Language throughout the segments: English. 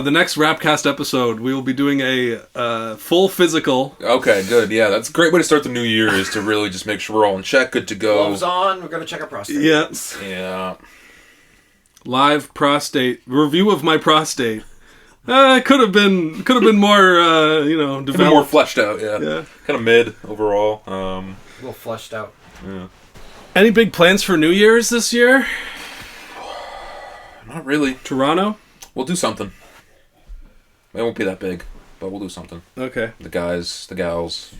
The next Rapcast episode, we will be doing a full physical. Okay, good. Yeah, that's a great way to start the new year, is to really just make sure we're all in check, good to go. Gloves on, we're going to check our prostate. Yes. Yeah. Live prostate. Review of my prostate. Could have been more, developed. Could be more fleshed out, yeah. Kind of mid overall. A little fleshed out. Yeah. Any big plans for New Year's this year? Not really. Toronto? We'll do something. It won't be that big, but we'll do something. Okay. The guys, the gals.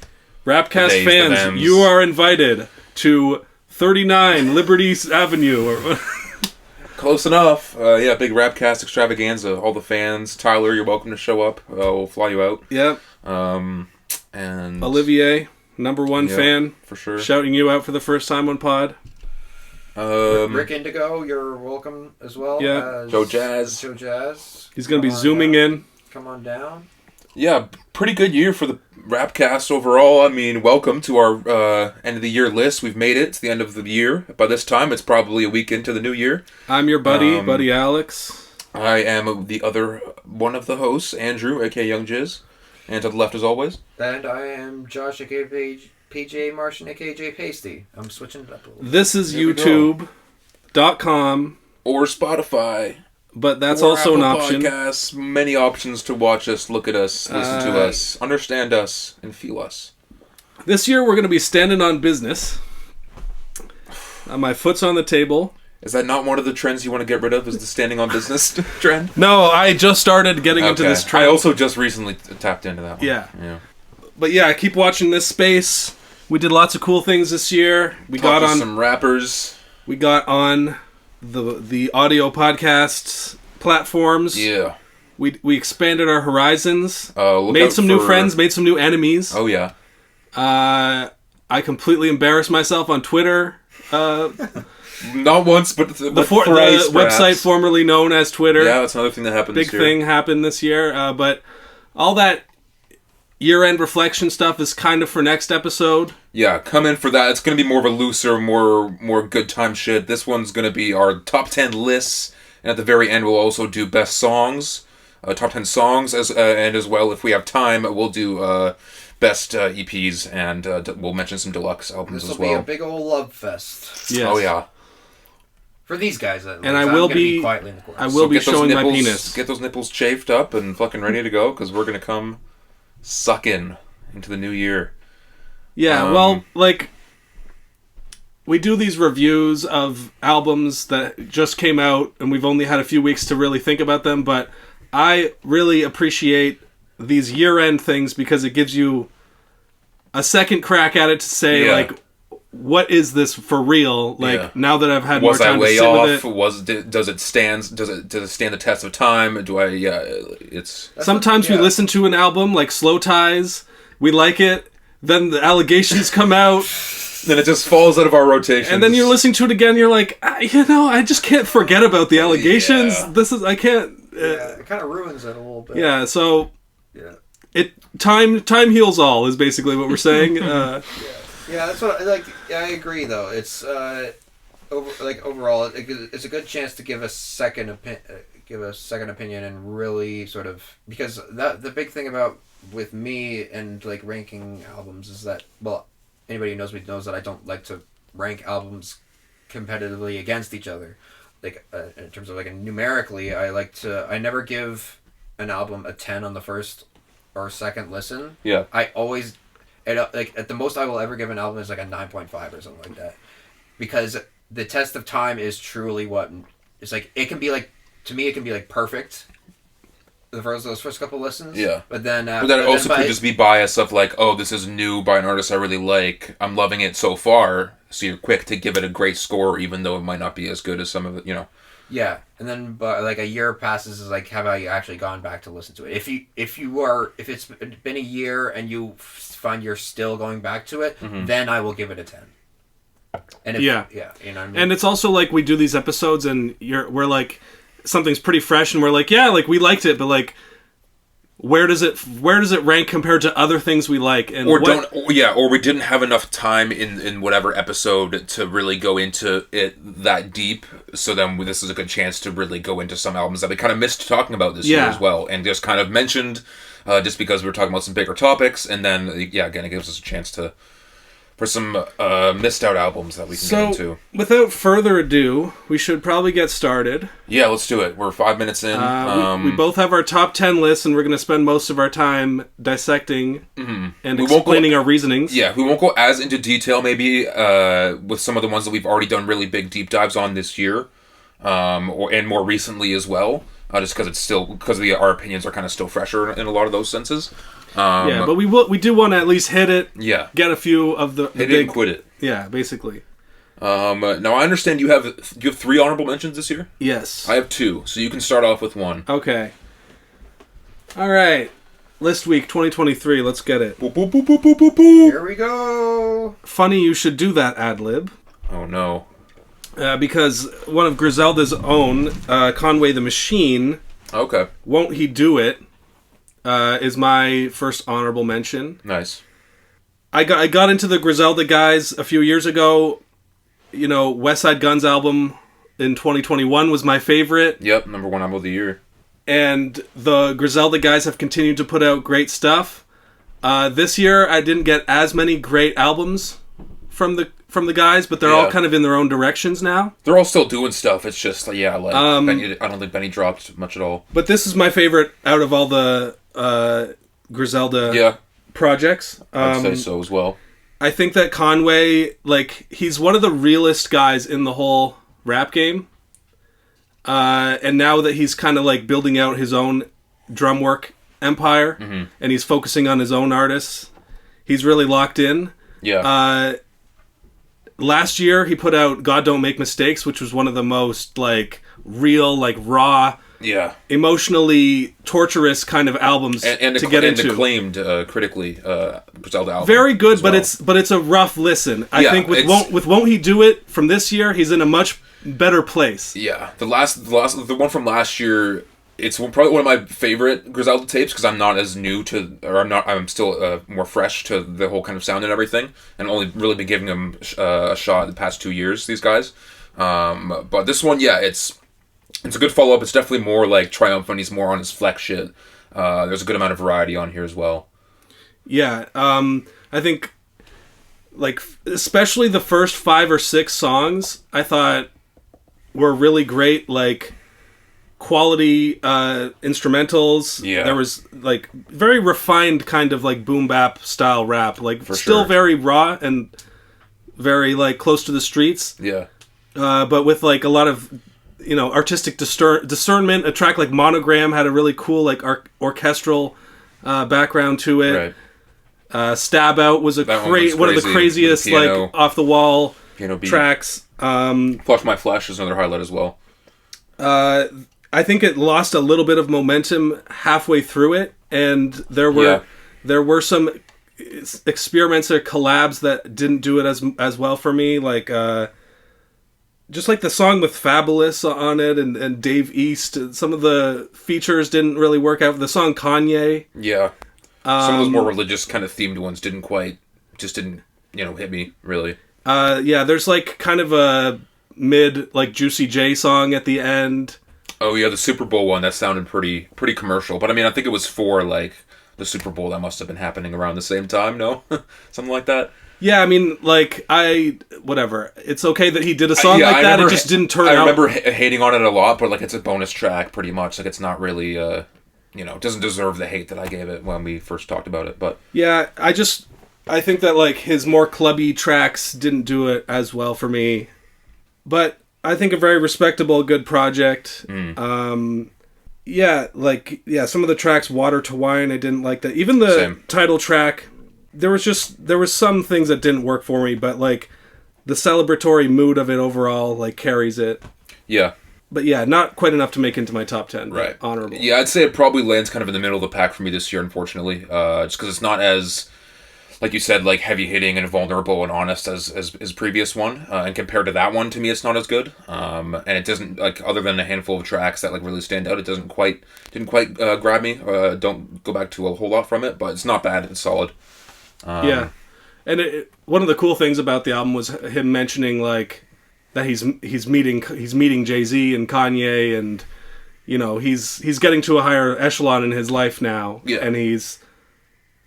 Rapcast the fans, you are invited to 39 Liberty Avenue. Close enough. Big Rapcast extravaganza. All the fans. Tyler, you're welcome to show up. We'll fly you out. Yep. And Olivier, number one fan. For sure. Shouting you out for the first time on pod. Rick Indigo, you're welcome as well. Yeah. Joe Jazz. He's going to be zooming in. Come on down. Yeah, pretty good year for the Rapcast overall. I mean, welcome to our end of the year list. We've made it to the end of the year. By this time, it's probably a week into the new year. I'm your buddy Alex. I am the other one of the hosts, Andrew, aka Young Jizz. And to the left as always. And I am Josh, aka PJ Martian, aka J Pasty. I'm switching it up a little bit. This is YouTube.com. Or Spotify. But that's or also Apple an option. Podcasts. Many options to watch us, look at us, listen to us, understand us, and feel us. This year we're going to be standing on business. My foot's on the table. Is that not one of the trends you want to get rid of, is the standing on business trend? No, I just started getting into this trend. I also just recently tapped into that one. Yeah. But yeah, I keep watching this space. We did lots of cool things this year. We got on some rappers. We got on the audio podcast platforms. Yeah. We expanded our horizons. Made some new friends, made some new enemies. Oh yeah. I completely embarrassed myself on Twitter. Not once, but the website formerly known as Twitter. Yeah, that's another thing that happened this year. Big thing happened this year. But all that year-end reflection stuff is kind of for next episode. Yeah, come in for that. It's going to be more of a looser, more good time shit. This one's going to be our top 10 lists. And at the very end, we'll also do best songs. Top 10 songs. And as well, if we have time, we'll do best EPs. And we'll mention some deluxe albums as well. This will be a big old love fest. Yes. Oh, yeah. For these guys, at least. And I will be quietly in the corner. I will be showing my penis. Get those nipples chafed up and fucking ready to go, because we're going to come sucking into the new year. Yeah, we do these reviews of albums that just came out, and we've only had a few weeks to really think about them, but I really appreciate these year-end things because it gives you a second crack at it to say, what is this for real? Now that I've had more time to sit with it. Does it stand the test of time? Sometimes we listen to an album like Slow Ties, we like it, then the allegations come out. Then it just falls out of our rotation. And then you're listening to it again, you're like, I just can't forget about the allegations. Yeah. I can't... it kind of ruins it a little bit. Yeah, so... Yeah. Time heals all, is basically what we're saying. Yeah, that's what I agree, though. It's overall, it's a good chance to give a second opinion and really sort of, because the big thing about with me and ranking albums is that, well, anybody who knows me knows that I don't like to rank albums competitively against each other. In terms of numerically, I never give an album a 10 on the first or second listen. Yeah. I always. At the most I will ever give an album is a 9.5 or something like that, because the test of time is truly what it's it can be to me it can be perfect those first couple listens, but then it also could just be bias of this is new by an artist I really like, I'm loving it so far, so you're quick to give it a great score even though it might not be as good as some of it, Yeah, and then a year passes is have I actually gone back to listen to it? If it's been a year and you find you're still going back to it, then I will give it a 10. And you know what I mean? And it's also we do these episodes and we're something's pretty fresh and we're we liked it, but where does it rank compared to other things we like, and or we didn't have enough time in whatever episode to really go into it that deep. So then this is a good chance to really go into some albums that we kind of missed talking about this year as well, and just kind of mentioned just because we were talking about some bigger topics, and then again it gives us a chance for some missed out albums that we can get into. Without further ado, we should probably get started. Yeah, let's do it. We're 5 minutes in. We both have our top 10 lists, and we're going to spend most of our time dissecting and explaining our reasonings. Yeah, we won't go as into detail, maybe, with some of the ones that we've already done really big deep dives on this year, and more recently as well, just because our opinions are kind of still fresher in a lot of those senses. But we do want to at least hit it. Yeah. Get a few of the hit it and quit it. Yeah, basically. Now I understand you have 3 honorable mentions this year? Yes. I have 2, so you can start off with 1. Okay. All right. List week 2023. Let's get it. Boop, boop, boop, boop, boop, boop, boop. Here we go. Funny you should do that ad lib. Oh no. Because one of Griselda's own, Conway the Machine. Okay. Won't He Do It? Is my first honorable mention. Nice. I got into the Griselda guys a few years ago. You know, West Side Gun's album in 2021 was my favorite. Yep, number 1 album of the year. And the Griselda guys have continued to put out great stuff. This year, I didn't get as many great albums from the guys, but they're all kind of in their own directions now. They're all still doing stuff. It's just Benny, I don't think Benny dropped much at all. But this is my favorite out of all the Griselda projects. I'd say so as well. I think that Conway, he's one of the realest guys in the whole rap game. And now that he's kind of building out his own drum work empire, and he's focusing on his own artists, he's really locked in. Yeah. Last year he put out God Don't Make Mistakes, which was one of the most real, raw, emotionally torturous kind of albums to get into. And acclaimed critically, Griselda album. Very good, but it's a rough listen. I think with Won't He Do It from this year, he's in a much better place. Yeah, the one from last year, it's probably one of my favorite Griselda tapes because I'm not as new to, I'm still more fresh to the whole kind of sound and everything, and only really been giving them a shot the past 2 years. These guys, but this one, it's a good follow up. It's definitely more triumphant. He's more on his flex shit. There's a good amount of variety on here as well. Yeah, I think especially the first 5 or 6 songs I thought were really great. Quality instrumentals. Yeah. There was very refined kind of boom bap style rap. For still sure. very raw and very close to the streets. Yeah. But with a lot of artistic discernment. A track like Monogram had a really cool orchestral background to it. Right. Stab Out was one of the craziest off the wall tracks. Flush My Flesh is another highlight as well. I think it lost a little bit of momentum halfway through it, and there were some experiments or collabs that didn't do it as well for me, just the song with Fabulous on it and Dave East. Some of the features didn't really work out. The song Kanye. Yeah. Some of those more religious kind of themed ones didn't hit me really. There's kind of a mid Juicy J song at the end. Oh yeah, the Super Bowl one that sounded pretty commercial. But I think it was for the Super Bowl that must have been happening around the same time. No, something like that. Yeah, whatever. It's okay that he did a song like that. It just didn't turn out. I remember hating on it a lot, but it's a bonus track pretty much. It's not really, it doesn't deserve the hate that I gave it when we first talked about it. But yeah, I think that his more clubby tracks didn't do it as well for me. But I think a very respectable, good project. Some of the tracks, Water to Wine, I didn't like that. Even the title track, there was some things that didn't work for me, but the celebratory mood of it overall carries it. Yeah. But yeah, not quite enough to make into my top 10. Right. Honorable. Yeah, I'd say it probably lands kind of in the middle of the pack for me this year, unfortunately. Just because it's not as like you said, like heavy hitting and vulnerable and honest as his previous one. And compared to that one, to me, it's not as good. And it doesn't, like, other than a handful of tracks that like really stand out, it didn't quite grab me. Don't go back to a whole lot from it, but it's not bad. It's solid. Yeah, and one of the cool things about the album was him mentioning like that he's meeting Jay-Z and Kanye, and you know he's getting to a higher echelon in his life now, and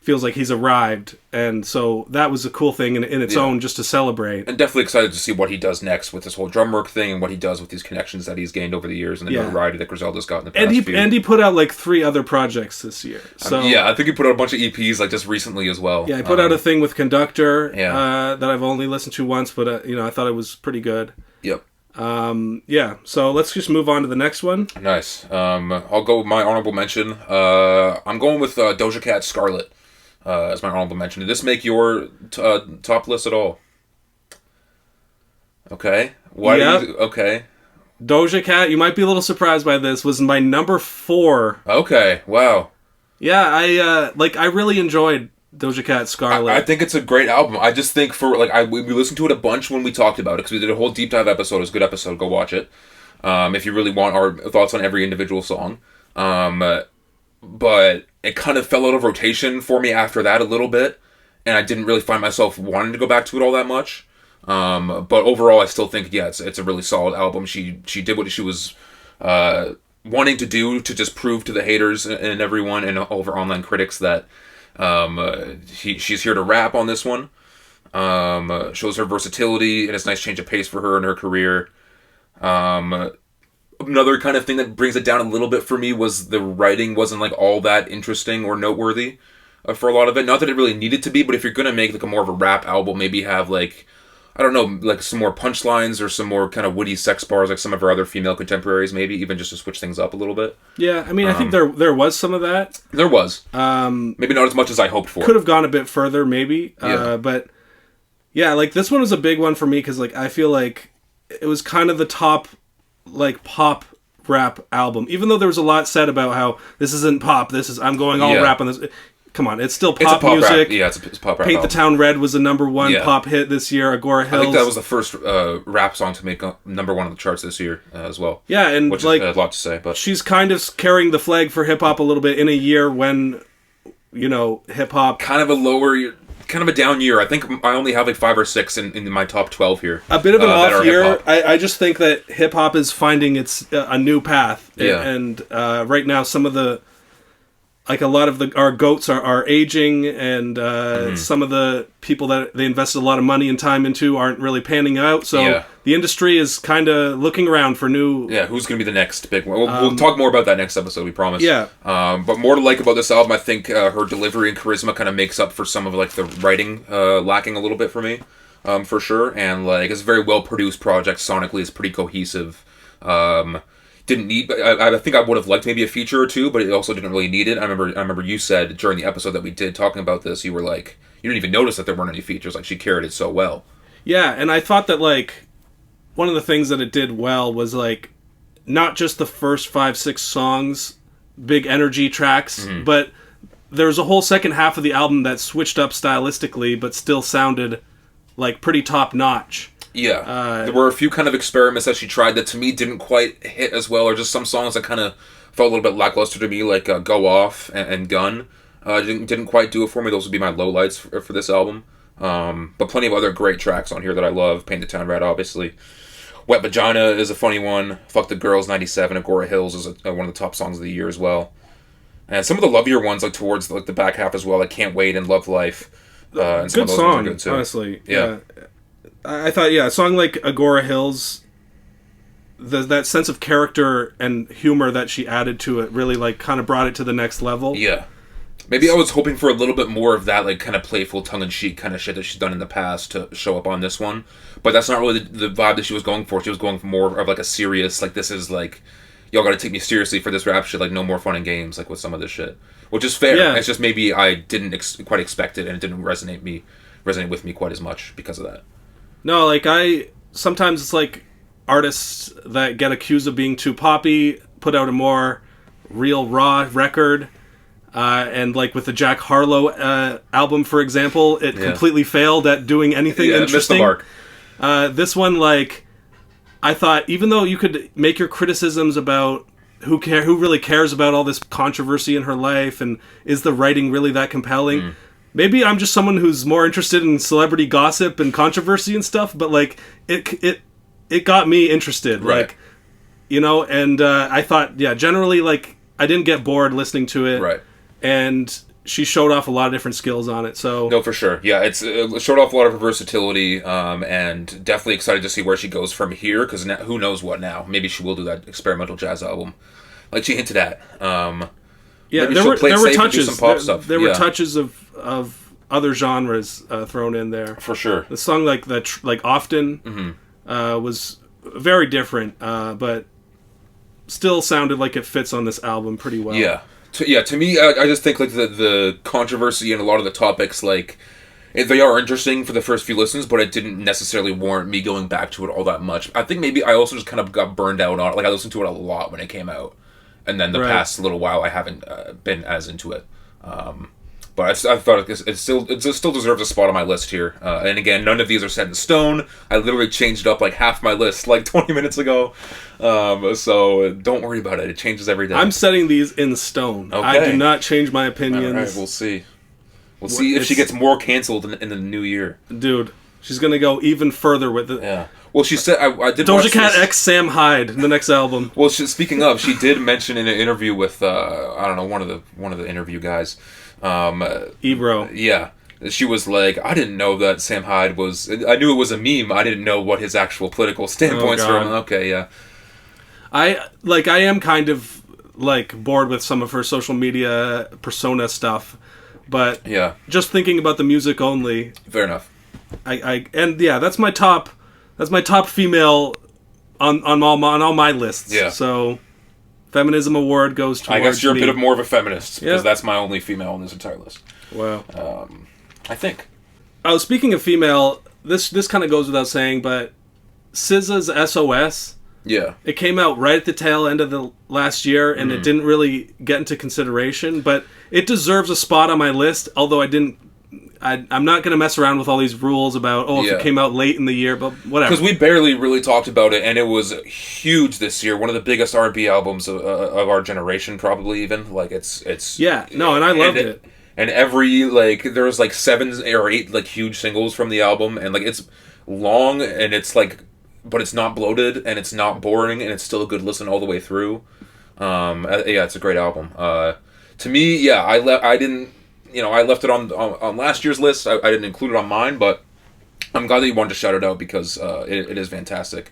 feels like he's arrived, and so that was a cool thing in its own, just to celebrate. And definitely excited to see what he does next with this whole drum work thing, and what he does with these connections that he's gained over the years, and the notoriety that Griselda's got in the past few. And he put out like 3 other projects this year. So I think he put out a bunch of EPs like just recently as well. Yeah, he put out a thing with Conductor that I've only listened to once, but I thought it was pretty good. Yep. So let's just move on to the next one. Nice. I'll go with my honorable mention. I'm going with Doja Cat's Scarlet. As my honorable mention. Did this make your top list at all? Okay. Why? Okay. Doja Cat, you might be a little surprised by this, was my number 4. Okay. Wow. Yeah, I really enjoyed Doja Cat Scarlet. I think it's a great album. I just think we listened to it a bunch when we talked about it, because we did a whole deep dive episode. It was a good episode. Go watch it. If you really want our thoughts on every individual song. But it kind of fell out of rotation for me after that a little bit, and I didn't really find myself wanting to go back to it all that much. But overall, I still think, it's a really solid album. She did what she was wanting to do, to just prove to the haters and everyone and all of her online critics that she's here to rap on this one. Shows her versatility, and it's a nice change of pace for her in her career. Another kind of thing that brings it down a little bit for me was the writing wasn't like all that interesting or noteworthy for a lot of it. Not that it really needed to be, but if you're going to make like a more of a rap album, maybe have like, I don't know, like some more punchlines or some more kind of witty sex bars like some of her other female contemporaries, maybe even just to switch things up a little bit. Yeah, I mean, I think there was some of that. There was. Maybe not as much as I hoped for. Could have gone a bit further, maybe. But yeah, like this one was a big one for me because like I feel like it was kind of the top like pop rap album, even though there was a lot said about how this isn't pop, I'm going all rap on this. Come on, it's still pop music. Rap. Yeah, it's a pop rap. Paint the Town Red was the number 1 pop hit this year. Agora Hills. I think that was the first rap song to make number 1 on the charts this year as well. Yeah, and which like is a lot to say, but she's kind of carrying the flag for hip hop a little bit in a year when hip hop kind of a down year. I think I only have like 5 or 6 in my top 12 here. A bit of an off year. I just think that hip hop is finding its a new path. Yeah. And right now, some of the like a lot of our goats are aging, and some of the people that they invested a lot of money and time into aren't really panning out. So the industry is kind of looking around for new. Yeah, who's going to be the next big one? We'll talk more about that next episode, we promise. Yeah. But more to like about this album, I think her delivery and charisma kind of makes up for some of like the writing lacking a little bit for me, for sure. And like it's a very well produced project. Sonically, it's pretty cohesive. Didn't need. I think I would have liked maybe a feature or two, but it also didn't really need it. I remember you said during the episode that we did talking about this, you were like, you didn't even notice that there weren't any features. Like she carried it so well. Yeah, and I thought that like one of the things that it did well was like not just the first 5-6 songs, big energy tracks, but there's a whole second half of the album that switched up stylistically, but still sounded like pretty top notch. Yeah, there were a few kind of experiments that she tried that to me didn't quite hit as well, or just some songs that kind of felt a little bit lackluster to me, like Go Off and Gun. Didn't quite do it for me. Those would be my lowlights for this album. But plenty of other great tracks on here that I love. Paint the Town Red, obviously. Wet Vagina is a funny one. Fuck the Girls, 97. Agora Hills is one of the top songs of the year as well. And some of the lovelier ones, like towards like the back half as well, like Can't Wait and Love Life. And some good of those song, ones are good too. Honestly. Yeah. I thought, a song like Agora Hills, that sense of character and humor that she added to it really like kind of brought it to the next level. Yeah. Maybe I was hoping for a little bit more of that like kind of playful tongue-in-cheek kind of shit that she's done in the past to show up on this one. But that's not really the vibe that she was going for. She was going for more of like a serious, like this is like, y'all gotta take me seriously for this rap shit, like no more fun and games like with some of this shit. Which is fair. Yeah. It's just maybe I didn't quite expect it and it didn't resonate with me quite as much because of that. No, like sometimes it's like artists that get accused of being too poppy put out a more real raw record. And like with the Jack Harlow album, for example, it completely failed at doing anything interesting. Missed the mark. This one, like, I thought, even though you could make your criticisms about who really cares about all this controversy in her life, and is the writing really that compelling? Maybe I'm just someone who's more interested in celebrity gossip and controversy and stuff, but like it got me interested, right. like, you know, and I thought, generally, like, I didn't get bored listening to it, Right. And she showed off a lot of different skills on it. So no, for sure, yeah, it showed off a lot of her versatility, and definitely excited to see where she goes from here. Because who knows what now? Maybe she will do that experimental jazz album, like she hinted at. Yeah, there were touches. Some pop stuff. There were touches of other genres thrown in there for sure. The song like that, like Often, was very different, but still sounded like it fits on this album pretty well. Yeah. To me, I just think like the controversy and a lot of the topics, like, they are interesting for the first few listens, but it didn't necessarily warrant me going back to it all that much. I think maybe I also just kind of got burned out on it. Like, I listened to it a lot when it came out, and then the past little while I haven't been as into it. But I thought it still deserves a spot on my list here. And again, none of these are set in stone. I literally changed up like half my list like 20 minutes ago. So don't worry about it. It changes every day. I'm setting these in stone. Okay. I do not change my opinions. All right, we'll see. We'll see if she gets more canceled in the new year. Dude, she's going to go even further with it. Yeah. Well, she said... I did Doja Cat X Sam Hyde in the next album. Well, speaking of, she did mention in an interview with, I don't know, one of the interview guys... Ebro. Yeah. She was like, I didn't know that Sam Hyde was... I knew it was a meme. I didn't know what his actual political standpoints were. Okay, yeah. I am kind of, like, bored with some of her social media persona stuff. But just thinking about the music only... Fair enough. That's my top female on all my lists. Yeah. So... Feminism Award goes towards I guess you're me. a bit of more of a feminist, because that's my only female on this entire list. Wow. I think. Oh, speaking of female, this kind of goes without saying, but SZA's SOS, it came out right at the tail end of the last year, and it didn't really get into consideration, but it deserves a spot on my list, although I'm not going to mess around with all these rules about, if it came out late in the year, but whatever. Because we barely really talked about it, and it was huge this year. One of the biggest R&B albums of our generation, probably even. Like, it's... Yeah, no, and I loved it. And every, like, there was, like, 7 or 8, like, huge singles from the album, and, like, it's long, and it's, like... But it's not bloated, and it's not boring, and it's still a good listen all the way through. It's a great album. To me, I didn't... I left it on last year's list. I didn't include it on mine, but I'm glad that you wanted to shout it out because it is fantastic.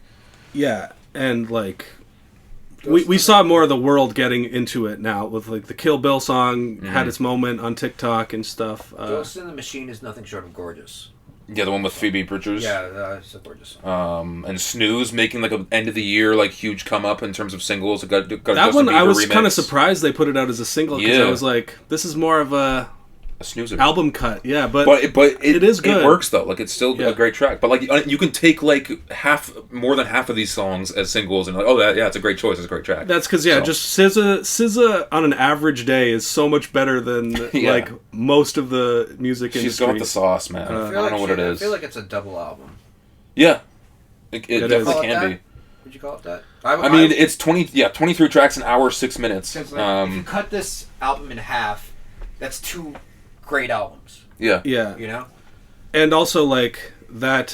Yeah, and like we saw more of the world getting into it now with like the Kill Bill song had its moment on TikTok and stuff. Ghost in the Machine is nothing short of gorgeous. Yeah, the one with Phoebe Bridgers. Yeah, it's so gorgeous. And Snooze making like an end of the year like huge come up in terms of singles. It got that one I was kind of surprised they put it out as a single because I was like, this is more of a snoozer album cut, but it is good. It works though, like it's still a great track. But like you can take like more than half of these songs as singles and like, it's a great choice, it's a great track. That's because just SZA on an average day is so much better than like most of the music industry. She's got the sauce, man. I don't know what it is. I feel like it's a double album. Yeah, it definitely can be. Would you call it that? I mean, it's 23 tracks, an hour 6 minutes. If you cut this album in half, that's 2 great albums. Yeah. You know? And also, like, that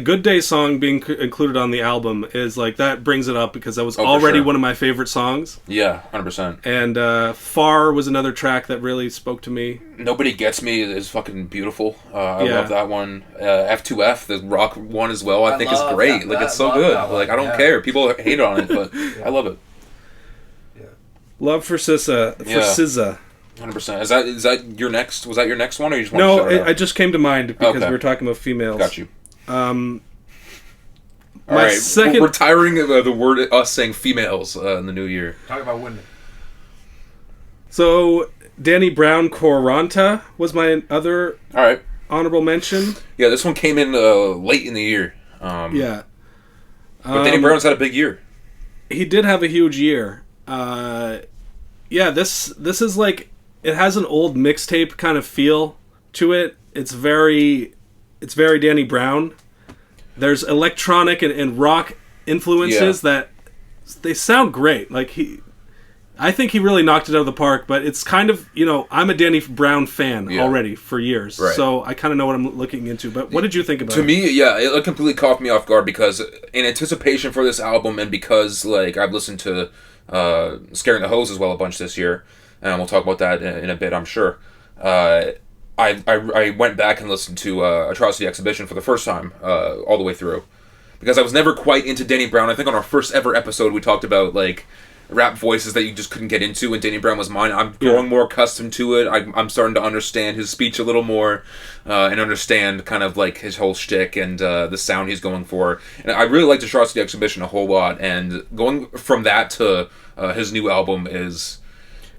Good Day song being included on the album is, like, that brings it up because that was already one of my favorite songs. Yeah, 100%. And Far was another track that really spoke to me. Nobody Gets Me is fucking beautiful. I love that one. F2F, the rock one as well, I think is great. Like, it's so good. Like, I don't care. People hate on it, but I love it. Yeah. Love for SZA. For SZA. 100%. Is that your next? Was that your next one, or you just want to shout it out? I just came to mind because we were talking about females. Got you. My second... We're retiring the word us saying females in the new year. Talk about women. So, Danny Brown Coranta was my other honorable mention. Yeah, this one came in late in the year. But Danny Brown's had a big year. He did have a huge year. This is like it has an old mixtape kind of feel to it. It's very Danny Brown. There's electronic and rock influences that they sound great. Like I think he really knocked it out of the park, but it's kind of, I'm a Danny Brown fan already for years, so I kind of know what I'm looking into. But what did you think about it? To me, it completely caught me off guard because in anticipation for this album and because, like, I've listened to Scaring the Hose as well a bunch this year, and we'll talk about that in a bit, I'm sure. I went back and listened to Atrocity Exhibition for the first time, all the way through. Because I was never quite into Danny Brown. I think on our first ever episode we talked about, like, rap voices that you just couldn't get into, and Danny Brown was mine. I'm growing more accustomed to it. I'm starting to understand his speech a little more, and understand kind of like his whole shtick and the sound he's going for. And I really liked Atrocity Exhibition a whole lot, and going from that to his new album is...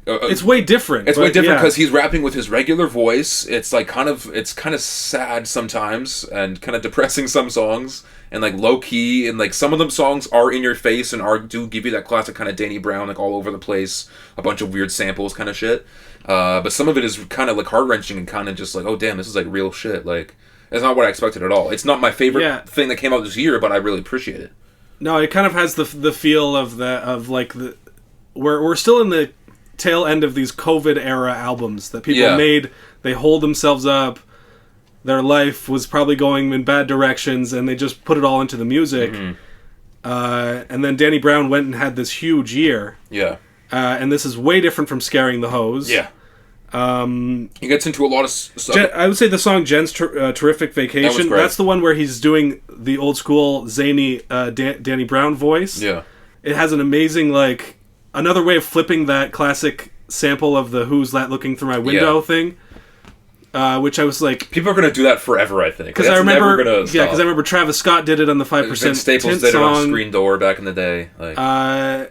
it's way different. It's way different because he's rapping with his regular voice. It's like kind of sad sometimes and kind of depressing some songs and like low key, and like some of them songs are in your face and do give you that classic kind of Danny Brown, like all over the place, a bunch of weird samples kind of shit. But some of it is kind of like heart wrenching and kind of just like, oh damn, this is like real shit. Like it's not what I expected at all. It's not my favorite thing that came out this year, but I really appreciate it. No, it kind of has the feel of we're still in the tail end of these COVID era albums that people made. They hold themselves up. Their life was probably going in bad directions, and they just put it all into the music. And then Danny Brown went and had this huge year. And this is way different from Scaring the Hose. He gets into a lot of stuff. I would say the song Jen's Terrific Vacation. That's the one where he's doing the old school zany Danny Brown voice. It has an amazing, like, another way of flipping that classic sample of the "Who's That Looking Through My Window" thing, which I was like, people are going to do that forever, I think. Because I remember Travis Scott did it on the 5% Staples did it on Screen Door back in the day. Like,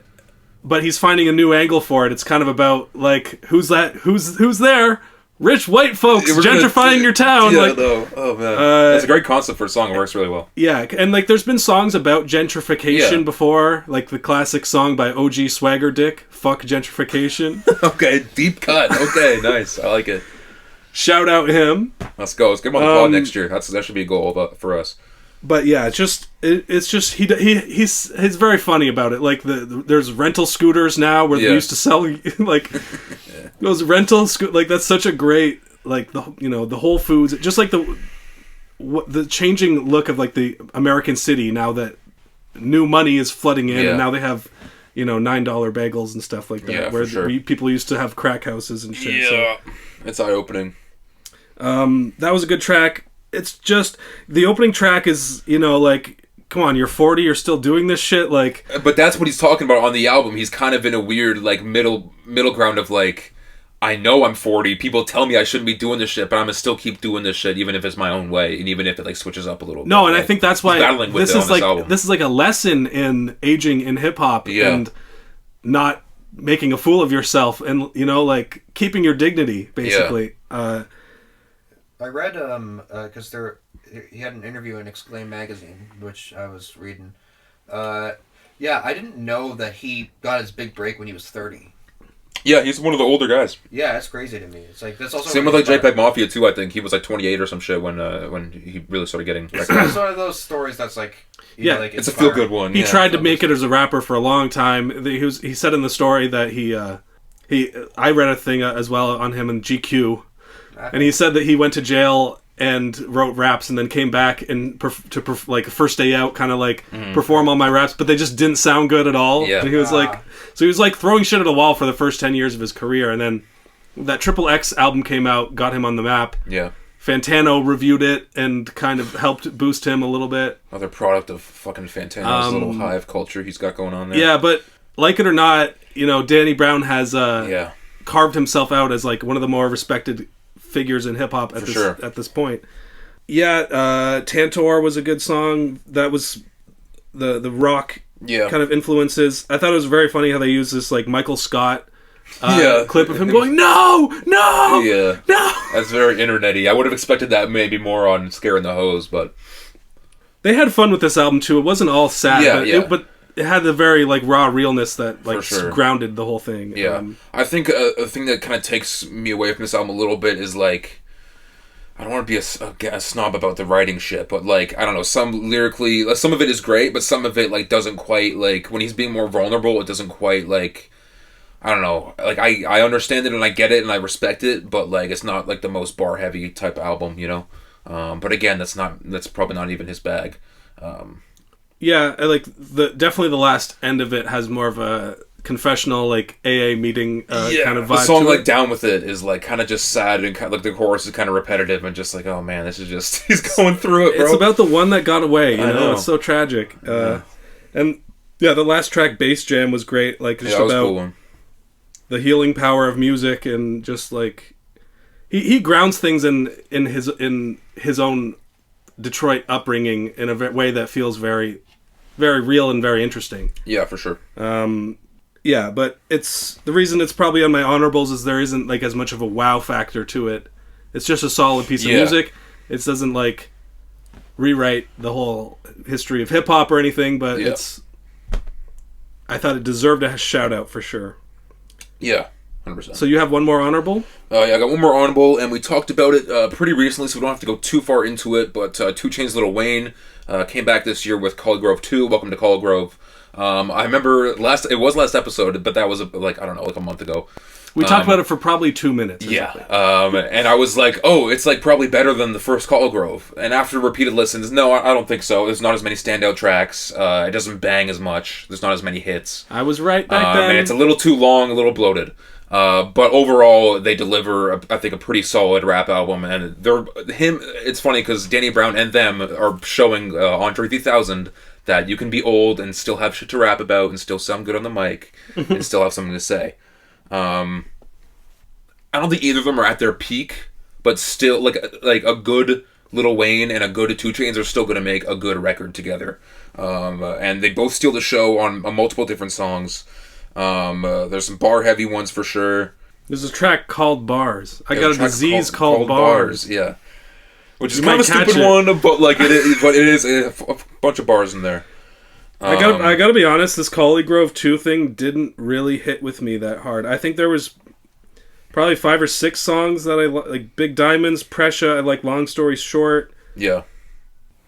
but he's finding a new angle for it. It's kind of about like, who's there? Rich white folks gentrifying your town. Oh man, that's a great concept for a song. It works really well. And like, there's been songs about gentrification before, like the classic song by OG Swagger Dick, "Fuck Gentrification." Okay, deep cut. Okay, nice. I like it. Shout out him. Let's go. Let's get him on the pod next year. That should be a goal for us. But yeah, it's just he's very funny about it. Like there's rental scooters now where they used to sell like those rental like that's such a great, like, the Whole Foods, just like the changing look of like the American city now that new money is flooding in, and now they have $9 bagels and stuff like that, where people used to have crack houses and shit. So it's eye opening. That was a good track. It's just the opening track is, like, come on, you're 40, you're still doing this shit, like. But that's what he's talking about on the album. He's kind of in a weird, like, middle ground of, like, I know I'm 40. People tell me I shouldn't be doing this shit, but I'm gonna still keep doing this shit, even if it's my own way, and even if it, like, switches up a little bit. No, and like, I think that's why this is like a lesson in aging in hip hop and not making a fool of yourself, and like keeping your dignity, basically. I read because he had an interview in Exclaim magazine, which I was reading. I didn't know that he got his big break when he was 30. Yeah, he's one of the older guys. Yeah, that's crazy to me. It's like that's also same with like JPEG Mafia too. I think he was like 28 or some shit when he really started getting. It's one of those stories that's like like it's a feel good one. He tried to make it as a rapper for a long time. He said in the story that I read a thing as well on him in GQ, and he said that he went to jail and wrote raps and then came back and like first day out kind of like perform all my raps, but they just didn't sound good at all. And he was like throwing shit at a wall for the first 10 years of his career, and then that Triple X album came out, got him on the map. Fantano reviewed it and kind of helped boost him a little bit. Another product of fucking Fantano's little hive culture he's got going on there. Yeah, but like it or not, Danny Brown has carved himself out as like one of the more respected figures in hip hop at this point. Tantor was a good song. That was the rock kind of influences. I thought it was very funny how they used this like Michael Scott clip of him going no. That's very internety. I would have expected that maybe more on Scaring the Hose, but they had fun with this album too. It wasn't all sad, but it had the very like raw realness that like For sure. grounded the whole thing. Yeah, I think a thing that kind of takes me away from this album a little bit is like, I don't want to be a snob about the writing shit, but like, I don't know, some lyrically, some of it is great, but some of it like doesn't quite like, when he's being more vulnerable, it doesn't quite like, I don't know, like I understand it and I get it and I respect it, but like it's not like the most bar heavy type album, you know. But again, that's probably not even his bag. Yeah, I like definitely the last end of it has more of a confessional like AA meeting kind of vibe. The song to like it. Down With It is like kind of just sad and kind of, like the chorus is kind of repetitive and just like, oh man, this is just he's going through it, bro. It's about the one that got away. You I know. It's so tragic. And yeah, the last track, Bass Jam, was great. Like just that was a about cool one. the healing power of music and just like he grounds things in his own Detroit upbringing in a way that feels very, very real and very interesting. Yeah, for sure. Yeah, but it's the reason it's probably on my honorables is there isn't like as much of a wow factor to it. It's just a solid piece of music. It doesn't like rewrite the whole history of hip hop or anything, but I thought it deserved a shout out for sure. Yeah, 100%. So you have one more honorable? Yeah, I got one more honorable, and we talked about it pretty recently, so we don't have to go too far into it, but 2 Chainz Lil Wayne came back this year with Collie Grove 2, Welcome to Collie Grove. I remember it was last episode, but that was like a month ago. We talked about it for probably 2 minutes. Yeah, and I was like, oh, it's like probably better than the first Collie Grove. And after repeated listens, no, I don't think so. There's not as many standout tracks. It doesn't bang as much. There's not as many hits. I was right back then. And it's a little too long, a little bloated. But overall, they deliver, I think, a pretty solid rap album. And it's funny because Danny Brown and them are showing Andre 3000 that you can be old and still have shit to rap about and still sound good on the mic and still have something to say. I don't think either of them are at their peak, but still, like a good Lil Wayne and a good 2 Chainz are still going to make a good record together. And they both steal the show on multiple different songs. There's some bar heavy ones for sure. There's a track called Bars. I got a disease called Bars. Yeah, which is You kind of a might catch stupid it. one, but like it is a bunch of bars in there. I gotta be honest. This Collie Grove 2 thing didn't really hit with me that hard. I think there was probably 5 or 6 songs that I like. Big Diamonds, Pressure. I like Long Story Short. Yeah,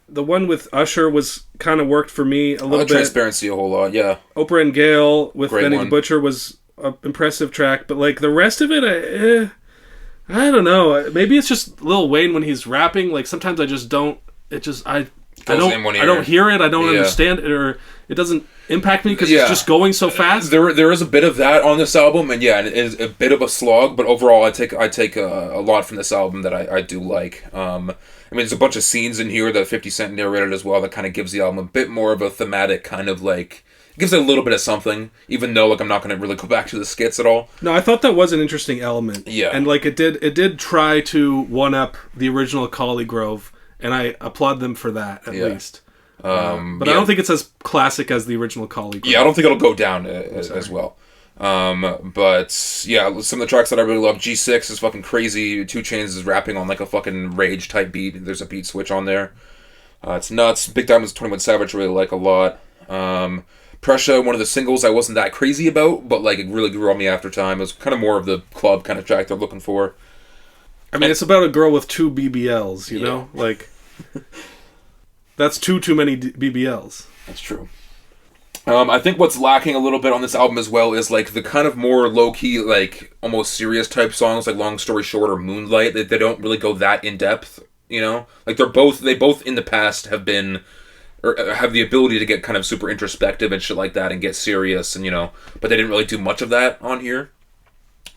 The one with Usher was kind of worked for me a little bit. Transparency a whole lot. Yeah, Oprah and Gail with Great Benny one. the Butcher was an impressive track, but like the rest of it, I don't know. Maybe it's just Lil Wayne when he's rapping. Like sometimes I just don't. I don't hear it. I don't understand it, or it doesn't impact me because it's just going so fast. There is a bit of that on this album, and it is a bit of a slog. But overall, I take a lot from this album that I do like. I mean, there's a bunch of scenes in here that 50 Cent narrated as well that kind of gives the album a bit more of a thematic kind of like. It gives it a little bit of something, even though like I'm not going to really go back to the skits at all. No, I thought that was an interesting element. Yeah, and like it did try to one up the original Collie Grove, and I applaud them for that at least. But I don't think it's as classic as the original Collie Grove. Yeah, I don't think it'll go down as well. But yeah, some of the tracks that I really love, G6 is fucking crazy. 2 Chainz is rapping on like a fucking rage type beat. There's a beat switch on there. It's nuts. Big Diamonds 21 Savage really like a lot. Pressure, one of the singles I wasn't that crazy about, but like it really grew on me after time. It was kind of more of the club kind of track they're looking for. I mean, it's about a girl with 2 BBLs, you know? Like, that's too many BBLs. That's true. I think what's lacking a little bit on this album as well is like the kind of more low-key, like almost serious type songs like Long Story Short or Moonlight. They don't really go that in-depth, you know? Like they both in the past have been, or have the ability to get kind of super introspective and shit like that and get serious and, you know, but they didn't really do much of that on here.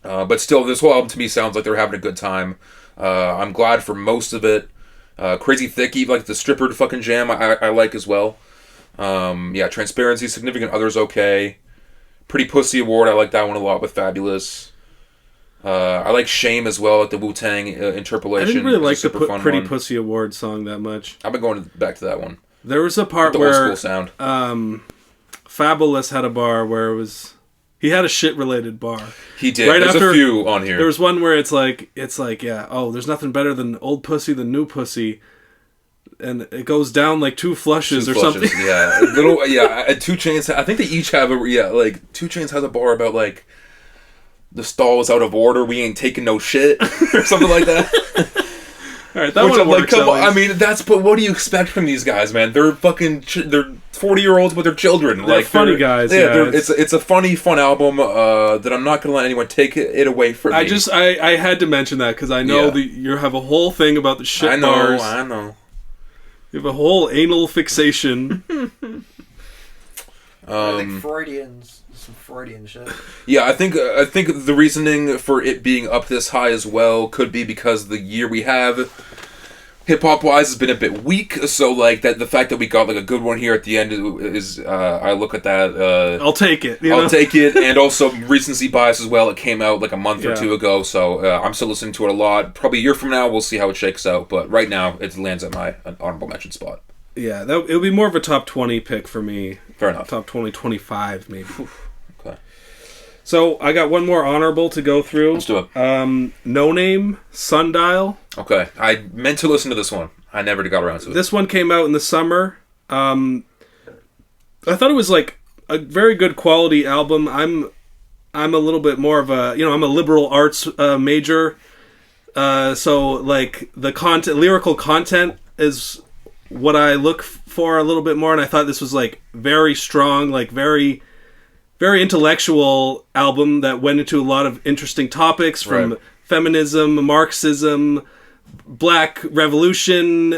But still, this whole album to me sounds like they're having a good time. I'm glad for most of it. Crazy Thicky, like the stripper fucking jam, I like as well. Transparency, Significant Other's okay. Pretty Pussy Award, I like that one a lot with Fabulous. I like Shame as well, like the Wu-Tang interpolation. I didn't really like the Pretty one. Pussy Award song that much. I've been going back to that one. There was a part the where old school sound. Fabulous had a bar where it was... He had a shit-related bar. He did. There's a few on here. There was one where it's like, yeah, oh, there's nothing better than old pussy than new pussy. and it goes down like two flushes or Flushes, something. Yeah, little. Yeah, 2 Chainz. I think they each have like 2 Chainz has a bar about like the stall is out of order. We ain't taking no shit or something like that. All right, that one works. Come on, I mean, but what do you expect from these guys, man? They're fucking, they're 40-year-olds with their children. They're funny guys. Yeah, it's a funny, fun album that I'm not gonna let anyone take it away from me. I had to mention that because I know that you have a whole thing about the shit bars. I know. You have a whole anal fixation. I think some Freudian shit. Yeah, I think the reasoning for it being up this high as well could be because the year we have, hip hop wise, has been a bit weak. So like that, the fact that we got like a good one here at the end is I look at that. I'll take it. I'll take it, and also recency bias as well. It came out like a month or two ago, so I'm still listening to it a lot. Probably a year from now, we'll see how it shakes out. But right now, it lands at my honorable mention spot. Yeah, it'll be more of a top 20 pick for me. Fair enough. Top 20, 25 maybe. Okay. So I got one more honorable to go through. Let's do it. No Name, Sundial. Okay. I meant to listen to this one. I never got around to it. This one came out in the summer. I thought it was like a very good quality album. I'm a little bit more of a, I'm a liberal arts major. So like the lyrical content is what I look for a little bit more, and I thought this was like very strong, like very, very intellectual album that went into a lot of interesting topics from feminism, Marxism, Black Revolution,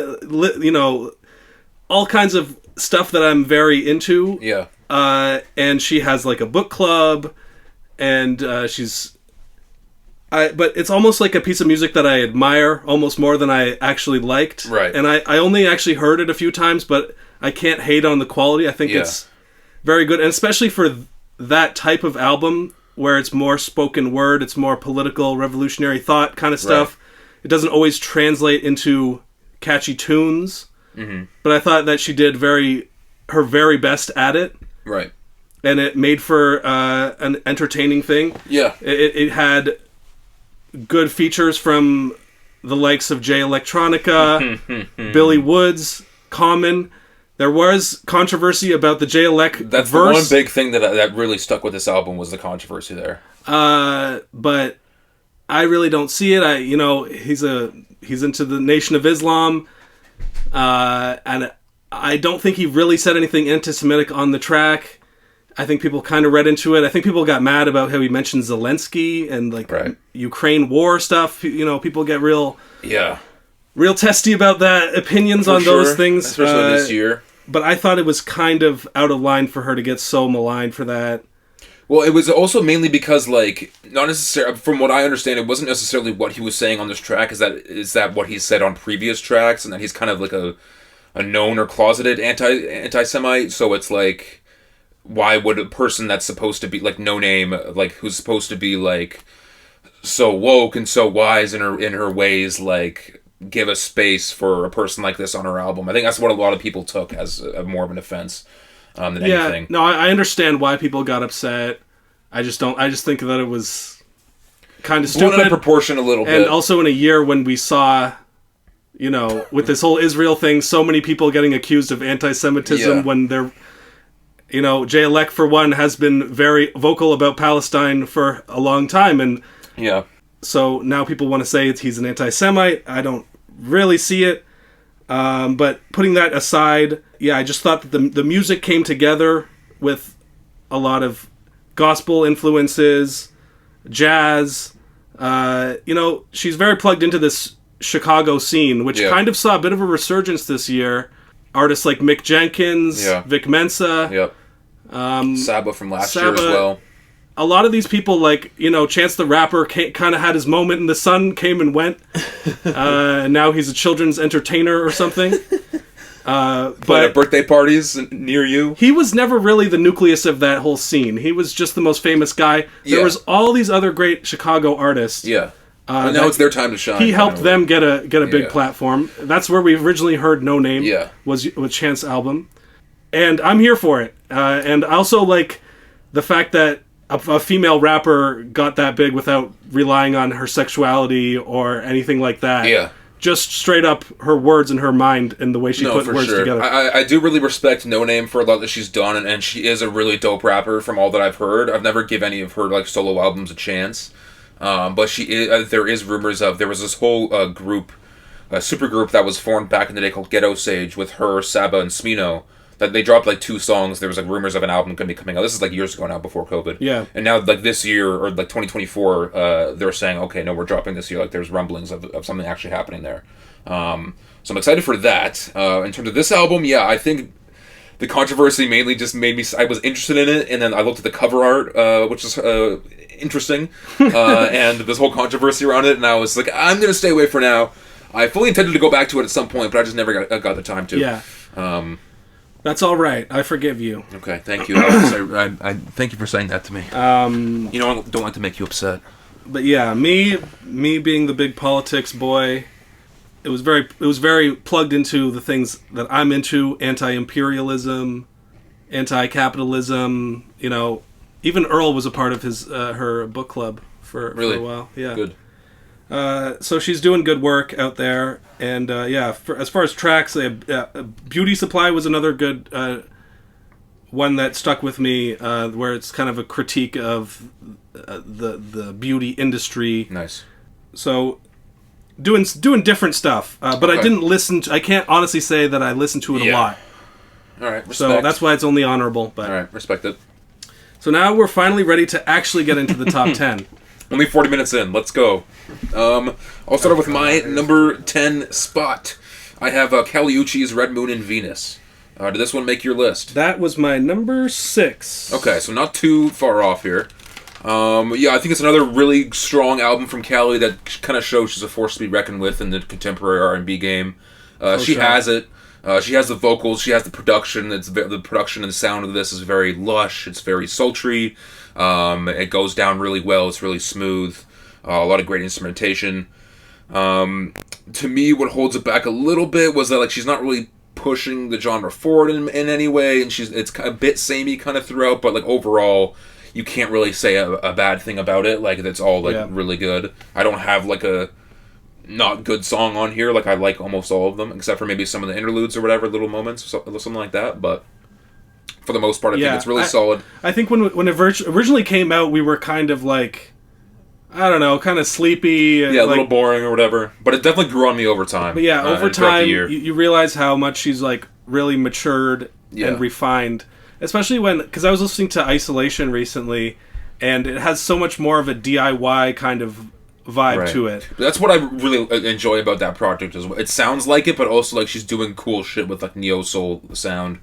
all kinds of stuff that I'm very into. Yeah. And she has like a book club, and but it's almost like a piece of music that I admire almost more than I actually liked. Right. And I only actually heard it a few times, but I can't hate on the quality. I think it's very good, and especially for that type of album where it's more spoken word, it's more political, revolutionary thought kind of stuff. Right. It doesn't always translate into catchy tunes, but I thought that she did her very best at it. Right. And it made for an entertaining thing. Yeah. It had good features from the likes of Jay Electronica, Billy Woods, Common. There was controversy about the Jay Elec That's verse. The one big thing that really stuck with this album was the controversy there. But I really don't see it. He's into the Nation of Islam, and I don't think he really said anything anti-Semitic on the track. I think people kind of read into it. I think people got mad about how he mentioned Zelensky and Ukraine war stuff. People get real testy about that, opinions on those things. Especially this year. But I thought it was kind of out of line for her to get so maligned for that. Well, it was also mainly because, not necessarily, from what I understand, it wasn't necessarily what he was saying on this track. Is that what he said on previous tracks, and that he's kind of like a known or closeted anti-Semite. So it's like, why would a person that's supposed to be like No Name, like who's supposed to be like so woke and so wise in her ways, like give a space for a person like this on her album? I think that's what a lot of people took as more of an offense than anything. No, I understand why people got upset. I just think that it was kind of stupid. Blown out of proportion a little bit. And also in a year when we saw, with this whole Israel thing, so many people getting accused of anti-Semitism when they're, Jay Elec, for one, has been very vocal about Palestine for a long time. And so now people want to say he's an anti-Semite. I don't really see it. But putting that aside, I just thought that the music came together with a lot of gospel influences, jazz. She's very plugged into this Chicago scene, which kind of saw a bit of a resurgence this year. Artists like Mick Jenkins, Vic Mensa, Saba from last year as well. A lot of these people, Chance the Rapper, kind of had his moment in the sun, came and went. And now he's a children's entertainer or something. But at birthday parties near you. He was never really the nucleus of that whole scene. He was just the most famous guy. There was all these other great Chicago artists. And now it's their time to shine. He helped them get a big platform. That's where we originally heard No Name. Was with Chance's album. And I'm here for it. And I also like the fact that a female rapper got that big without relying on her sexuality or anything like that. just straight up her words in her mind and the way she put words together. I do really respect No Name for a lot that she's done, and she is a really dope rapper from all that I've heard. I've never give any of her like solo albums a chance, but there is rumors of there was this whole group, super group that was formed back in the day called Ghetto Sage with her, Saba, and Smino. That they dropped like 2 songs. There was like rumors of an album going to be coming out. This is like years ago now, before COVID. Yeah. And now like this year or like 2024, they're saying, okay, no, we're dropping this year. Like there's rumblings of something actually happening there. So I'm excited for that. In terms of this album, yeah, I think the controversy mainly just made me. I was interested in it, and then I looked at the cover art, which is interesting, and this whole controversy around it, and I was like, I'm going to stay away for now. I fully intended to go back to it at some point, but I just never got the time to. Yeah. That's all right. I forgive you. Okay, thank you. I thank you for saying that to me. You know, I don't want to make you upset. But yeah, me being the big politics boy, it was very plugged into the things that I'm into: anti-imperialism, anti-capitalism. You know, even Earl was a part of her book club for a while. Yeah, good. So she's doing good work out there, and as far as tracks, Beauty Supply was another good one that stuck with me, where it's kind of a critique of the beauty industry. Nice. So doing different stuff, but okay. I didn't listen to. I can't honestly say that I listened to it a lot. All right, respect. So that's why it's only honorable. But all right, respect it. So now we're finally ready to actually get into the top 10. Only 40 minutes in. Let's go. I'll start off with my number 10 spot. I have Kali Uchis's Red Moon and Venus. Did this one make your list? That was my number 6. Okay, so not too far off here. I think it's another really strong album from Kali that kind of shows she's a force to be reckoned with in the contemporary R&B game. She has it. She has the vocals. She has the production. The production and the sound of this is very lush. It's very sultry. It goes down really well. It's really smooth. A lot of great instrumentation. To me, what holds it back a little bit was that like she's not really pushing the genre forward in any way, and it's a bit samey kind of throughout. But like overall, you can't really say a bad thing about it. Like it's all like really good. I don't have like a not good song on here. Like I like almost all of them, except for maybe some of the interludes or whatever, little moments or something like that. But for the most part, I think it's really solid. I think when it originally came out, we were kind of like, I don't know, kind of sleepy. Yeah, a little boring or whatever. But it definitely grew on me over time. But yeah, over time, you realize how much she's like really matured and refined. Especially because I was listening to Isolation recently, and it has so much more of a DIY kind of vibe to it. That's what I really enjoy about that project as well. It sounds like it, but also like she's doing cool shit with like neo soul sound.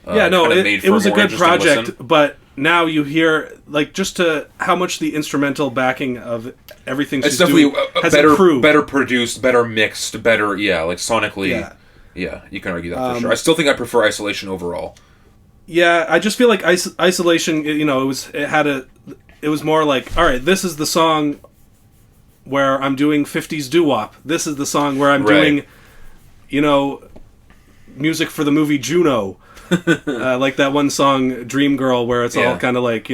It was a good project, but now you hear like just to how much the instrumental backing of everything she's doing has improved. Better produced, better mixed, better like sonically. Yeah, you can argue that for sure. I still think I prefer Isolation overall. Yeah, I just feel like Isolation, it was more like, all right, this is the song where I'm doing 50s doo-wop. This is the song where I'm doing, music for the movie Juno. Like that one song, Dream Girl, where it's all kind of like,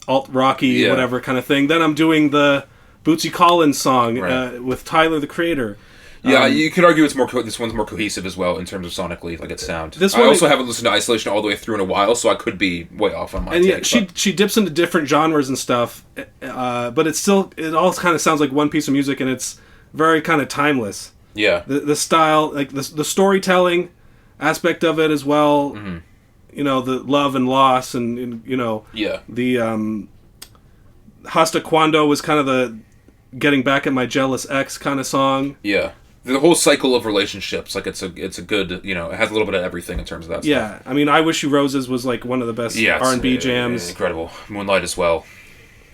alt-rocky, whatever kind of thing. Then I'm doing the Bootsy Collins song with Tyler, the Creator. Yeah, you could argue this one's more cohesive as well in terms of sonically, like its sound. I also haven't listened to Isolation all the way through in a while, so I could be way off on my take. And she dips into different genres and stuff, but it all kind of sounds like one piece of music, and it's very kind of timeless. Yeah. The style, like the storytelling aspect of it as well, the love and loss, and the Hasta Cuando was kind of the getting back at my jealous ex kind of song. Yeah. The whole cycle of relationships, like it's a good, it has a little bit of everything in terms of that stuff. Yeah, I mean, I Wish You Roses was like one of the best R&B jams. Incredible. Moonlight as well.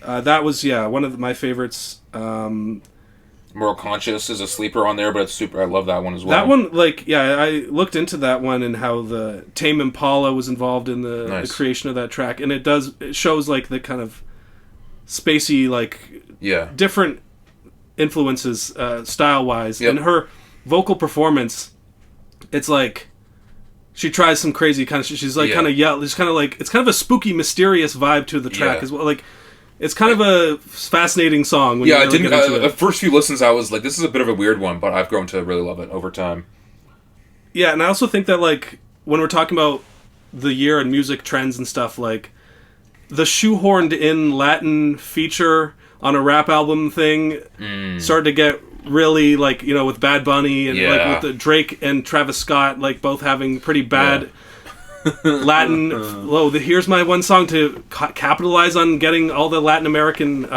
That was, one of my favorites. Moral Conscious is a sleeper on there, but it's super. I love that one as well. That one, I looked into that one and how the Tame Impala was involved in the creation of that track, and it shows like the kind of spacey, different influences style-wise. And her vocal performance, it's like she tries some crazy kind of she's like kind of it's kind of like, it's kind of a spooky, mysterious vibe to the track as well. Like it's kind of a fascinating song. When Yeah, you really get into the it. first few listens, I was like, this is a bit of a weird one, but I've grown to really love it over time. Yeah, and I also think that, like, when we're talking about the year and music trends and stuff, like, the shoehorned in Latin feature on a rap album thing started to get really, like, you know, with Bad Bunny and like with the Drake and Travis Scott, like, both having pretty bad Latin. Here's my one song to capitalize on getting all the Latin American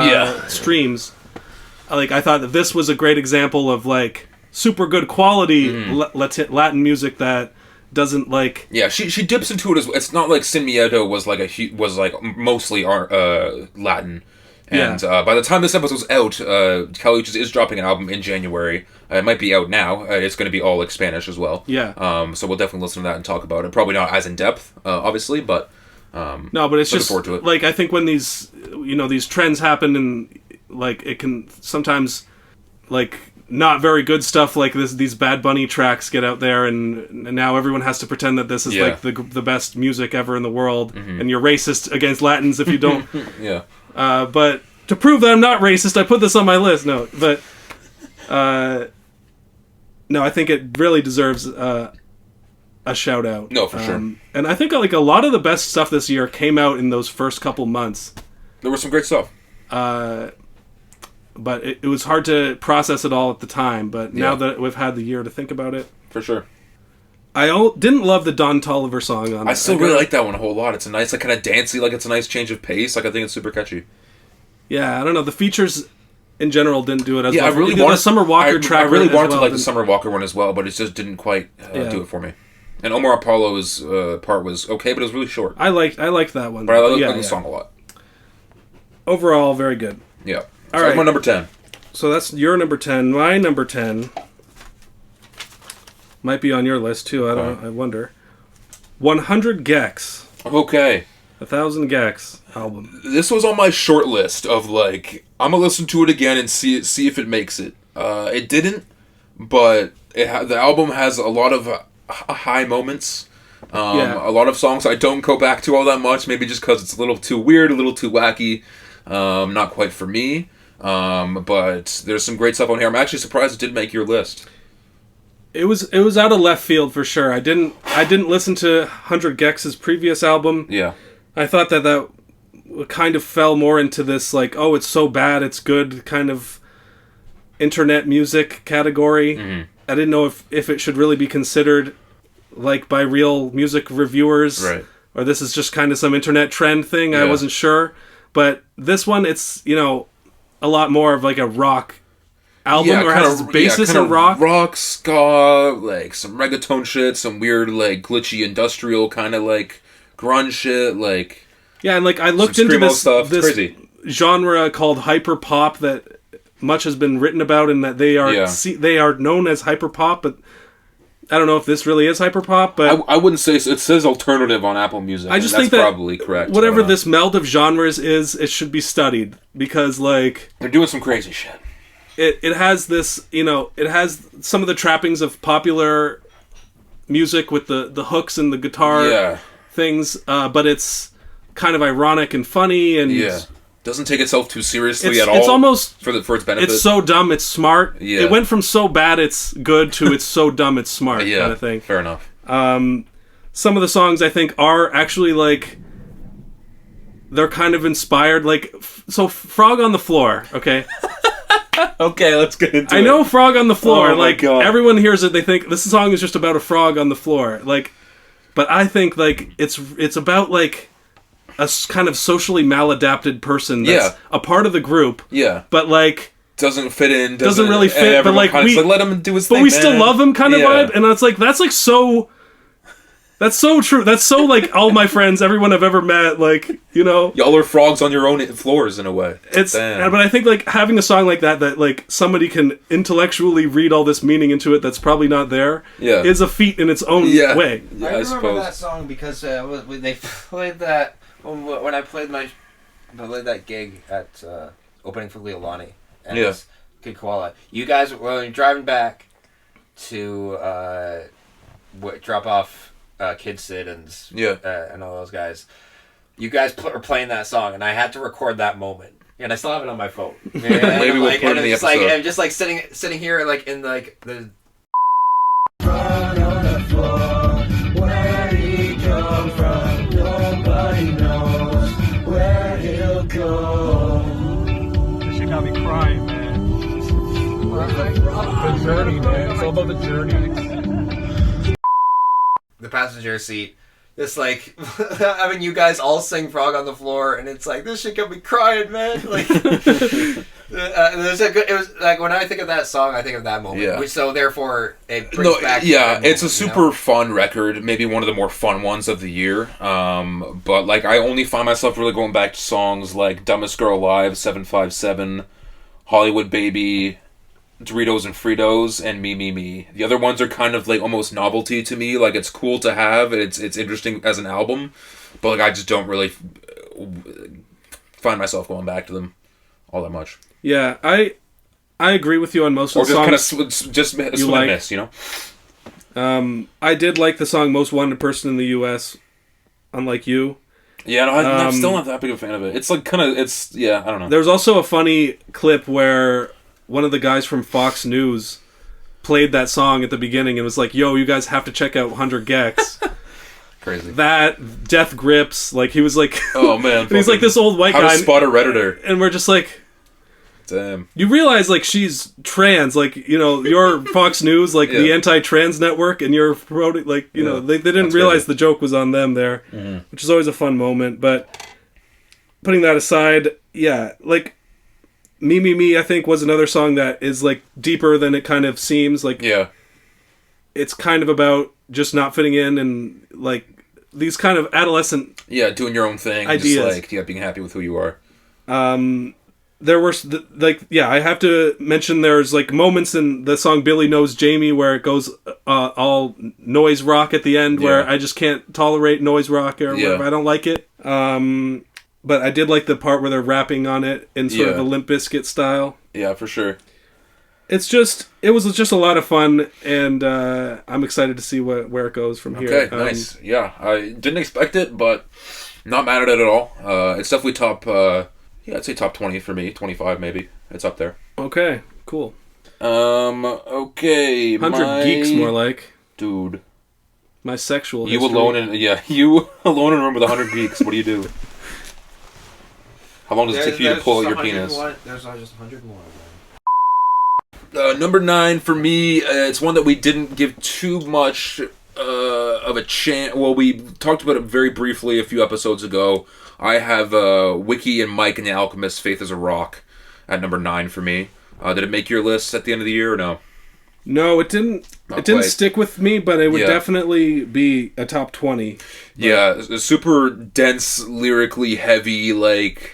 streams. Like, I thought that this was a great example of, like, super good quality Latin music that doesn't, like... Yeah, she dips into it as well. It's not like Sin Miedo was like mostly Latin. And by the time this episode was out, Kelly is dropping an album in January. It might be out now. It's going to be all like Spanish as well. Yeah. So we'll definitely listen to that and talk about it. Probably not as in depth, obviously, but no, but it's just forward to it. Like, I think when these trends happen and like it can sometimes like not very good stuff like this. These Bad Bunny tracks get out there, and now everyone has to pretend that this is like the best music ever in the world, and you're racist against Latins if you don't. Yeah. But to prove that I'm not racist, I put this on my list. No, but no, I think it really deserves a shout out. No, for sure. And I think like a lot of the best stuff this year came out in those first couple months. There was some great stuff. But it was hard to process it all at the time. But now that we've had the year to think about it, for sure. I didn't love the Don Toliver song on it. I still really like that one a whole lot. It's a nice, like, kind of dancey, like, it's a nice change of pace. Like, I think it's super catchy. Yeah, I don't know. The features in general didn't do it as well. I really wanted the Summer Walker track. I really wanted to like the didn't- Summer Walker one as well, but it just didn't quite do it for me. And Omar Apollo's part was okay, but it was really short. I liked that one. But I like the song a lot. Overall, very good. Yeah. All So right. that's my number 10. So that's your number 10. My number 10 might be on your list too. I wonder. 100 Gex. Okay. 1,000 Gex album. This was on my short list of like I'm gonna listen to it again and see if it makes it. It didn't, but the album has a lot of high moments. A lot of songs I don't go back to all that much. Maybe just because it's a little too weird, a little too wacky. Not quite for me. But there's some great stuff on here. I'm actually surprised it did make your list. It was out of left field for sure. I didn't listen to 100 Gex's previous album. Yeah. I thought that kind of fell more into this like, oh, it's so bad, it's good kind of internet music category. Mm-hmm. I didn't know if it should really be considered like by real music reviewers, right? Or this is just kind of some internet trend thing. Yeah. I wasn't sure, but this one, it's a lot more of like a rock album, or has its basis in rock, ska, like some reggaeton shit, some weird like glitchy industrial kind of like grunge shit, like and like I looked into this crazy genre called hyper pop that much has been written about, and that they are known as hyper pop, but I don't know if this really is hyper pop. But I wouldn't say so. It says alternative on Apple Music. I just think that's probably correct. Whatever this meld of genres is, it should be studied, because like they're doing some crazy shit. It has this, it has some of the trappings of popular music with the hooks and the guitar things, but it's kind of ironic and funny, and doesn't take itself too seriously at all. It's almost for its benefit. It's so dumb, it's smart. Yeah. It went from so bad it's good to it's so dumb it's smart kind of thing. Fair enough. Some of the songs I think are actually like they're kind of inspired, like so Frog on the Floor, okay? Okay, let's get into it. I know Frog on the Floor, like God. Everyone hears it, they think this song is just about a frog on the floor. Like, but I think like it's about like a kind of socially maladapted person that's a part of the group. Yeah. But like doesn't fit in. Doesn't really fit. But like we let him do his thing. But we still love him kind of vibe. And it's like that's so true. That's so like all my friends, everyone I've ever met, like, y'all are frogs on your own floors in a way. But I think like having a song like that like somebody can intellectually read all this meaning into it that's probably not there is a feat in its own way. Yeah, I remember that song because they played that when I played that gig at opening for Leilani and Kid Koala. You guys were driving back to drop off Kid Sid and all those guys. you guys are playing that song, and I had to record that moment. And I still have it on my phone. Maybe we'll put it in the episode. I'm just like sitting here like in like the. Run on the floor, where he come from, nobody knows where he'll go. This shit got me crying, man. The journey, man. It's all about the journey. The passenger seat. It's like having you guys all sing "Frog on the Floor," and it's like this shit got me crying, man. Like, it was like when I think of that song, I think of that moment. Yeah. Which so therefore it brings back. Yeah, moment, it's a super fun record. Maybe one of the more fun ones of the year. But like I only find myself really going back to songs like "Dumbest Girl Alive," 757, "Hollywood Baby," Doritos and Fritos, and Me Me Me. The other ones are kind of like almost novelty to me. Like it's cool to have. It's interesting as an album, but like I just don't really find myself going back to them all that much. Yeah, I agree with you on most of the songs. Or just kind of swing and miss, you know. I did like the song "Most Wanted Person in the U.S." Unlike you. Yeah, no, I'm still not that big a fan of it. It's like kind of I don't know. There's also a funny clip where one of the guys from Fox News played that song at the beginning and was like, "Yo, you guys have to check out 100 Gex." Crazy. That Death Grips, like he was like, oh man, he's like this old white how guy. How to Spot a Redditor, and we're just like, damn. You realize like she's trans, like you know you're Fox News, like the anti-trans network, and you're like you know they didn't realize the joke was on them there, which is always a fun moment. But putting that aside, yeah, like. Me Me Me, I think, was another song that is, like, deeper than it kind of seems. Like, it's kind of about just not fitting in and, like, these kind of adolescent... Yeah, doing your own thing. Ideas. Just, like, being happy with who you are. There were, I have to mention there's, like, moments in the song Billy Knows Jamie where it goes all noise rock at the end where I just can't tolerate noise rock or whatever. I don't like it. But I did like the part where they're rapping on it in sort of a Limp Bizkit style. Yeah, for sure. It was just a lot of fun, and I'm excited to see where it goes from here. Okay, nice. Yeah, I didn't expect it, but not mad at it at all. It's definitely top, I'd say top 20 for me, 25 maybe. It's up there. Okay, cool. Okay. 100 geeks, more like. Dude. My sexual you history. You alone in a room with 100 geeks. What do you do? How long does it take for you to pull out your penis? There's just 100 more of them. Number 9 for me, it's one that we didn't give too much of a chance. Well, we talked about it very briefly a few episodes ago. I have Wiki and Mike and the Alchemist, Faith is a Rock, at number 9 for me. Did it make your list at the end of the year or no? No, it didn't. It didn't stick with me, but it would definitely be a top 20. But... Yeah, super dense, lyrically heavy, like...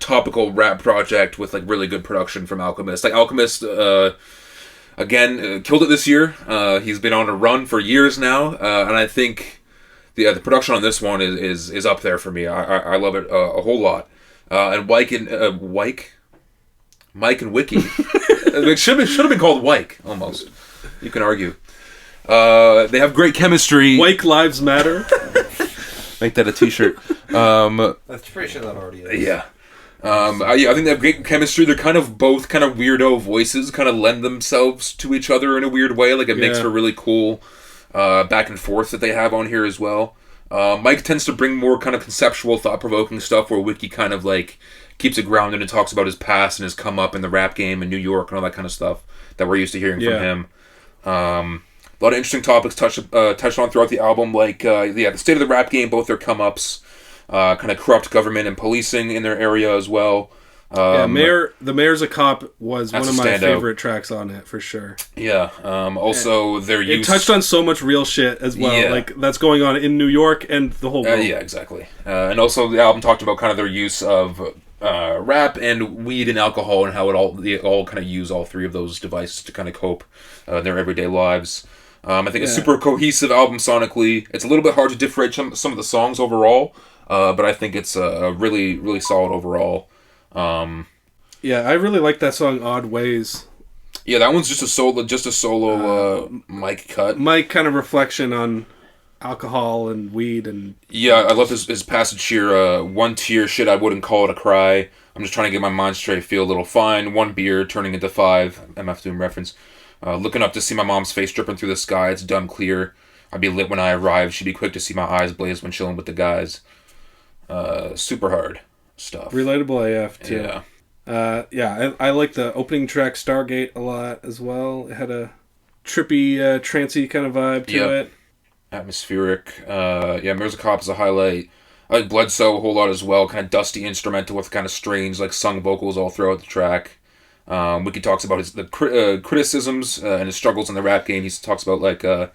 topical rap project with like really good production from Alchemist. Like Alchemist, again, killed it this year. He's been on a run for years now, and I think the production on this one is up there for me. I love it a whole lot. And Mike and Wiki, it should have been called Wyke almost. You can argue. They have great chemistry. Wyke Lives Matter. Make that a t-shirt. That's pretty sure that already is. Yeah. I think they have great chemistry. They're kind of both kind of weirdo voices, kind of lend themselves to each other in a weird way. Like it makes for really cool back and forth that they have on here as well. Mike tends to bring more kind of conceptual, thought-provoking stuff where Wiki kind of like keeps it grounded and talks about his past and his come up in the rap game in New York and all that kind of stuff that we're used to hearing from him. A lot of interesting topics touched on throughout the album, like the state of the rap game, both their come-ups, kind of corrupt government and policing in their area as well. The Mayor's a Cop was one of my favorite tracks on it, for sure. Yeah. Also, their use... It touched on so much real shit as well, like that's going on in New York and the whole world. Yeah, exactly. And also, the album talked about kind of their use of rap and weed and alcohol and how they all kind of use all three of those devices to kind of cope in their everyday lives. I think it's a super cohesive album sonically. It's a little bit hard to differentiate some of the songs overall, but I think it's really, really solid overall. Yeah, I really like that song "Odd Ways." Yeah, that one's just a solo Mike cut. Mike kind of reflection on alcohol and weed and... Yeah, I love his passage here. 1 tear, shit, I wouldn't call it a cry. I'm just trying to get my mind straight, feel a little fine. 1 beer, turning into 5. MF Doom reference. Looking up to see my mom's face dripping through the sky. It's dumb clear. I'd be lit when I arrive. She'd be quick to see my eyes blaze when chilling with the guys. Super hard stuff. Relatable AF, too. Yeah. Yeah, I like the opening track, Stargate, a lot as well. It had a trippy, trancey kind of vibe to it. Atmospheric. Mirrors of Cop is a highlight. I like Bledsoe a whole lot as well. Kind of dusty instrumental with kind of strange, like, sung vocals all throughout the track. Wiki talks about the criticisms and his struggles in the rap game. He talks about, like, I'm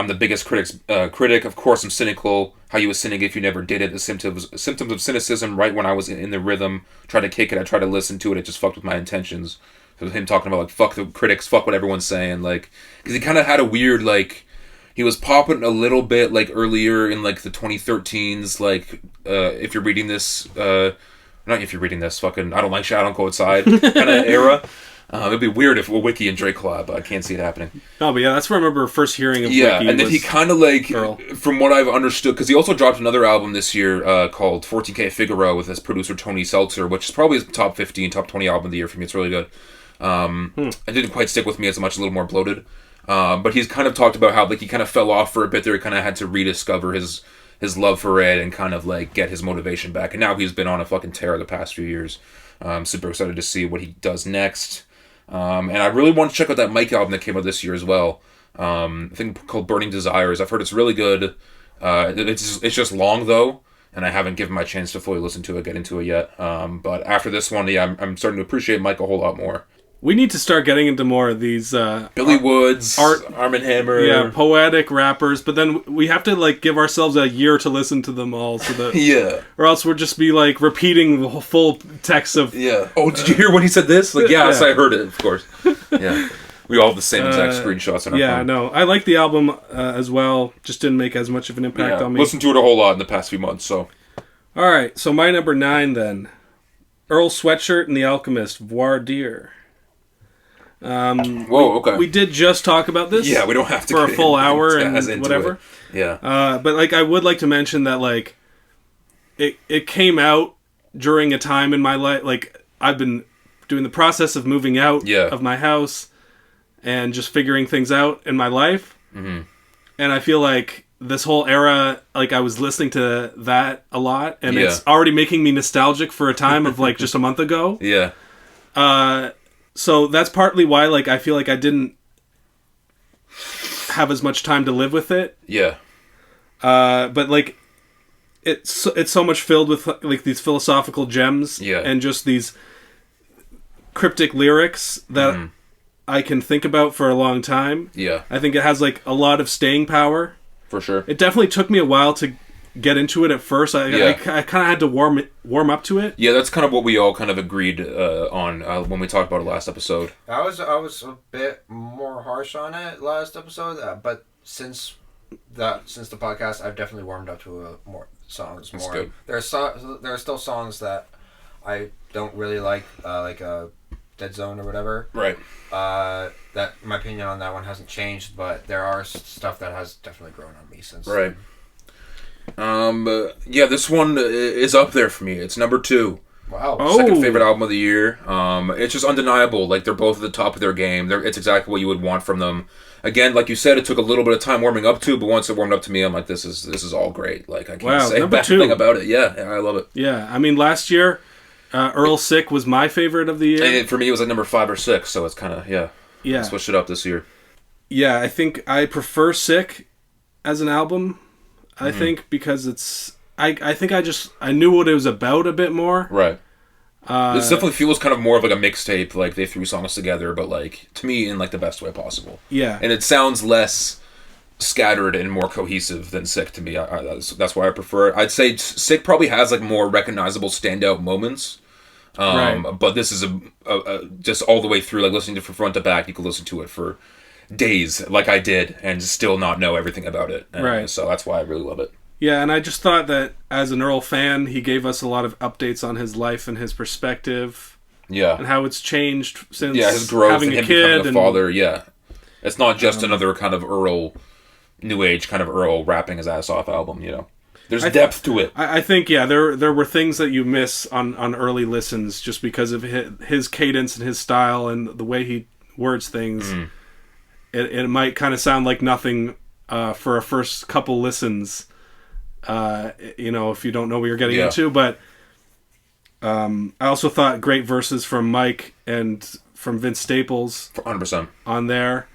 the biggest critic. Of course, I'm cynical. How you was sinning if you never did it. The symptoms of cynicism right when I was in the rhythm. Tried to kick it. I tried to listen to it. It just fucked with my intentions. So him talking about, like, fuck the critics, fuck what everyone's saying. Like, because he kind of had a weird, like... He was popping a little bit, like, earlier in, like, the 2013s, like, if you're reading this, not if you're reading this, fucking, I don't like shit, I don't go outside, kind of era. It'd be weird if Wiki and Drake collab, but I can't see it happening. No, but yeah, that's where I remember first hearing of Wiki. Yeah, and then he kind of, like, Earl. from what I've understood, because he also dropped another album this year called 14K Figaro with his producer Tony Seltzer, which is probably his top 15, top 20 album of the year for me. It's really good. It didn't quite stick with me as much, a little more bloated. But he's kind of talked about how, like, he kind of fell off for a bit there. He kind of had to rediscover his love for it and kind of, like, get his motivation back. And now he's been on a fucking tear the past few years. I'm super excited to see what he does next. And I really want to check out that Mike album that came out this year as well. I think called Burning Desires. I've heard it's really good. It's just long, though. And I haven't given my chance to fully listen to it, get into it yet. But after this one, yeah, I'm starting to appreciate Mike a whole lot more. We need to start getting into more of these Billy Woods, Arm & Hammer. Yeah, poetic rappers, but then we have to, like, give ourselves a year to listen to them all, so that Yeah. or else we'll just be, like, repeating the whole full text of... Yeah. Oh, did you hear when he said this? Like, yeah, Yeah. I heard it, of course. Yeah. We all have the same exact screenshots on our Yeah, phone. no, I like the album as well, just didn't make as much of an impact on me. Listened to it a whole lot in the past few months, so. Alright, so my number 9 then. Earl Sweatshirt and the Alchemist, Voir dire. Whoa, okay. We did just talk about this. Yeah, we don't have to for a get full hour into and whatever. It. Yeah. But, like, I would like to mention that, like, it came out during a time in my life, like, I've been doing the process of moving out of my house and just figuring things out in my life. Mm-hmm. And I feel like this whole era, like, I was listening to that a lot, and it's already making me nostalgic for a time of, like, just a month ago. Yeah. So that's partly why, like, I feel like I didn't have as much time to live with it. Yeah. But, like, it's so much filled with, like, these philosophical gems and just these cryptic lyrics that I can think about for a long time. Yeah. I think it has, like, a lot of staying power. For sure. It definitely took me a while to get into it at first. I kind of had to warm up to it. Yeah, that's kind of what we all kind of agreed on when we talked about it last episode. I was a bit more harsh on it last episode, but since the podcast, I've definitely warmed up to more songs. That's more. good. There are still songs that I don't really like Dead Zone or whatever. Right. That my opinion on that one hasn't changed, but there are stuff that has definitely grown on me since. Right. Yeah, this one is up there for me. It's number 2. Wow. Second favorite album of the year. It's just undeniable. Like, they're both at the top of their game. It's exactly what you would want from them. Again, like you said, it took a little bit of time warming up to, but once it warmed up to me, I'm like, this is all great. Like, I can't say a bad thing about it. Yeah, I love it. Yeah, I mean, last year, Earl Sick was my favorite of the year. And for me, it was like number 5 or 6, so it's kind of, Yeah. I switched it up this year. Yeah, I think I prefer Sick as an album. I think because it's... I think I knew what it was about a bit more. Right. This definitely feels kind of more of like a mixtape, like they threw songs together, but like, to me, in like the best way possible. Yeah. And it sounds less scattered and more cohesive than Sick to me. That's why I prefer it. I'd say Sick probably has like more recognizable standout moments. Right. But this is a just all the way through, like listening to from front to back, you could listen to it for days like I did and still not know everything about it. And right. So that's why I really love it. Yeah, and I just thought that as an Earl fan, he gave us a lot of updates on his life and his perspective. Yeah. And how it's changed since his growth having and a him kid. becoming a father, yeah. It's not just another kind of Earl new age kind of Earl rapping his ass off album. There's depth to it. I think there were things that you miss on early listens just because of his cadence and his style and the way he words things. It might kind of sound like nothing for a first couple listens, if you don't know what you're getting into. But I also thought great verses from Mike and from Vince Staples 100%. on there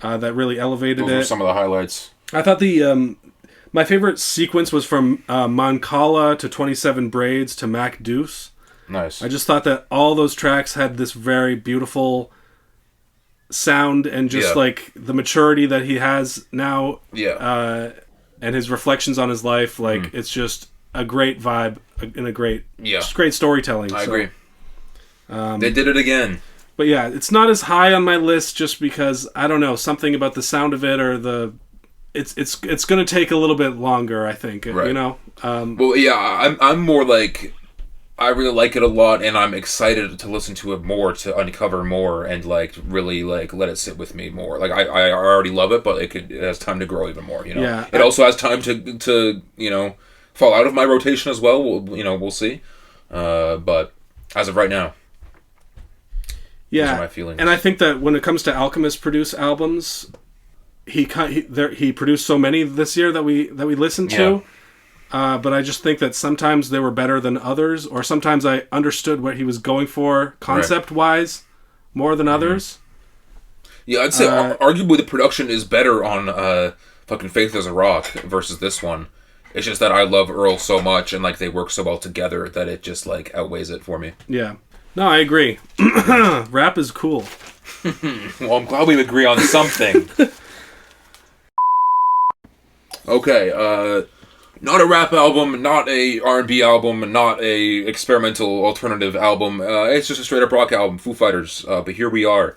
that really elevated Those it. were some of the highlights. I thought my favorite sequence was from Mancala to 27 Braids to Mac Deuce. Nice. I just thought that all those tracks had this very beautiful sound and just like the maturity that he has now. Yeah. And his reflections on his life. Like it's just a great vibe and a great, just great storytelling. I agree. They did it again. But yeah, it's not as high on my list just because I don't know, something about the sound of it or it's going to take a little bit longer, I think. Right. Well, yeah, I'm more like I really like it a lot, and I'm excited to listen to it more, to uncover more, and like really like let it sit with me more. Like I already love it, but it has time to grow even more. Yeah. It also has time to fall out of my rotation as well. We'll see. But as of right now. Yeah, those are my feelings. And I think that when it comes to Alchemist produced albums, he produced so many this year that we listened to. But I just think that sometimes they were better than others, or sometimes I understood what he was going for concept wise more than others. Yeah, I'd say arguably the production is better on fucking Faith is a Rock versus this one. It's just that I love Earl so much and like they work so well together that it just like outweighs it for me. Yeah. No, I agree. Rap is cool. Well, I'm glad we agree on something. Okay, not a rap album, not a R&B album, not a experimental alternative album. It's just a straight up rock album, Foo Fighters. But here we are.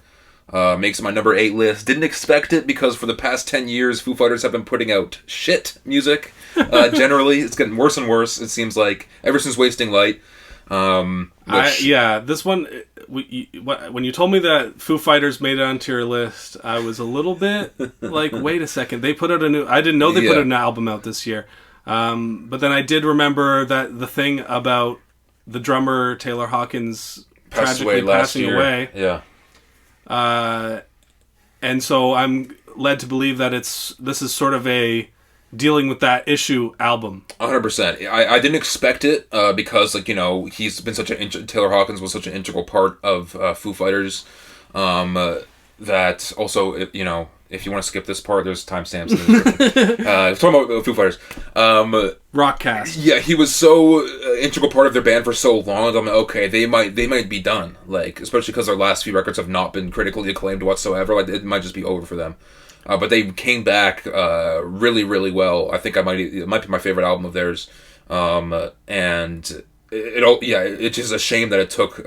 Makes my number 8 list. Didn't expect it because for the past 10 years, Foo Fighters have been putting out shit music. Generally, it's getting worse and worse. It seems like ever since Wasting Light. This one, when you told me that Foo Fighters made it onto your list, I was a little bit like, wait a second, they put out I didn't know they put an album out this year. But then I did remember that the thing about the drummer Taylor Hawkins tragically passing away. Yeah. And so I'm led to believe that this is sort of a dealing with that issue album. 100%. I didn't expect it because he's been Taylor Hawkins was such an integral part of Foo Fighters that also if you want to skip this part, there's timestamps in the description. Talking about Foo Fighters. Rapcast. Yeah, he was so integral part of their band for so long. I'm like, okay, they might be done. Like, especially because their last few records have not been critically acclaimed whatsoever. Like, it might just be over for them. But they came back really, really well. I think it might be my favorite album of theirs. And it's just a shame that it took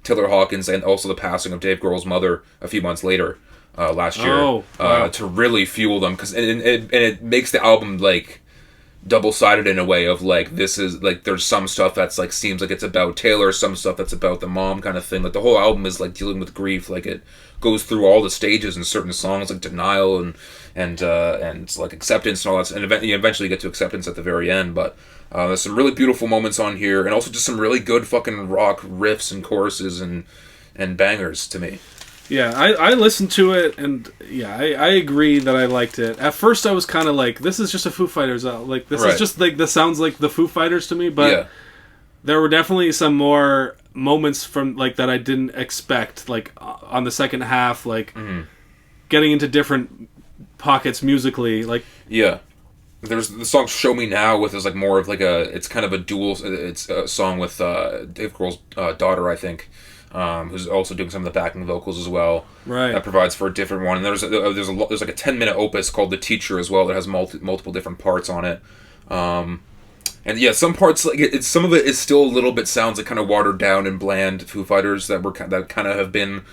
Taylor Hawkins and also the passing of Dave Grohl's mother a few months later last year to really fuel them. And it makes the album like double-sided in a way of like, this is like, there's some stuff that's like seems like it's about Taylor, some stuff that's about the mom kind of thing. Like the whole album is like dealing with grief. Like it goes through all the stages in certain songs, like denial and like acceptance and all that, and eventually get to acceptance at the very end. But there's some really beautiful moments on here, and also just some really good fucking rock riffs and choruses and bangers to me. Yeah, I listened to it, and yeah, I agree that I liked it. At first, I was kind of like, this is just a Foo Fighters album. Like, this is just like, this sounds like the Foo Fighters to me, but there were definitely some more moments from like that I didn't expect, like on the second half, like getting into different pockets musically, like there's the song "Show Me Now" with is like more of like it's kind of a dual. It's a song with Dave Grohl's daughter, I think, who's also doing some of the backing vocals as well. Right, that provides for a different one. And there's like a 10-minute opus called "The Teacher" as well that has multiple different parts on it. And yeah, some parts like some of it is still a little bit sounds like kind of watered down and bland Foo Fighters that kind of have been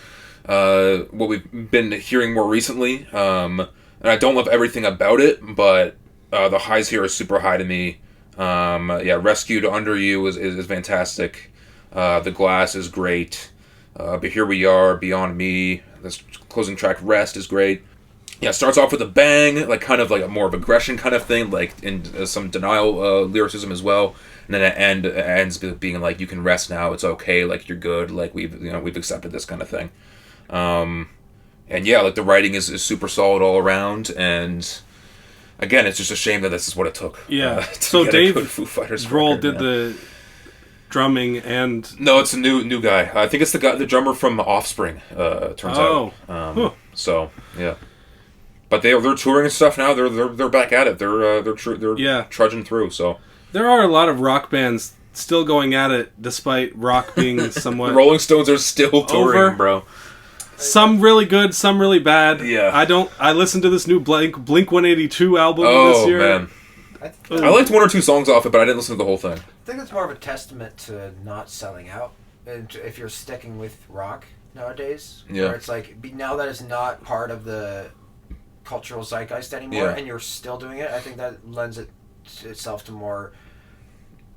what we've been hearing more recently. And I don't love everything about it, but the highs here are super high to me. Rescued Under You is fantastic. The Glass is great. But Here We Are, Beyond Me. This closing track Rest is great. Yeah, it starts off with a bang, like kind of like a more of aggression kind of thing, like in some denial lyricism as well, and then it ends with being like, you can rest now, it's okay, like you're good, like we've accepted this kind of thing, and yeah, like the writing is super solid all around, and again, it's just a shame that this is what it took. Yeah. To So get Dave a good Foo Fighters Grohl record, did man. the drumming and No, it's a new guy. I think it's the drummer from Offspring. Turns out. Huh. So yeah, but they're touring and stuff now. They're back at it. They're Yeah. trudging through. So there are a lot of rock bands still going at it despite rock being the somewhat Rolling Stones are still touring, Over. bro. some really good, some really bad. Yeah. I listened to this new Blink 182 album this Oh year. man, I I liked one or two songs off it, but I didn't listen to the whole thing. think it's more of a testament to not selling out. And if you're sticking with rock nowadays, Yeah. where it's like now that it's not part of the cultural zeitgeist anymore, Yeah. and you're still doing it, I think that lends itself to more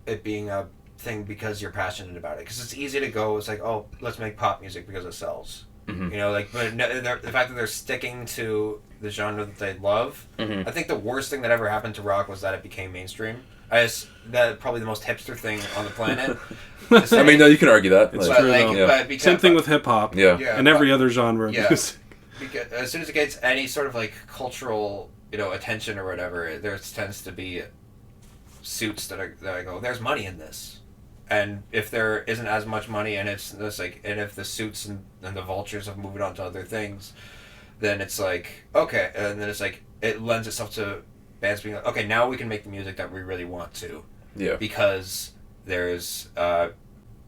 it being a thing because you're passionate about it. Because it's easy to go, it's like, oh, let's make pop music because it sells. Mhm. You know, like, but the fact that they're sticking to the genre that they love, Mhm. I think the worst thing that ever happened to rock was that it became mainstream. That probably the most hipster thing on the planet. I mean, no, you can argue that. It's Like, true, though. Yeah. But because, Same thing with hip hop. yeah. Yeah. And every other genre of Yeah. music. because as soon as it gets any sort of like cultural, attention or whatever, there tends to be suits that I go, there's money in this, and if there isn't as much money, and it's like, and if the suits and the vultures have moved on to other things, then it's like, okay, and then it's like it lends itself to bands being like, okay, now we can make the music that we really want to, Yeah. because there's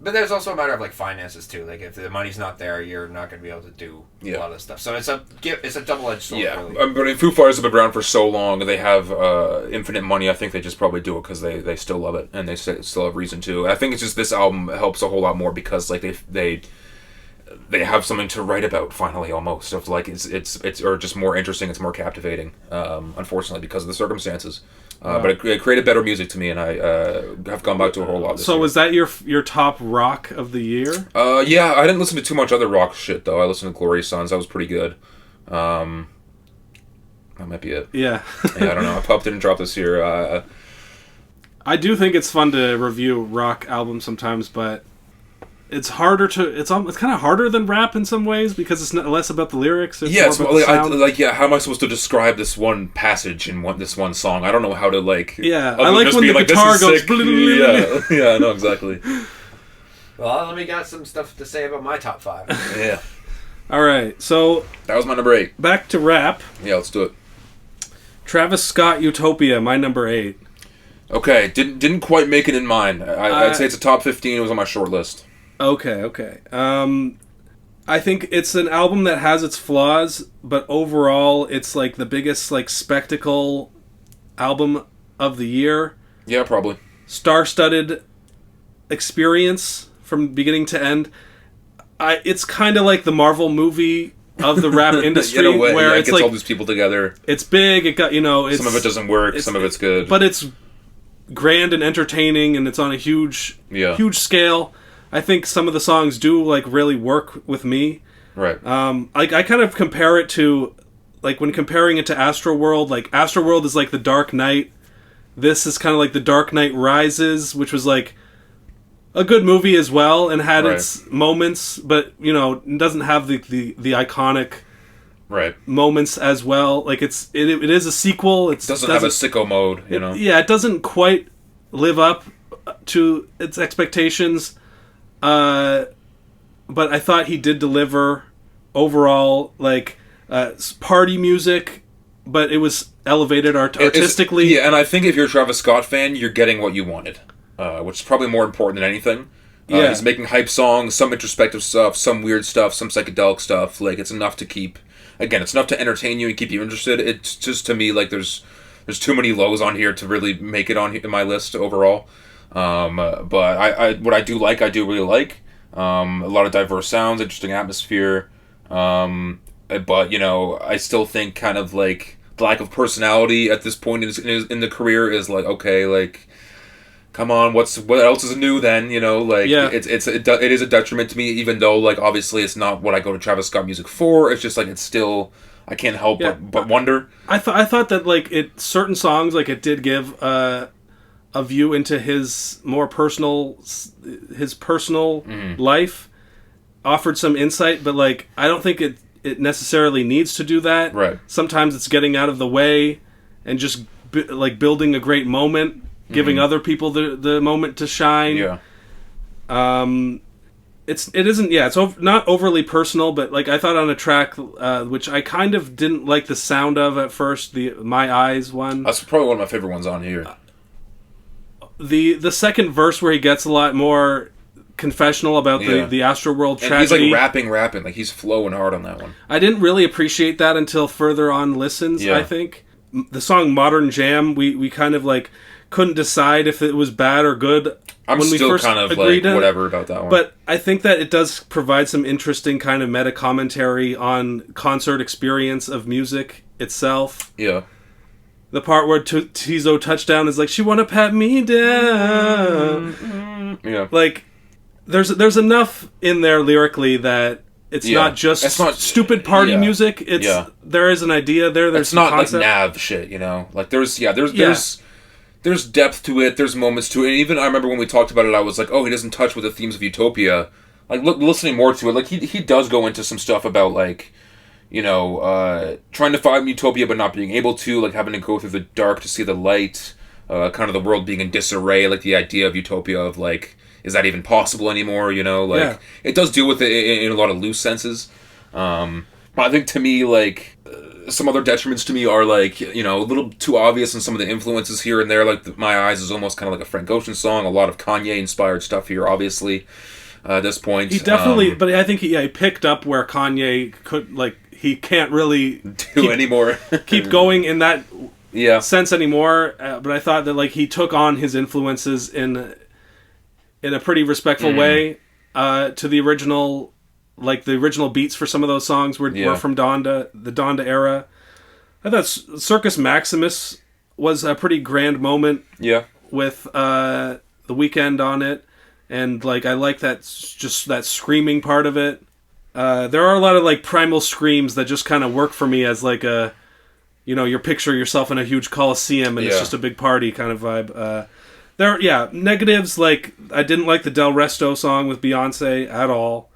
but there's also a matter of like finances too. Like if the money's not there, you're not going to be able to do Yeah. a lot of stuff. So it's a double-edged sword. Yeah, Really. but if Foo Fighters have been around for so long, they have infinite money. I think they just probably do it because they still love it and they still have reason to. I think it's just this album helps a whole lot more because like they have something to write about finally, almost of like it's or just more interesting. It's more captivating. Unfortunately, because of the circumstances. But it created better music to me, and I have gone back to a whole lot. This So year. was that your top rock of the year? Yeah, I didn't listen to too much other rock shit though. I listened to Glorious Sons. That was pretty good. That might be it. Yeah. Yeah, I don't know. Pop didn't drop this year. I do think it's fun to review rock albums sometimes, but it's harder to it's kind of harder than rap in some ways because it's not less about the lyrics. It's Yeah, more it's about the sound. yeah. How am I supposed to describe this one passage in this one song? I don't know how to like. Yeah, other I than like just when being the like, "This guitar is goes sick." blah-blah-blah-blah. Yeah, I know exactly. Well, let me got some stuff to say about my top 5. Yeah, All right, so that was my number 8. back to rap. Yeah, let's do it. Travis Scott, Utopia, my number 8. Okay, didn't quite make it in mine. I'd say it's a top 15. It was on my short list. Okay. I think it's an album that has its flaws, but overall, it's like the biggest like spectacle album of the year. Yeah, probably. Star-studded experience from beginning to end. It's kind of like the Marvel movie of the rap industry, In a way, where yeah, it it's gets like all these people together. it's big. It got it's, Some of it doesn't work. Some of it's good. but it's grand and entertaining, and it's on a huge scale. I think some of the songs do like really work with me. Right. I kind of compare it to like when comparing it to Astroworld. Like Astroworld is like the Dark Knight. This is kind of like the Dark Knight Rises, which was like a good movie as well and had its moments, but it doesn't have the iconic right. moments as well. Like it is a sequel. It Doesn't have a sicko mode, Yeah, it doesn't quite live up to its expectations. But I thought he did deliver overall, like party music, but it was elevated artistically. Yeah, and I think if you're a Travis Scott fan, you're getting what you wanted, which is probably more important than anything. Yeah. He's making hype songs, some introspective stuff, some weird stuff, some psychedelic stuff. Like, it's enough to keep... Again, it's enough to entertain you and keep you interested. It's just, to me, like, there's too many lows on here to really make it on in my list overall. But I what I do really like. A lot of diverse sounds, interesting atmosphere. But, I still think kind of, like, the lack of personality at this point in the career is, like, okay, like... Come on, what else is new then? It is a detriment to me, even though, like, obviously it's not what I go to Travis Scott music for. It's just like it's still I can't help Yeah. but wonder. I thought that like certain songs like it did give a view into his more personal life, offered some insight, but like I don't think it necessarily needs to do that. Right. Sometimes it's getting out of the way and just like building a great moment, giving other people the moment to shine. Yeah. It isn't. Yeah, it's not overly personal, but like I thought on a track, which I kind of didn't like the sound of at first, the My Eyes one. That's probably one of my favorite ones on here. The second verse where he gets a lot more confessional about the Astroworld And tragedy. he's like rapping, like he's flowing hard on that one. I didn't really appreciate that until further on listens. Yeah. I think the song Modern Jam, we kind of like couldn't decide if it was bad or good. I'm when we still first kind of agreed like on it. whatever about that one. But I think that it does provide some interesting kind of meta commentary on concert experience of music itself. yeah. The part where Tizo touchdown is like, she wanna pat me down. Yeah. Like, there's enough in there lyrically that it's Yeah. not just It's not- stupid party yeah. music. It's there is an idea there. There's It's some not concept. like Nav shit, you know. Like there's depth to it. There's moments to it. And even I remember when we talked about it, I was like, oh, he doesn't touch with the themes of Utopia. Like listening more to it, like he does go into some stuff about like, you know, trying to find Utopia but not being able to, like having to go through the dark to see the light. Kind of the world being in disarray, like the idea of Utopia of like, is that even possible anymore? You know, like it does deal with it in a lot of loose senses. I think to me, like, some other detriments to me are, like, you know, a little too obvious in some of the influences here and there. Like, My Eyes is almost kind of like a Frank Ocean song. A lot of Kanye-inspired stuff here, obviously, at this point. He definitely, but I think he picked up where Kanye could, like, he can't really do anymore. keep going in that Yeah. sense anymore. But I thought that, like, he took on his influences in a pretty respectful way to the original. Like, the original beats for some of those songs were from the Donda era. I thought Circus Maximus was a pretty grand moment with The Weeknd on it. And, like, I like that, just that screaming part of it. There are a lot of, like, primal screams that just kind of work for me as, like, a, you know, you picture yourself in a huge coliseum and it's just a big party kind of vibe. Negatives, like, I didn't like the Del Resto song with Beyonce at all.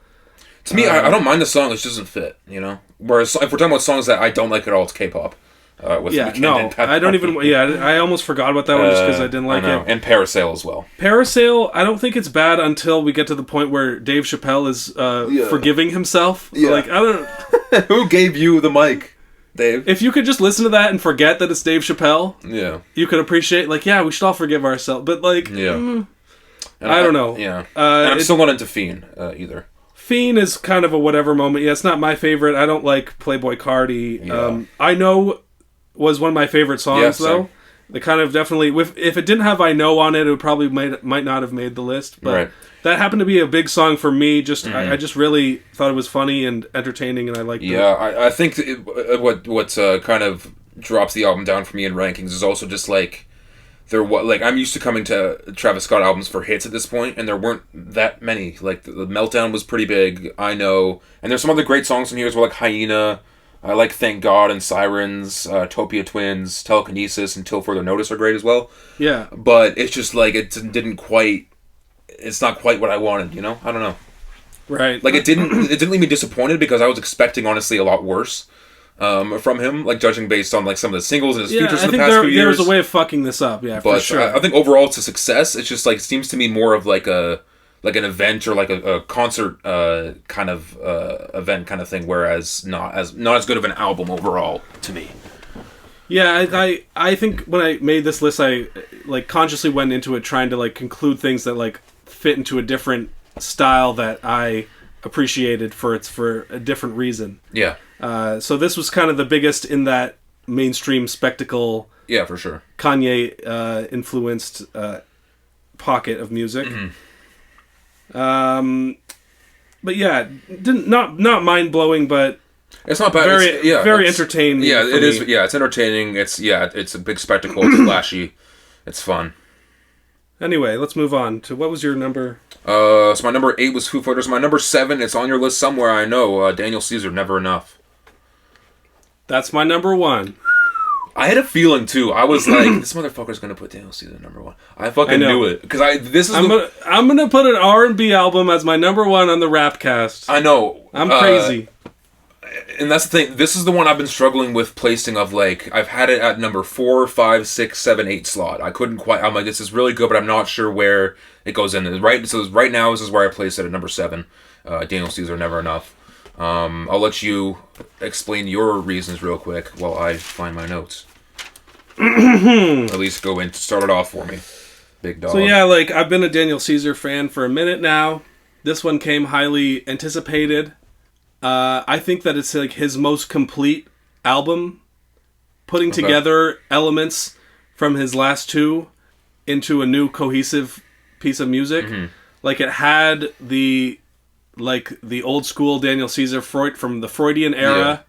To me, I don't mind the song, it just doesn't fit, you know? Whereas, if we're talking about songs that I don't like at all, it's K-pop. With Weeknd and Pep. I don't even... Yeah, I almost forgot about that one just because I didn't like it. And Parasail as well. Parasail, I don't think it's bad until we get to the point where Dave Chappelle is forgiving himself. Yeah. Like, I don't... Who gave you the mic, Dave? If you could just listen to that and forget that it's Dave Chappelle, you could appreciate, like, yeah, we should all forgive ourselves. But, like, I don't know. Yeah. And I'm still not into Fiend, either. Fiend is kind of a whatever moment. Yeah, it's not my favorite. I don't like Playboy Cardi. Yeah. I Know was one of my favorite songs, though. Same. The kind of definitely... If it didn't have I Know on it, it would probably might not have made the list. But that happened to be a big song for me. Just I just really thought it was funny and entertaining, and I liked it. Yeah, I think what kind of drops the album down for me in rankings is also just like... I'm used to coming to Travis Scott albums for hits at this point, and there weren't that many. Like, the Meltdown was pretty big, I Know. And there's some other great songs in here as well, like Hyena, I like Thank God and Sirens, Topia Twins, Telekinesis, and Till Further Notice are great as well. Yeah. But it's just like, it's not quite what I wanted, you know? I don't know. Right. Like, it didn't leave me disappointed because I was expecting, honestly, a lot worse. From him, like judging based on like some of the singles and his features in the past few years. There's a way of fucking this up, but for sure. I think overall it's a success. It's just like it seems to me more of like an event or like a concert kind of event kind of thing, whereas not as good of an album overall to me. Yeah, I think when I made this list, I like consciously went into it trying to like conclude things that like fit into a different style that I appreciated for a different reason. Yeah. So this was kind of the biggest in that mainstream spectacle. Yeah, for sure. Kanye influenced pocket of music. Mm-hmm. But yeah, not mind blowing, but it's not bad. Very entertaining. Yeah, it is. Me. Yeah, it's entertaining. It's a big spectacle. It's flashy. It's fun. Anyway, let's move on to what was your number? So my number 8 was Foo Fighters. My number 7, it's on your list somewhere, I know. Daniel Caesar, Never Enough. That's my number one. I had a feeling too. I was like, this motherfucker's gonna put Daniel Caesar number one. I fucking knew it because I'm gonna put an R&B album as my number one on the Rapcast. I know. I'm crazy. And that's the thing. This is the one I've been struggling with placing. Of like, I've had it at number 4, 5, 6, 7, 8 slot. I couldn't quite. I'm like, this is really good, but I'm not sure where it goes in. Right. So right now, this is where I place it at number 7. Daniel Caesar, Never Enough. I'll let you explain your reasons real quick while I find my notes. At least go in to start it off for me, big dog. So yeah, like I've been a Daniel Caesar fan for a minute now. This one came highly anticipated. I think that it's like his most complete album, putting together elements from his last two into a new cohesive piece of music. Mm-hmm. Like it had the old school Daniel Caesar from the Freudian era.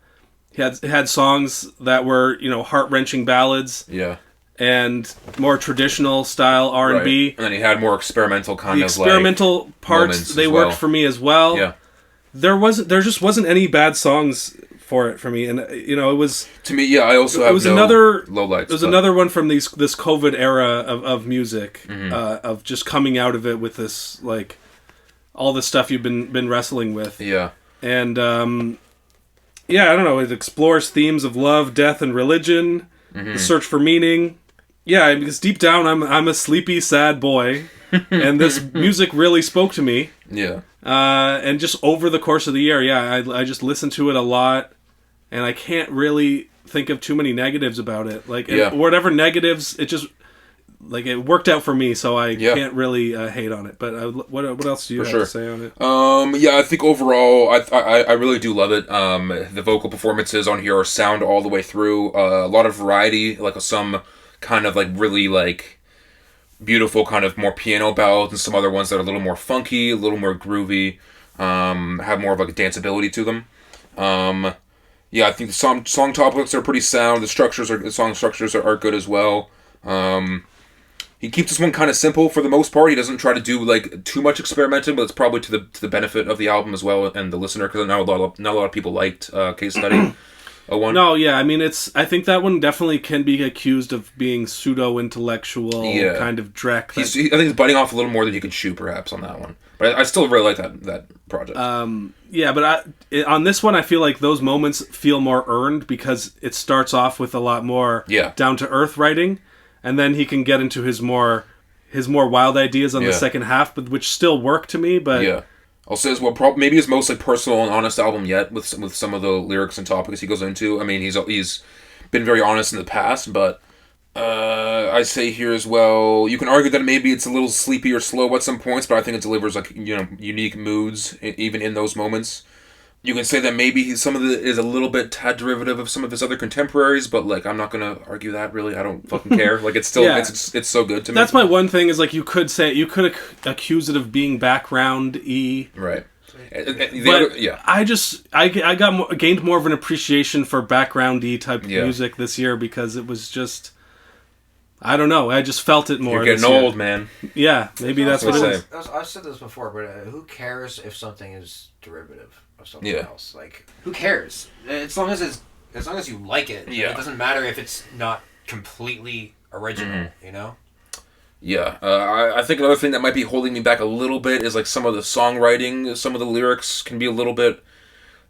It had songs that were, heart-wrenching ballads. Yeah. And more traditional style R&B. Right. And then he had more experimental the experimental parts, they worked for me as well. Yeah. There just wasn't any bad songs for it for me, and it was to me. Yeah, I also have another lowlights. It was another one from this COVID era of music, of just coming out of it with this like all the stuff you've been wrestling with. Yeah, and I don't know. It explores themes of love, death, and religion, the search for meaning. Yeah, because deep down, I'm a sleepy, sad boy, and this music really spoke to me. Yeah. And just over the course of the year, I just listened to it a lot, and I can't really think of too many negatives about it. Like, whatever negatives, it just it worked out for me, so I can't really hate on it. But what else do you have to say on it? I think overall, I really do love it. The vocal performances on here are sound all the way through. A lot of variety, like some kind of like really like beautiful kind of more piano ballads, and some other ones that are a little more funky, a little more groovy, have more of like a danceability to them. I think the song topics are pretty sound. The song structures are good as well. He keeps this one kind of simple for the most part. He doesn't try to do like too much experimenting, but it's probably to the benefit of the album as well and the listener, because not a lot of people liked Case Study. One. No, yeah, I mean I think that one definitely can be accused of being pseudo-intellectual kind of dreck. I think he's biting off a little more than he could chew, perhaps, on that one. But I still really like that project. But on this one, I feel like those moments feel more earned because it starts off with a lot more down-to-earth writing, and then he can get into his more wild ideas on the second half, but which still work to me. But I'll say as well, maybe his most like personal and honest album yet, with some of the lyrics and topics he goes into. I mean, he's been very honest in the past, but I say here as well, you can argue that maybe it's a little sleepy or slow at some points, but I think it delivers like unique moods even in those moments. You can say that maybe some of it is a little bit tad derivative of some of his other contemporaries, but like I'm not gonna argue that really. I don't fucking care. Like it's still it's so good to me. That's my one thing is like you could accuse it of being background-y. Right. I gained more of an appreciation for background-y type music this year because it was just, I don't know, I just felt it more. You're getting old, man. Yeah, maybe that's what it is. I've said this before, but who cares if something is derivative of something else? Like, who cares? As long as you like it, it doesn't matter if it's not completely original, you know? Yeah, I think another thing that might be holding me back a little bit is like some of the songwriting. Some of the lyrics can be a little bit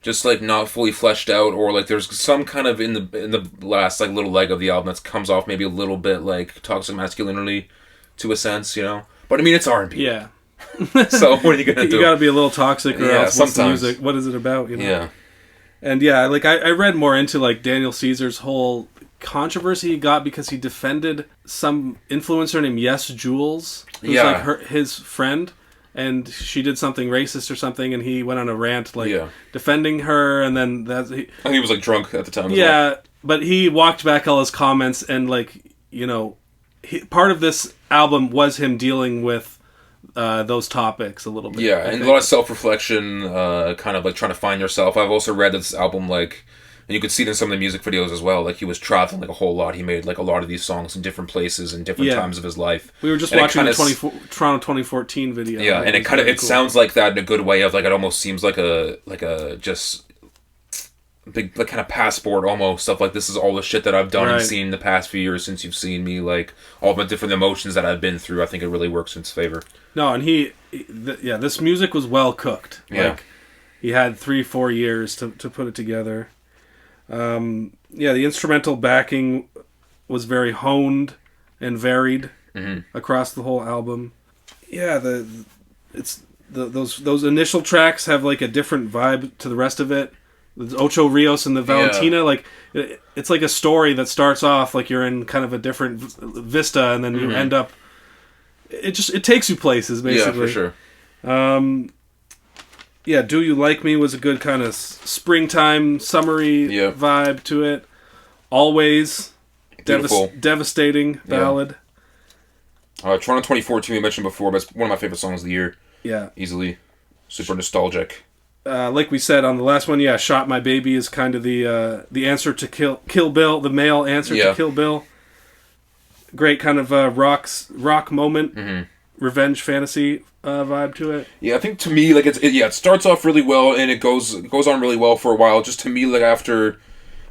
just like not fully fleshed out, or like there's some kind of in the last like little leg of the album that comes off maybe a little bit like toxic masculinity to a sense, But I mean, it's R&B. Yeah. So what are you gonna do? You gotta be a little toxic, or else what's the music? What is it about? Yeah. And like I read more into like Daniel Caesar's whole controversy he got because he defended some influencer named Yes Jules, who's like his friend, and she did something racist or something, and he went on a rant defending her, and then I think he was like drunk at the time. But he walked back all his comments, and like part of this album was him dealing with those topics a little bit. Yeah, and a lot of self-reflection, kind of like trying to find yourself. I've also read this album like. And you could see it in some of the music videos as well. Like, he was traveling like a whole lot. He made like a lot of these songs in different places and different times of his life. We were just watching the Toronto 2014 video. Yeah, and it sounds like that in a good way of like, it almost seems like a just big like kind of passport almost stuff like this is all the shit that I've done and Right. seen in the past few years since you've seen me, like all the different emotions that I've been through. I think it really works in his favor. No, and this music was well cooked. Yeah. Like, he had 3-4 years to put it together. The instrumental backing was very honed and varied across the whole album. Yeah, those initial tracks have like a different vibe to the rest of it. The Ocho Rios and the Valentina, like it's like a story that starts off like you're in kind of a different vista, and then you end up. It takes you places basically. Yeah, for sure. Do You Like Me was a good kind of springtime summery vibe to it. Always Beautiful. devastating ballad. Toronto 2014 we mentioned before, but it's one of my favorite songs of the year. Yeah. Easily. Super nostalgic. Like we said on the last one, Shot My Baby is kind of the answer to Kill Bill, the male answer to Kill Bill. Great kind of rock moment, revenge fantasy vibe to it. Yeah, I think to me, like it starts off really well and it goes on really well for a while. Just to me, like after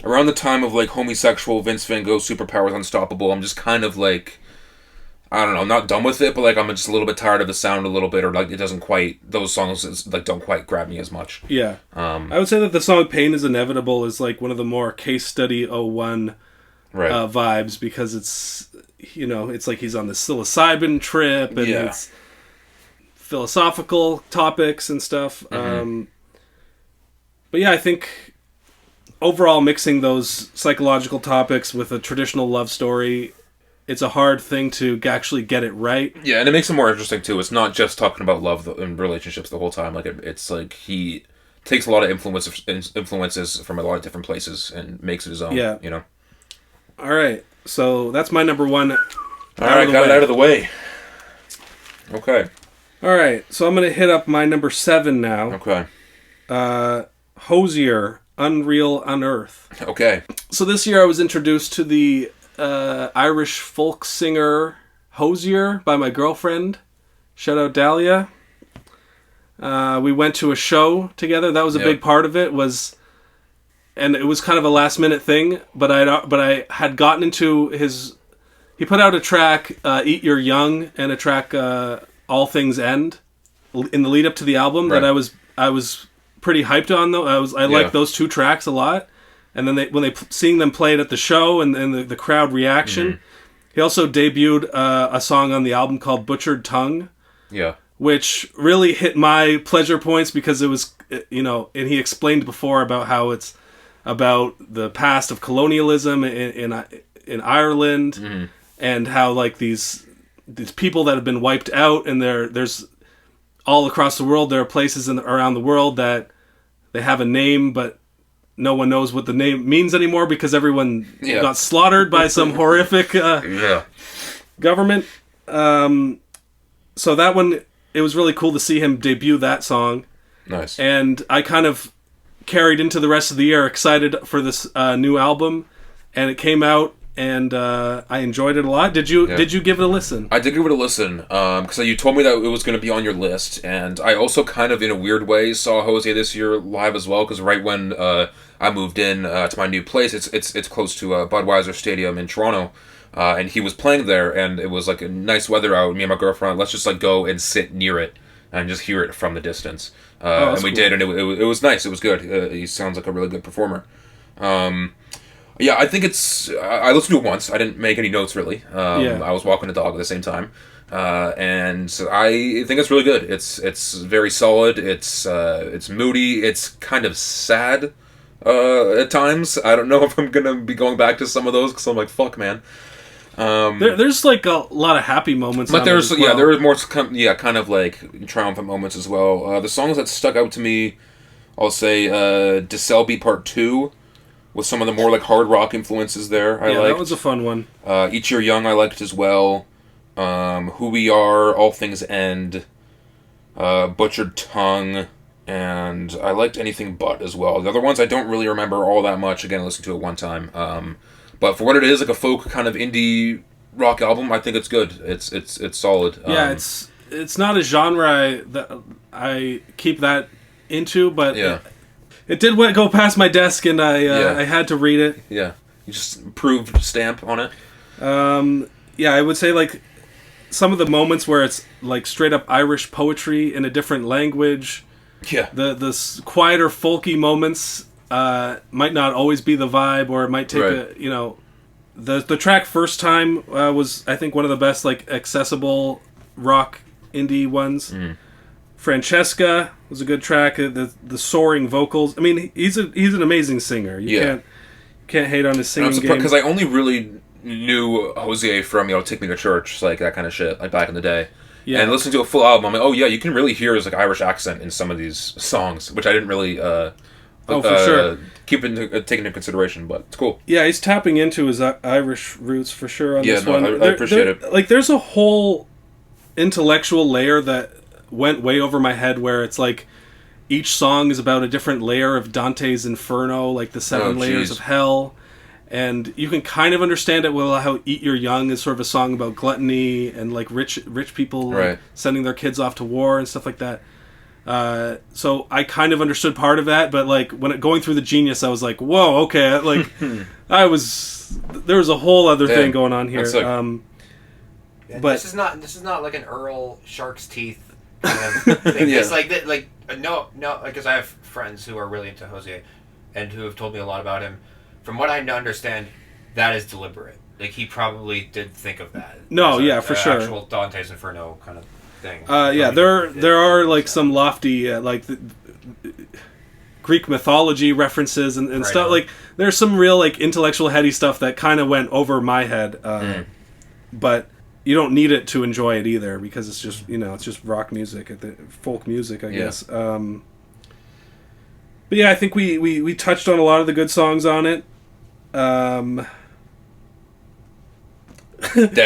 around the time of like homosexual Vince Van Gogh Superpowers Unstoppable, I'm just kind of like, I don't know, I'm not done with it, but like I'm just a little bit tired of the sound a little bit, or like it doesn't quite, those songs like don't quite grab me as much. Yeah. I would say that the song Pain is Inevitable is like one of the more Case Study 01 vibes, because it's, it's like he's on the psilocybin trip and it's philosophical topics and stuff. But I think overall mixing those psychological topics with a traditional love story, it's a hard thing to actually get it right. Yeah, and it makes it more interesting too. It's not just talking about love and relationships the whole time. Like it's like he takes a lot of influences from a lot of different places and makes it his own. Yeah. All right. So that's my number one. All right, got it out of the way. Okay. All right. So I'm gonna hit up my number 7 now. Okay. Hosier, Unreal Unearth. Okay. So this year I was introduced to the Irish folk singer Hosier by my girlfriend. Shout out Dahlia. We went to a show together. That was a big part of it. And it was kind of a last minute thing. But I had gotten into his. He put out a track, "Eat Your Young," and a track, "All Things End," in the lead up to the album that I was pretty hyped on. Though I liked those two tracks a lot. And then seeing them play it at the show and the crowd reaction, he also debuted a song on the album called "Butchered Tongue," which really hit my pleasure points because it was, and he explained before about how it's about the past of colonialism in Ireland, and how like these people that have been wiped out, and there's all across the world there are places around the world that they have a name but no one knows what the name means anymore because everyone got slaughtered by some horrific government. So that one, it was really cool to see him debut that song. Nice. And I kind of carried into the rest of the year excited for this new album, and it came out, and I enjoyed it a lot. Did you give it a listen? I did give it a listen, because you told me that it was going to be on your list, and I also kind of, in a weird way, saw Jose this year live as well, because right when I moved in to my new place, it's close to Budweiser Stadium in Toronto, and he was playing there, and it was like a nice weather out. Me and my girlfriend, let's just like go and sit near it and just hear it from the distance. And we did, and it was nice. It was good. He sounds like a really good performer. Yeah, I think I listened to it once. I didn't make any notes, really. I was walking the dog at the same time. And I think it's really good. It's very solid. It's moody. It's kind of sad at times. I don't know if I'm going to be going back to some of those, because I'm like, fuck, man. There's like a lot of happy moments. But there are more kind of like triumphant moments as well. The songs that stuck out to me, I'll say DeSelby Part 2, with some of the more like hard rock influences there. I liked. That was a fun one. Eat Your Young I liked as well. Who We Are, All Things End, Butchered Tongue, and I liked Anything But as well. The other ones I don't really remember all that much. Again, I listened to it one time. But for what it is, like a folk kind of indie rock album, I think it's good. It's solid. It's not a genre that I keep that into, but it did go past my desk, and I had to read it. Yeah. You just approved stamp on it? Yeah, I would say, like, some of the moments where it's, like, straight-up Irish poetry in a different language. Yeah. The quieter, folky moments might not always be the vibe, or it might take Right. The track First Time was, I think, one of the best, like, accessible rock indie ones. Francesca was a good track. The soaring vocals. I mean, he's an amazing singer. You can't hate on his singing game. Because I only really knew Jose from, Take Me to Church, like that kind of shit, like back in the day. Yeah. And listening to a full album, I'm like, oh yeah, you can really hear his like Irish accent in some of these songs, which I didn't really for sure. take into consideration, but it's cool. Yeah, he's tapping into his Irish roots for sure on this one. I appreciate it. Like, there's a whole intellectual layer that went way over my head, where it's like each song is about a different layer of Dante's Inferno, like the seven layers of hell. And you can kind of understand it well, how Eat Your Young is sort of a song about gluttony and like rich people like, sending their kids off to war and stuff like that. So I kind of understood part of that, but like going through the Genius, I was like, whoa, okay, like there was a whole other thing going on here. But But this is not like an Earl Shark's Teeth kind of thing. It's like that, no, because I have friends who are really into Jose, and who have told me a lot about him. From what I understand, that is deliberate. Like, he probably did think of that. No, yeah, for sure. Actual Dante's Inferno kind of thing. Yeah, there are like some lofty like Greek mythology references and Right stuff. on. Like, there's some real like intellectual heady stuff that kind of went over my head. But you don't need it to enjoy it either, because it's just it's just rock music, folk music, I guess. But yeah, I think we touched on a lot of the good songs on it. Dead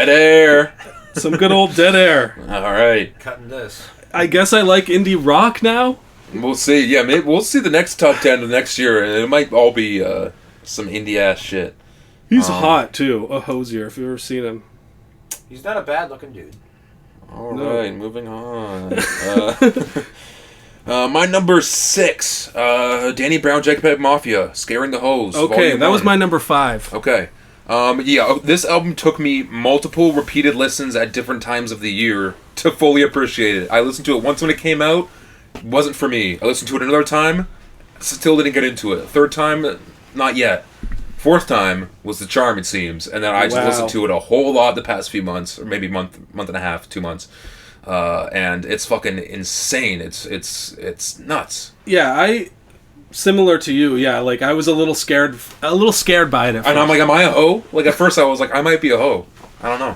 air. Some good old Dead Air. All right. Cutting this. I guess I like indie rock now. We'll see. Yeah, maybe we'll see the next top 10 of next year, and it might all be some indie ass shit. He's hot too, a Hosier, if you've ever seen him. He's not a bad looking dude. All right, moving on. My number 6, Danny Brown, Jacob Mafia, Scaring the Hose. Okay, Volume that was 1. my number 5. Okay. This album took me multiple repeated listens at different times of the year to fully appreciate it. I listened to it once when it came out, wasn't for me. I listened to it another time, still didn't get into it. Third time, not yet. Fourth time was the charm, it seems, and then I just listened to it a whole lot the past few months, or maybe month and a half, 2 months, and it's fucking insane. It's nuts. Yeah, similar to you. Yeah, like I was a little scared by it. At first. And I'm like, am I a hoe? Like at first I was like, I might be a hoe. I don't know.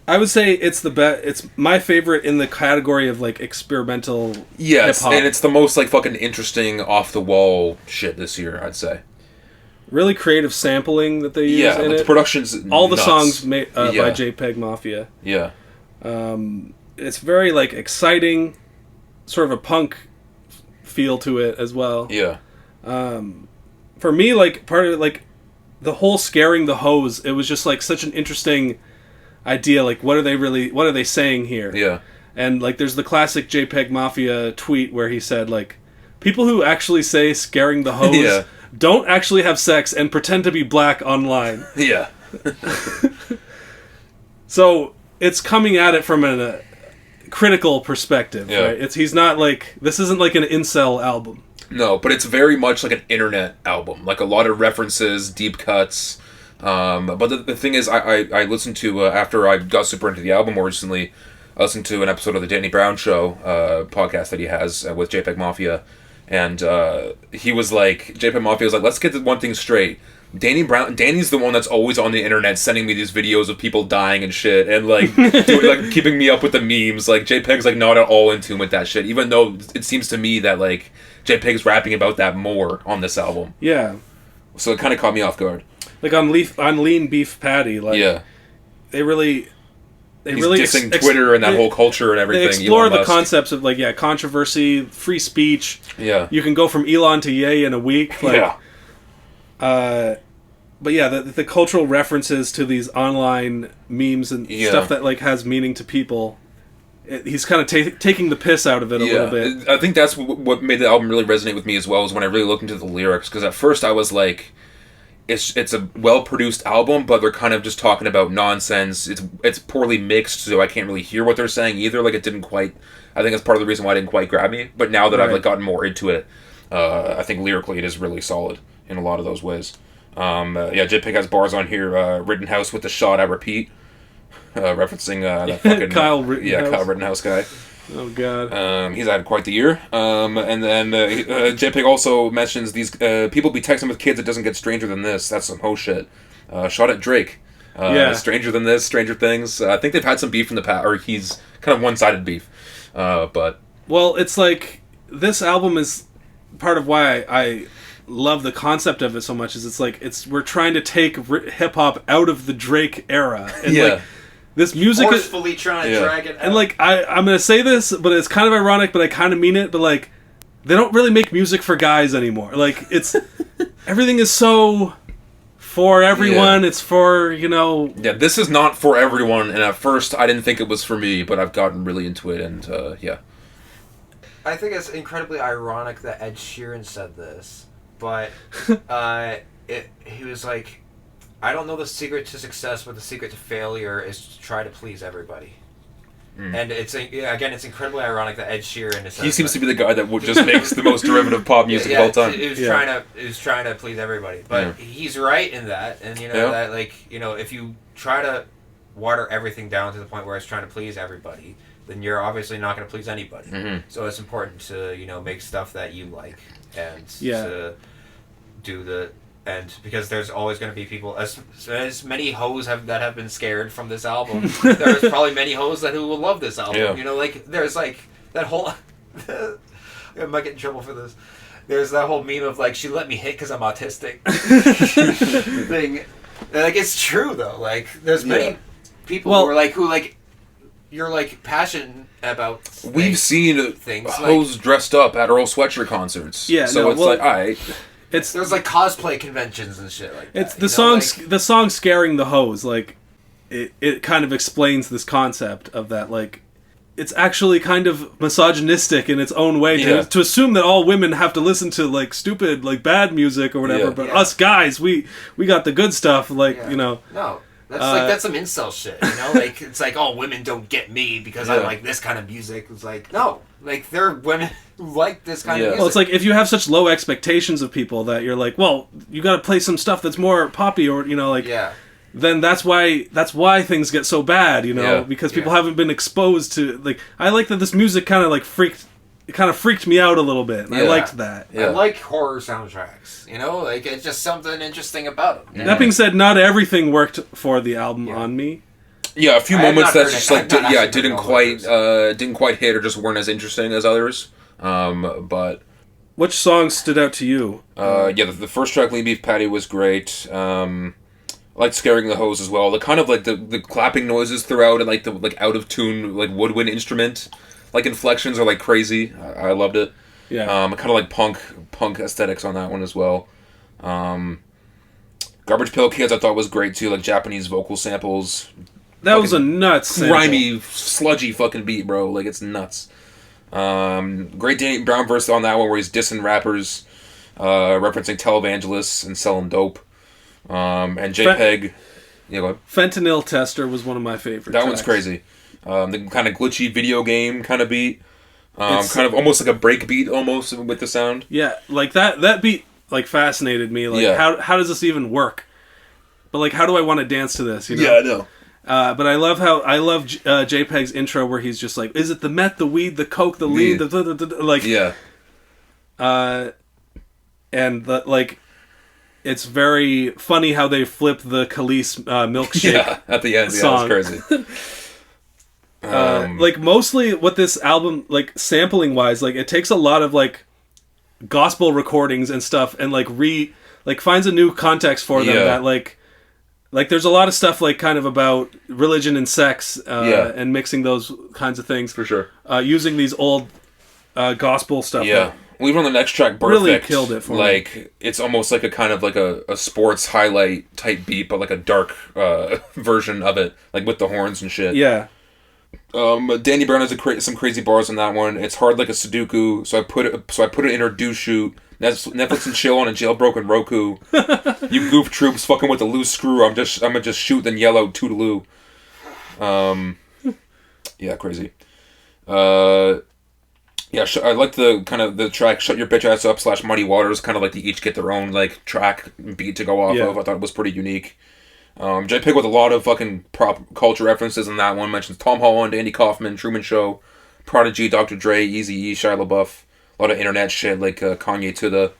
I would say it's the best. It's my favorite in the category of like experimental. Yes, hip-hop. and it's the most like fucking interesting off the wall shit this year, I'd say. Really creative sampling that they use in the it. production's all the nuts. songs made by JPEG Mafia. Yeah. It's very like exciting, sort of a punk feel to it as well. Yeah. For me, like part of it, like the whole scaring the hose, it was just like such an interesting idea. Like, what are they saying here? Yeah. And like, there's the classic JPEG Mafia tweet where he said like, people who actually say scaring the hose don't actually have sex and pretend to be black online. Yeah. So it's coming at it from a critical perspective, right? He's not like, this isn't like an incel album. No, but it's very much like an internet album. Like a lot of references, deep cuts. But the thing is, I listened to, after I got super into the album more recently, I listened to an episode of the Danny Brown Show podcast that he has with JPEG Mafia. And he was like, JPEG Mafia was like, let's get the one thing straight. Danny's the one that's always on the internet sending me these videos of people dying and shit, and like keeping me up with the memes. Like JPEG's like not at all in tune with that shit, even though it seems to me that like JPEG's rapping about that more on this album. Yeah. So it kind of caught me off guard. Like on Lean Beef Patty, like they really He's dissing Twitter and that whole culture and everything. They explore the concepts of like controversy, free speech. Yeah. You can go from Elon to Ye in a week. Like, but yeah, the cultural references to these online memes and stuff that like has meaning to people he's kind of taking the piss out of it a little bit. I think that's what made the album really resonate with me as well, is when I really looked into the lyrics, because at first I was like, it's a well-produced album, but they're kind of just talking about nonsense. It's poorly mixed, so I can't really hear what they're saying either. Like, it didn't quite... I think that's part of the reason why it didn't quite grab me. But now that I've gotten more into it, I think lyrically it is really solid in a lot of those ways. JPEG has bars on here, Rittenhouse with the shot, I repeat. Referencing that fucking... Kyle Rittenhouse. Kyle Rittenhouse guy. Oh, God. He's had quite the year. And then JPEG also mentions these people be texting with kids, it doesn't get stranger than this. That's some ho shit. Shot at Drake. Stranger than this, Stranger Things. I think they've had some beef in the past, or he's kind of one-sided beef. But... Well, it's like, this album is part of why I love the concept of it so much, is it's like, we're trying to take hip-hop out of the Drake era. And like, this music forcefully trying to drag it out. And like, I'm gonna say this, but it's kind of ironic, but I kind of mean it, but like, they don't really make music for guys anymore. Like, it's everything is so for everyone. It's for, Yeah, this is not for everyone, and at first I didn't think it was for me, but I've gotten really into it, and I think it's incredibly ironic that Ed Sheeran said this, but he was like, I don't know the secret to success, but the secret to failure is to try to please everybody. And it's incredibly ironic that Ed Sheeran is. He seems to be the guy that just makes the most derivative pop music of all time. He was trying to please everybody, but he's right in that, and that, like, if you try to water everything down to the point where it's trying to please everybody, then you're obviously not going to please anybody. So it's important to make stuff that you like, and to do and because there's always going to be people, as many hoes that have been scared from this album, there's probably many hoes who will love this album. There's like that whole I might get in trouble for this. There's that whole meme of like, she let me hit because I'm autistic thing. Like, it's true though. Like, there's many people who you're like passionate about. We've seen things hoes dressed up at Earl Sweatshirt concerts. Like, alright. There's like cosplay conventions and shit like that. It's the song "Scaring the Hoes." Like, it kind of explains this concept of that. Like, it's actually kind of misogynistic in its own way to assume that all women have to listen to like stupid, like bad music or whatever. But us guys, we got the good stuff. Like No, that's some incel shit. Like, it's like, oh, women don't get me because I like this kind of music. It's like, no, like, there are women who like this kind of music. Well, it's like, if you have such low expectations of people that you're like, well, you got to play some stuff that's more poppy, or then that's why things get so bad, because people haven't been exposed to, like, I like that this music kind of like freaked me out a little bit, and I liked that. I like horror soundtracks, like, it's just something interesting about them. That being said, not everything worked for the album on me. Yeah, a few moments that just like didn't quite hit, or just weren't as interesting as others. But which songs stood out to you? The first track, Lean Beef Patty, was great. I liked Scaring the Hose as well. The kind of like the clapping noises throughout, and like the like out of tune like woodwind instrument like inflections are like crazy. I loved it. Yeah. Kind of like punk aesthetics on that one as well. Garbage Pail Kids I thought was great too, like Japanese vocal samples. That was a nuts sample. Grimy, sludgy fucking beat, bro. Like, it's nuts. Great Danny Brown verse on that one where he's dissing rappers, referencing televangelists and selling dope. And JPEG... go ahead. Fentanyl Tester was one of my favorite That tracks. one's crazy. The kind of glitchy video game kind of beat. Kind of almost like a break beat almost with the sound. Yeah, like that beat like fascinated me. Like, how does this even work? But like, how do I want to dance to this? Yeah, I know. But I love JPEG's intro where he's just like, is it the meth, the weed, the coke, the lead, like, and like, it's very funny how they flip the Khalees milkshake at the end. Song. Yeah, that's crazy. Like, mostly what this album, like, sampling wise, like, it takes a lot of like gospel recordings and stuff, and like finds a new context for them that like there's a lot of stuff like kind of about religion and sex and mixing those kinds of things for sure. Using these old gospel stuff. Yeah. Well, even on the next track, Perfect, really killed it for me. Like, it's almost like a kind of like a sports highlight type beat, but like a dark version of it, like with the horns and shit. Yeah. Danny Brown has some crazy bars on that one. It's hard like a Sudoku, so I put it in her do shoot. Netflix and chill on a jailbroken Roku. You goof troops fucking with a loose screw. I'm gonna just shoot then yell out toodaloo. Yeah, crazy. Yeah, I like the kind of the track "Shut Your Bitch Ass Up" / Muddy Waters. Kind of like they each get their own like track beat to go off of. I thought it was pretty unique. J Pig with a lot of fucking pop culture references in that one. Mentions Tom Holland, Andy Kaufman, Truman Show, Prodigy, Dr. Dre, Eazy-E, Shia LaBeouf. A lot of internet shit like Kanye to the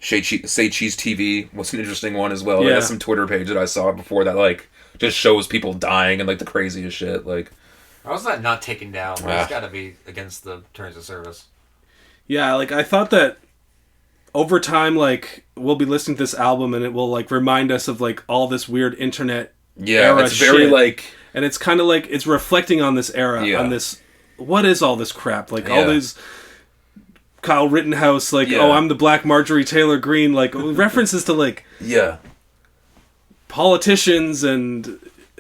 Say Cheese TV was an interesting one as well. Yeah. There's some Twitter page that I saw before that like just shows people dying and like the craziest shit. Like, how is that not taken down? It's got to be against the terms of service. Yeah, like I thought that over time, like we'll be listening to this album and it will like remind us of like all this weird internet era it's very shit. like, and it's kind of like it's reflecting on this era, on this. What is all this crap? Like all these Kyle Rittenhouse, like oh, I'm the Black Marjorie Taylor Greene, like references to like politicians and.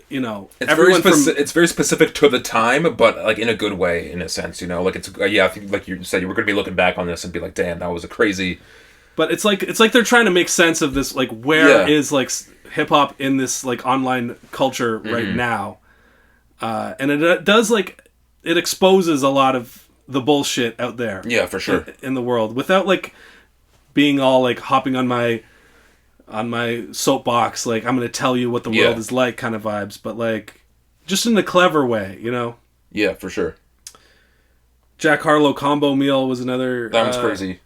You know, it's very specific to the time, but like in a good way, in a sense. You know, like it's I think like you said, you were going to be looking back on this and be like, "Damn, that was a crazy." But it's like they're trying to make sense of this. Like, where is like hip hop in this like online culture right now? And it does like it exposes a lot of the bullshit out there. Yeah, for sure. In the world, without like being all like hopping on my soapbox, like I'm going to tell you what the world is like kind of vibes, but like just in a clever way, you know? Yeah, for sure. Jack Harlow Combo Meal was another... That one's crazy.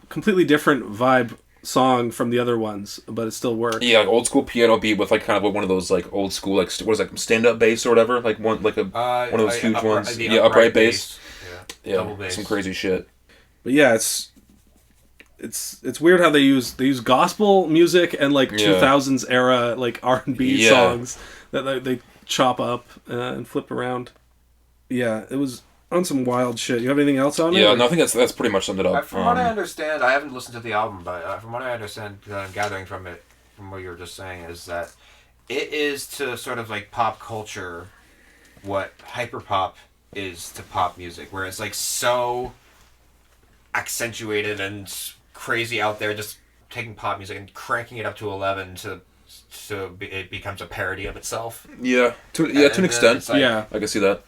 Completely different vibe song from the other ones, but it still worked. Yeah, like old school piano beat with like kind of one of those like old school, like what is that, stand-up bass or whatever? Like one of those huge ones. Yeah, upright bass. Yeah, double bass. Some crazy shit. But yeah, it's weird how they use gospel music and like 2000s era like R&B songs that they chop up and flip around. Yeah, it was on some wild shit. You have anything else on it? Yeah, no, I think that's pretty much summed it up. From what I understand, I haven't listened to the album, but from what I understand, that I'm gathering from it, from what you were just saying, is that it is to sort of like pop culture what hyperpop is to pop music, where it's like so accentuated and crazy out there, just taking pop music and cranking it up to 11 so it becomes a parody of itself. Yeah, to an extent. Like, I can see that.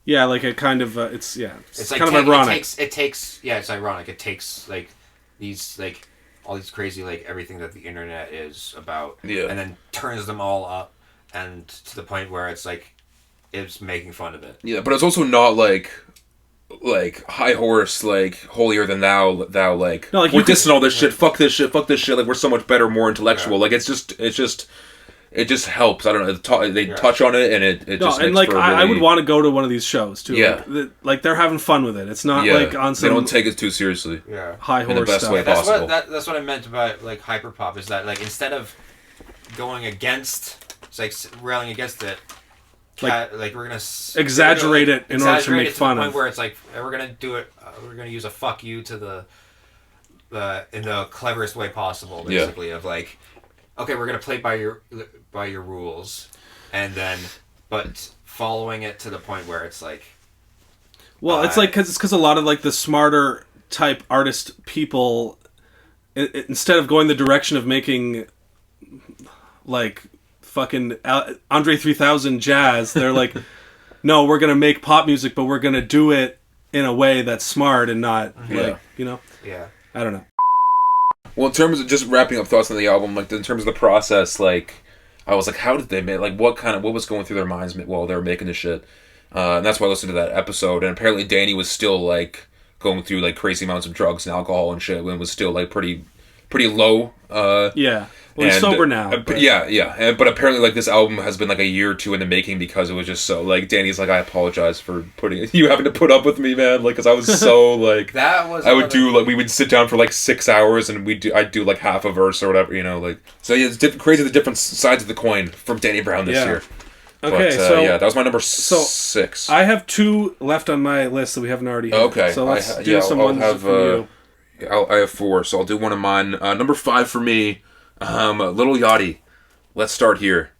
Yeah, like it kind of it's like kind of ironic. It takes it's ironic. It takes like these like all these crazy like everything that the internet is about, and then turns them all up and to the point where it's like it's making fun of it. Yeah, but it's also not like high horse, like holier than thou, like no, like we're dissing all this shit. Fuck this shit. Like we're so much better, more intellectual. Like it just helps. I don't know. They touch on it, and it just. And like I would want to go to one of these shows too. Yeah, like they're having fun with it. It's not like on some. They don't take it too seriously. Yeah, high horse in the best stuff. way possible. That's what I meant about like hyperpop. Is that like instead of going against, it's like railing against it. Like we're gonna exaggerate it in order to make fun to the of. Point where it's like we're gonna do it. We're gonna use a fuck you to the in the cleverest way possible. Basically, of like, okay, we're gonna play by your rules, and then but following it to the point where it's like. Well, it's like because a lot of like the smarter type artist people, instead of going the direction of making, like. Fucking Andre 3000 jazz, they're like, no, we're gonna make pop music, but we're gonna do it in a way that's smart and not like, you know. Yeah. I don't know. Well, in terms of just wrapping up thoughts on the album, like in terms of the process, like I was like, how did they make? Like, what was going through their minds while they were making this shit? And that's why I listened to that episode. And apparently, Danny was still like going through like crazy amounts of drugs and alcohol and shit, and was still like pretty low. Yeah. Well, he's sober now. But but apparently, like, this album has been, like, a year or two in the making because it was just so, like, Danny's like, I apologize for you having to put up with me, man, like, because I was so, like, we would sit down for, like, 6 hours, and I'd do, like, half a verse or whatever, you know, like, so, yeah, it's crazy the different sides of the coin from Danny Brown this year. Okay, but, that was my number 6. I have 2 left on my list that we haven't already hit. Okay. So let's do some ones from you. I have 4, so I'll do one of mine. Number 5 for me, Little Yachty. Let's start here.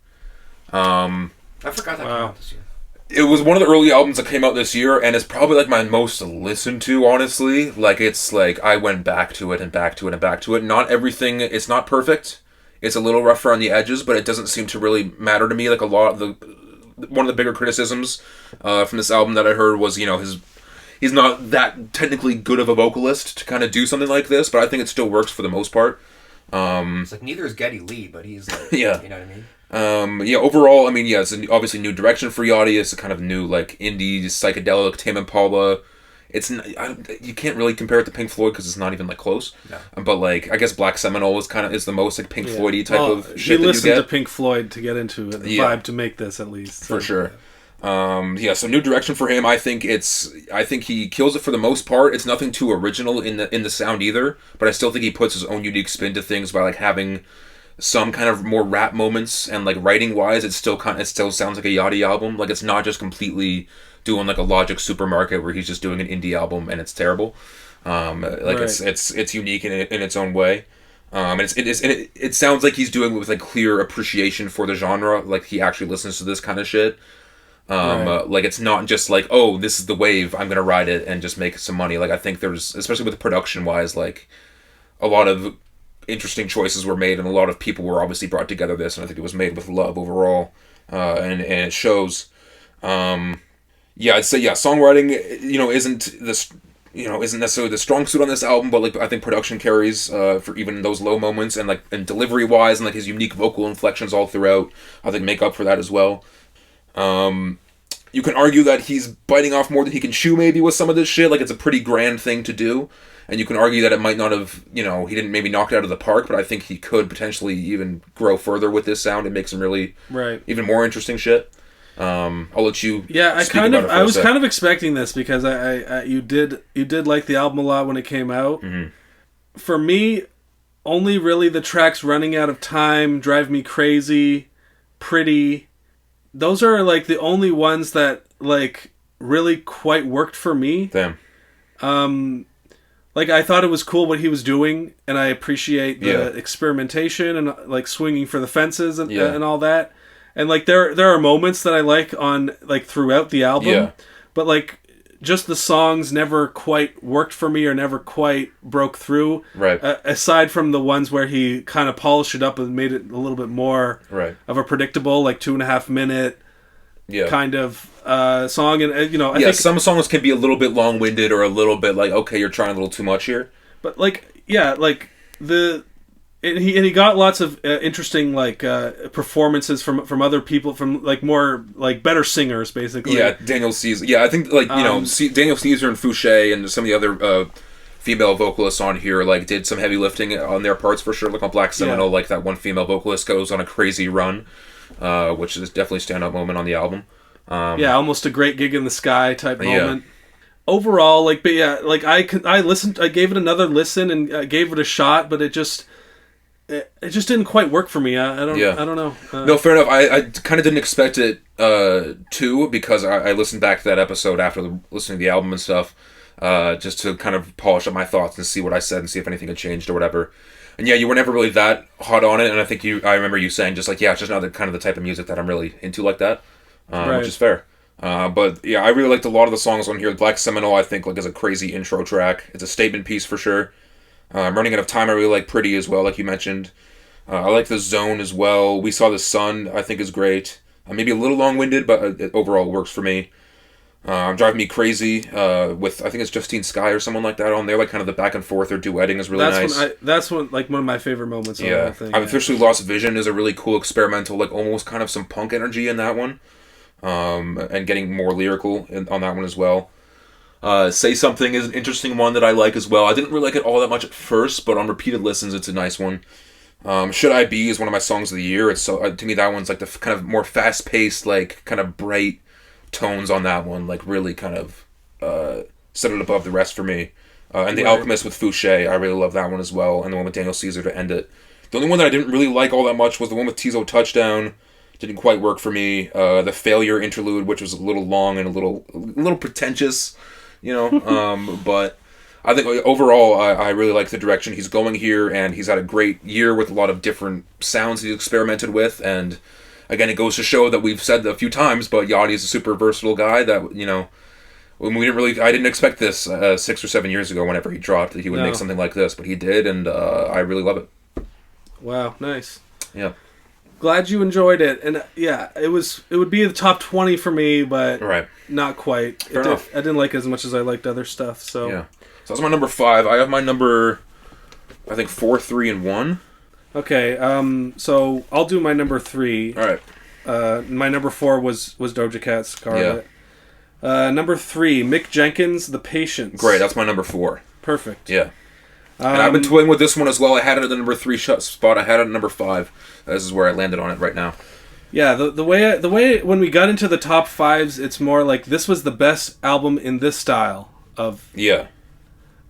I forgot that came out this year. It was one of the early albums that came out this year, and it's probably like my most listened to, honestly. Like, it's like I went back to it and back to it and back to it. Not everything, it's not perfect. It's a little rougher on the edges, but it doesn't seem to really matter to me. Like, one of the bigger criticisms from this album that I heard was, he's not that technically good of a vocalist to kind of do something like this, but I think it still works for the most part. It's like neither is Geddy Lee, but he's like, Yeah. you know what I mean? Overall, I mean, yeah, it's obviously new direction for Yachty. It's a kind of new, like, indie, psychedelic, Tame Impala. You can't really compare it to Pink Floyd because it's not even, like, close. No. But, like, I guess Black Seminole is the most, like, Pink Floyd-y type of shit He that you listened to get. Pink Floyd to get into it, the vibe to make this, at least. For sure. So new direction for him. I think he kills it for the most part. It's nothing too original in the sound either, but I still think he puts his own unique spin to things by, like, having some kind of more rap moments, and, like, writing wise it still sounds like a Yachty album. Like, it's not just completely doing like a Logic Supermarket where he's just doing an indie album and it's terrible. It's unique in its own way. And it sounds like he's doing it with like clear appreciation for the genre. Like he actually listens to this kind of shit. Like it's not just like, oh, this is the wave, I'm gonna ride it and just make some money. Like I think there's, especially with production wise, like a lot of interesting choices were made and a lot of people were obviously brought together this, and I think it was made with love overall, and it shows. I'd say songwriting isn't necessarily the strong suit on this album, but like I think production carries for even those low moments, and like and delivery wise and like his unique vocal inflections all throughout, I think make up for that as well. You can argue that he's biting off more than he can chew maybe with some of this shit. Like it's a pretty grand thing to do, and you can argue that it might not have, he didn't maybe knock it out of the park, but I think he could potentially even grow further with this sound and make some really even more interesting shit. I'll let you. Yeah, I was kind of expecting this because you did like the album a lot when it came out. Mm-hmm. For me, only really the tracks "Running Out of Time," "Drive Me Crazy," "Pretty." Those are like the only ones that like really quite worked for me. Damn. Like I thought it was cool what he was doing, and I appreciate the experimentation and like swinging for the fences and all that. And like there are moments that I like on like throughout the album, but like just the songs never quite worked for me or never quite broke through. Right. Aside from the ones where he kind of polished it up and made it a little bit more of a predictable, like 2.5 minute kind of song. And I think some songs can be a little bit long winded or a little bit like, okay, you're trying a little too much here. But he got lots of interesting like performances from other people, from like more like better singers basically. Yeah, Daniel Caesar. Yeah, I think like Daniel Caesar and Fouché and some of the other female vocalists on here like did some heavy lifting on their parts for sure. Like on Black Seminole, like that one female vocalist goes on a crazy run, which is definitely a standout moment on the album. Almost a Great Gig in the Sky type moment. Overall, I gave it another listen and gave it a shot, but it just didn't quite work for me. I don't know. No, fair enough. I kind of didn't expect it to, because I listened back to that episode after listening to the album and stuff, just to kind of polish up my thoughts and see what I said and see if anything had changed or whatever. And you were never really that hot on it, and I think I remember you saying just like, it's just not the kind of the type of music that I'm really into like that, which is fair. But I really liked a lot of the songs on here. Black Seminole, I think, like is a crazy intro track. It's a statement piece for sure. Running Out of Time, I really like Pretty as well, like you mentioned. I like The Zone as well. We Saw the Sun, I think, is great. Maybe a little long-winded, but it overall works for me. Drive Me Crazy, with, I think it's Justine Skye or someone like that on there. Like, kind of the back and forth or duetting is really nice. That's one of my favorite moments of the whole thing. I've Officially Lost Vision is a really cool experimental, like, almost kind of some punk energy in that one. And getting more lyrical on that one as well. Say Something is an interesting one that I like as well. I didn't really like it all that much at first, but on repeated listens, it's a nice one. Should I Be is one of my songs of the year. It's so to me that one's like the kind of more fast-paced, like kind of bright tones on that one, like really kind of set it above the rest for me. And The Alchemist with Fouché, I really love that one as well, and the one with Daniel Caesar to end it. The only one that I didn't really like all that much was the one with Tizo Touchdown. Didn't quite work for me. The Failure interlude, which was a little long and a little pretentious. But I think overall I really like the direction he's going here, and he's had a great year with a lot of different sounds he's experimented with, and again, it goes to show that we've said a few times, but Yachty is a super versatile guy that, you know, when I didn't expect this 6 or 7 years ago whenever he dropped that he would make something like this, but he did, and I really love it. Wow, nice. Yeah. Glad you enjoyed it, and yeah, it would be the top 20 for me, but not quite. Fair enough. I didn't like it as much as I liked other stuff. So yeah, so that's my number 5. I have my number, I think 4, 3, and 1. Okay, so I'll do my number 3. All right. My number 4 was Doja Cat's Scarlet. Yeah. Number 3, Mick Jenkins, The Patience. Great, that's my number 4. Perfect. Yeah. And I've been toying with this one as well. I had it at the number 3 spot. I had it at number 5. This is where I landed on it right now. Yeah, the way when we got into the top 5s, it's more like this was the best album in this style of. Yeah.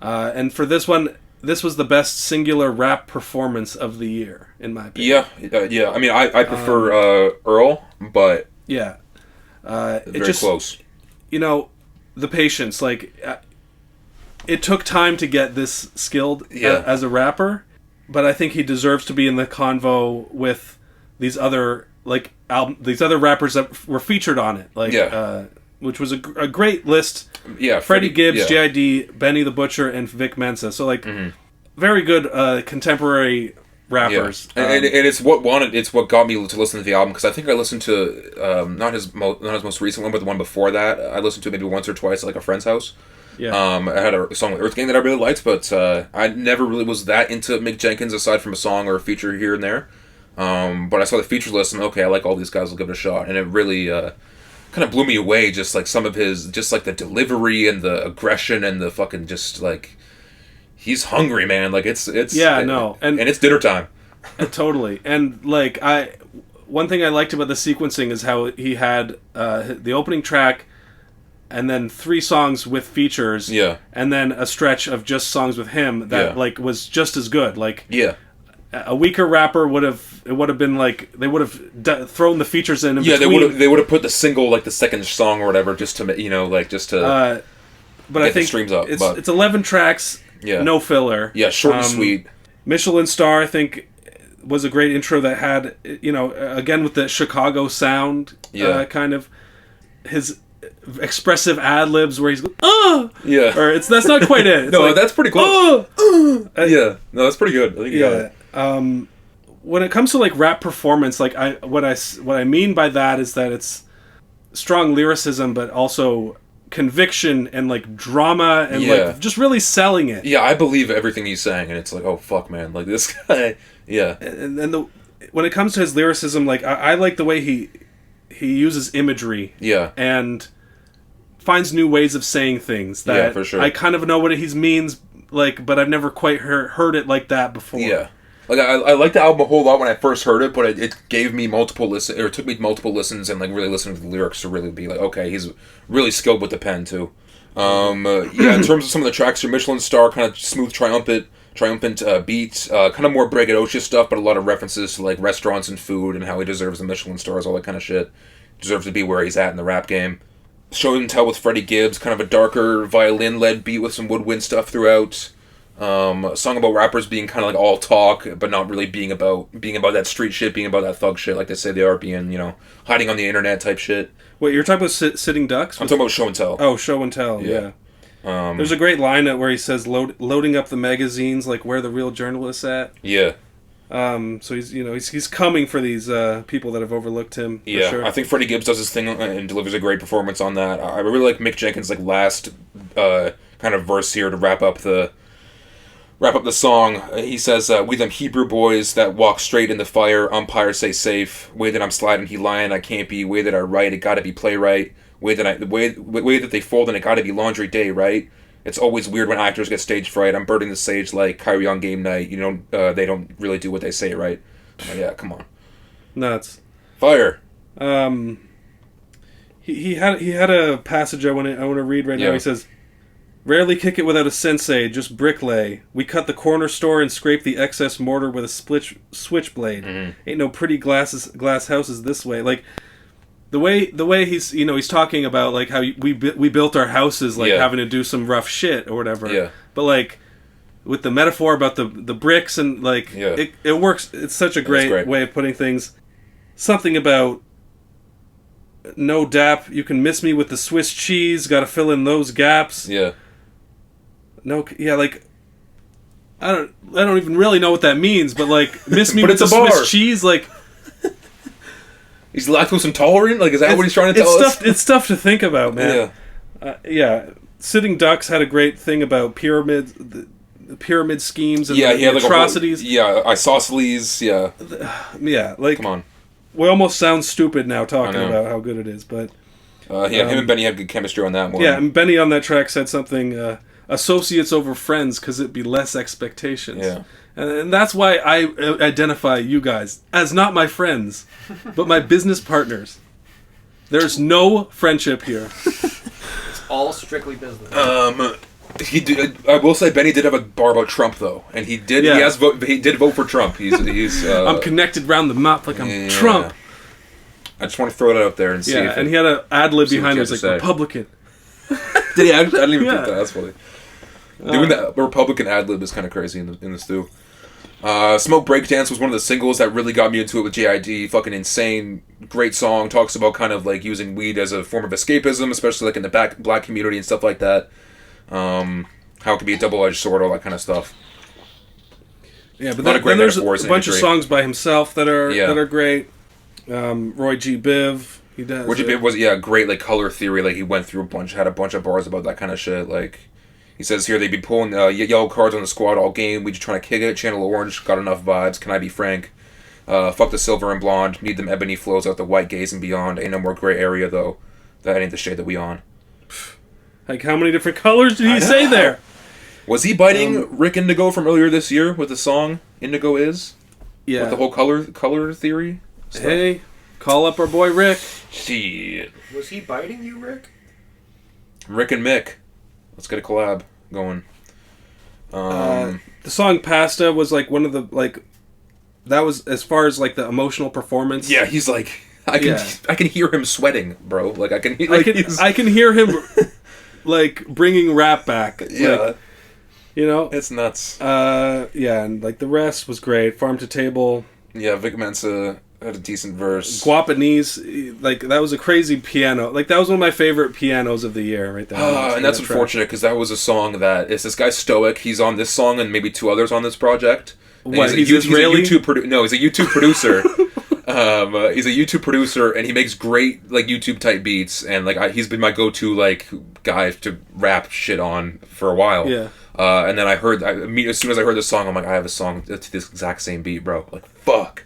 And for this one, this was the best singular rap performance of the year, in my opinion. Yeah. I mean, I prefer Earl, but yeah, very close. You know, The Patience, like. It took time to get this skilled as a rapper, but I think he deserves to be in the convo with these other these other rappers that were featured on it, which was a great list. Yeah, Freddie Gibbs, J.I.D., Benny the Butcher, and Vic Mensa. So very good contemporary rappers. Yeah. And it's what got me to listen to the album, because I think I listened to not his most recent one, but the one before that. I listened to it maybe once or twice at like a friend's house. Yeah. I had a song with Earth Gang that I really liked, but I never really was that into Mick Jenkins aside from a song or a feature here and there. But I saw the feature list and okay, I like all these guys, I'll give it a shot. And it really kind of blew me away, just like some of his, just like the delivery and the aggression and the fucking just like, he's hungry, man. Like it's and it's dinner time. Totally. And like one thing I liked about the sequencing is how he had the opening track, and then 3 songs with features, and then a stretch of just songs with him that like was just as good. Like a weaker rapper would have been like they would have thrown the features in between. They would have put the single like the second song or whatever just to but I think the streams up. It's 11 tracks, no filler. Yeah, short and sweet. Michelin Star, I think, was a great intro that had again with the Chicago sound, kind of his expressive ad libs where he's or that's not quite it. No, that's pretty close. No, that's pretty good. I think you got it. When it comes to like rap performance, like what I mean by that is that it's strong lyricism, but also conviction and like drama and like just really selling it. Yeah, I believe everything he's saying, and it's like, oh fuck, man, like this guy. Yeah, and when it comes to his lyricism, like I like the way he uses imagery. Yeah, and finds new ways of saying things that for sure. I kind of know what he means, like, but I've never quite heard it like that before. Yeah, like I liked the album a whole lot when I first heard it, but it gave me it took me multiple listens and like really listening to the lyrics to really be like, okay, he's really skilled with the pen too. In terms of some of the tracks, your Michelin Star, kind of smooth, triumphant beats, kind of more braggadocious stuff, but a lot of references to like restaurants and food and how he deserves the Michelin stars, all that kind of shit. Deserves to be where he's at in the rap game. Show and Tell with Freddie Gibbs, kind of a darker violin-led beat with some woodwind stuff throughout. A song about rappers being kind of like all talk, but not really being about that street shit, being about that thug shit, like they say they are, being hiding on the internet type shit. Wait, you're talking about Sitting Ducks? I'm talking about Show and Tell. Oh, Show and Tell, yeah. There's a great line where he says, "Loading up the magazines, like where the real journalists at." Yeah. So he's coming for these people that have overlooked him. For sure. I think Freddie Gibbs does his thing and delivers a great performance on that. I really like Mick Jenkins' like last kind of verse here to wrap up the song. He says, "We them Hebrew boys that walk straight in the fire. Umpires say safe. Way that I'm sliding, he lying. I can't be. Way that I write, it gotta be playwright. Way that they fold, and it gotta be laundry day, right? It's always weird when actors get stage fright. I'm burning the stage like Kyrie on game night. They don't really do what they say, right? Yeah, come on. Nuts. Fire. He had a passage I want to read right now. He says, "Rarely kick it without a sensei, just bricklay. We cut the corner store and scrape the excess mortar with a switchblade. Ain't no pretty glass houses this way." Like the way he's talking about like how we built our houses like having to do some rough shit or whatever. Yeah. But like with the metaphor about the bricks and like it works. It's such a great way of putting things. something about no dap. You can miss me with the Swiss cheese. Got to fill in those gaps. Yeah. No, yeah, like I don't even really know what that means, but like miss me But with it's the a bar. Swiss cheese, like He's lactose intolerant? Like, is that what he's trying to tell us? It's stuff to think about, man. Yeah. Yeah. Sitting Ducks had a great thing about pyramids, the pyramid schemes and Yeah, the he had like atrocities. isosceles, yeah. Yeah, like Come on. we almost sound stupid now talking I know. about how good it is, but Him and Benny had good chemistry on that one. yeah, and Benny on that track said something, associates over friends because it'd be less expectations. Yeah. And that's why I identify you guys as not my friends, but my business partners. There's no friendship here. All strictly business. He did, I will say Benny did have a bar about Trump though, and he did. Yeah. He did vote for Trump. He's. I'm connected round the map like I'm yeah. Trump. I just want to throw that out there and see. Yeah, if and he had an ad lib see what behind you it. have It's to like say. Republican. Did he actually? I didn't even Yeah. think that. That's funny. Doing that Republican ad lib is kind of crazy in the stew. Smoke Breakdance was one of the singles that really got me into it with JID. Fucking insane, great song. Talks about kind of like using weed as a form of escapism, especially like in the black community and stuff like that. How it can be a double-edged sword, all that kind of stuff. Yeah, but A lot of great then there's a metaphors bunch and of imagery. songs by himself that are Yeah. great. Roy G. Biv, he does. Which was great like color theory. Like he went through had a bunch of bars about that kind of shit. Like he says here, they'd be pulling yellow cards on the squad all game. We just trying to kick it. Channel Orange got enough vibes. Can I be frank? Fuck the silver and blonde. Need them ebony flows out the white gaze and beyond. Ain't no more gray area though. That ain't the shade that we on. Like, how many different colors did he say there? Was he biting Rick Indigo from earlier this year with the song Indigo Is? Yeah. With the whole color theory stuff? Hey, call up our boy Rick. Shit. Was he biting you, Rick? Rick and Mick. Let's get a collab going. The song Pasta was like one of the, like, that was as far as like the emotional performance. Yeah, he's like, I can hear him sweating, bro. Like I can I can hear him like bringing rap back. Yeah. Like, you know? It's nuts. Yeah, and like the rest was great. Farm to Table, Yeah, Vic Mensa had a decent verse. Guapanese, like that was a crazy piano. Like that was one of my favorite pianos of the year, right there. And that's that track. unfortunate because that was a song that is this guy Stoic. He's on this song and maybe two others on this project. And What, he's Israeli? He's a YouTube producer. He's a YouTube producer and he makes great like YouTube type beats and like he's been my go-to like guy to rap shit on for a while. Yeah. And then as soon as I heard this song, I'm like, I have a song to this exact same beat, bro. Like, fuck.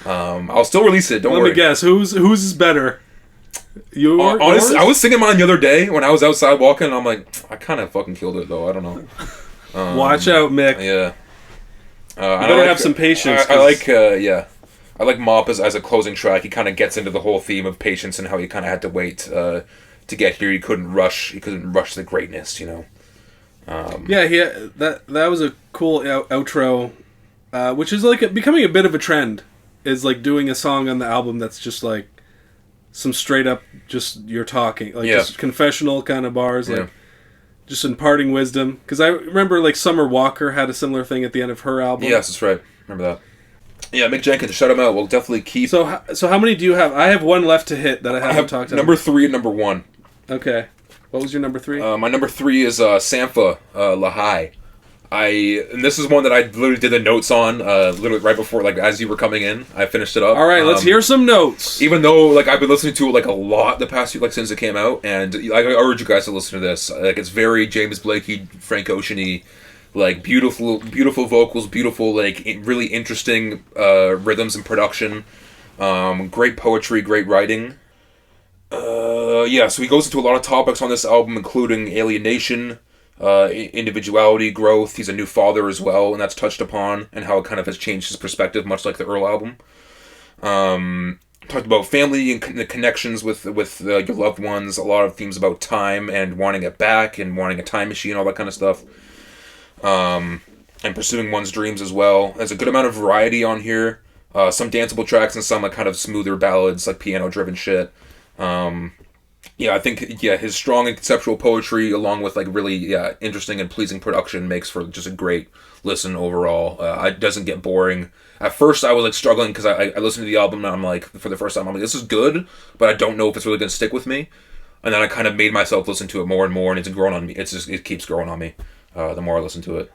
I'll still release it. Don't worry. Let me guess, who's is better? Honestly, I was singing mine the other day when I was outside walking, and I'm like, I kind of fucking killed it though. I don't know. Watch out, Mick. Yeah. You better have some patience. I like Mop as a closing track. He kind of gets into the whole theme of patience and how he kind of had to wait to get here. He couldn't rush the greatness, you know. Yeah, that was a cool outro, which is like becoming a bit of a trend. Is like doing a song on the album that's just like some straight up just you're talking, like just confessional kind of bars, like just imparting wisdom. Because I remember like Summer Walker had a similar thing at the end of her album. Yes, that's right. Remember that. Yeah, Mick Jenkins, shout him out. We'll definitely keep. So how many do you have? I have one left to hit that I haven't talked about. Number 3 and number 1. Okay. What was your number 3? My number 3 is Sampha Lahai. And this is one that I literally did the notes on, literally right before, like as you were coming in. I finished it up. All right, let's hear some notes. Even though like I've been listening to it like a lot the past few since it came out, and I urge you guys to listen to this. Like it's very James Blakey, Frank Ocean-y, like beautiful vocals, beautiful like really interesting rhythms and production, great poetry, great writing. So he goes into a lot of topics on this album, including alienation, individuality, growth. He's a new father as well, and that's touched upon, and how it kind of has changed his perspective, much like the Earl album. Talked about family and the connections with your loved ones. A lot of themes about time and wanting it back, and wanting a time machine, all that kind of stuff. And pursuing one's dreams as well. There's a good amount of variety on here. Some danceable tracks and some like kind of smoother ballads, like piano-driven shit. I think his strong and conceptual poetry, along with like really interesting and pleasing production, makes for just a great listen overall. It doesn't get boring. At first, I was like struggling because I listened to the album and I'm like, for the first time, I'm like, this is good, but I don't know if it's really going to stick with me. And then I kind of made myself listen to it more and more, and it's grown on me. It keeps growing on me the more I listen to it.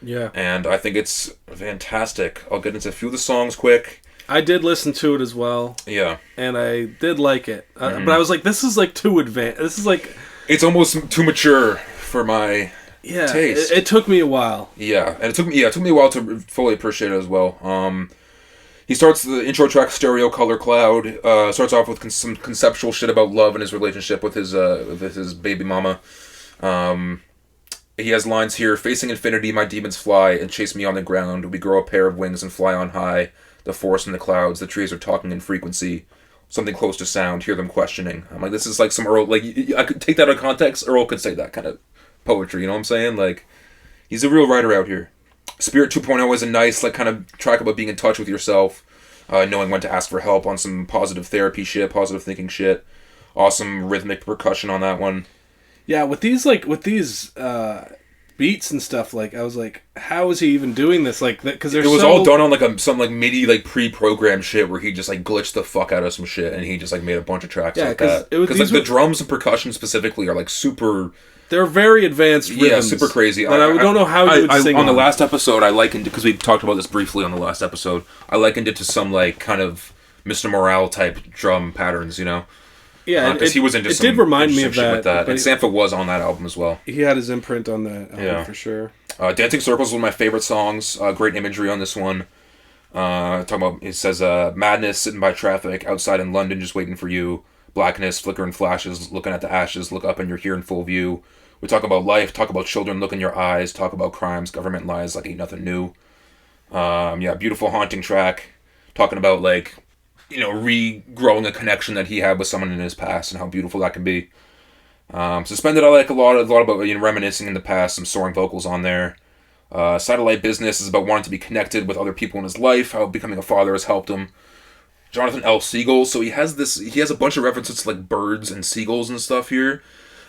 Yeah. And I think it's fantastic. I'll get into a few of the songs quick. I did listen to it as well. Yeah. And I did like it. But I was like, this is like too advanced. This is like... It's almost too mature for my taste. It took me a while. Yeah, and it took me a while to fully appreciate it as well. He starts the intro track "Stereo Color Cloud." Starts off with some conceptual shit about love and his relationship with his baby mama. He has lines here: "Facing infinity, my demons fly and chase me on the ground. We grow a pair of wings and fly on high. The forest in the clouds, the trees are talking in frequency. Something close to sound. Hear them questioning." I'm like, this is like some Earl. Like, I could take that out of context. Earl could say that kind of poetry. You know what I'm saying? Like, he's a real writer out here. Spirit 2.0 is a nice, like, kind of track about being in touch with yourself, knowing when to ask for help on some positive therapy shit, positive thinking shit. Awesome rhythmic percussion on that one. Yeah, with these beats and stuff, like, I was like, how is he even doing this? Like, because it was all done on like some like MIDI like pre-programmed shit where he just like glitched the fuck out of some shit and he just like made a bunch of tracks like that. Because like the drums and percussion specifically are like super. They're very advanced rhythms. Yeah, super crazy. But I don't know how you would sing on the last episode. I likened, because we talked about this briefly on the last episode, I likened it to some like kind of Mr. Morale type drum patterns, you know. Yeah, because he was into some did remind me of shit that. with that. And Sampha was on that album as well. He had his imprint on that album for sure. Dancing Circles is one of my favorite songs. Great imagery on this one. Talking about, it says, madness sitting by traffic outside in London just waiting for you. Blackness, flickering flashes, looking at the ashes, look up and you're here in full view. We talk about life, talk about children, look in your eyes, talk about crimes, government lies, like ain't nothing new. Beautiful haunting track. Talking about, like, you know, regrowing a connection that he had with someone in his past and how beautiful that can be. Suspended, I like a lot about, you know, reminiscing in the past, some soaring vocals on there. Satellite Business is about wanting to be connected with other people in his life, how becoming a father has helped him. Jonathan L. Siegel, so he has a bunch of references to like birds and seagulls and stuff here.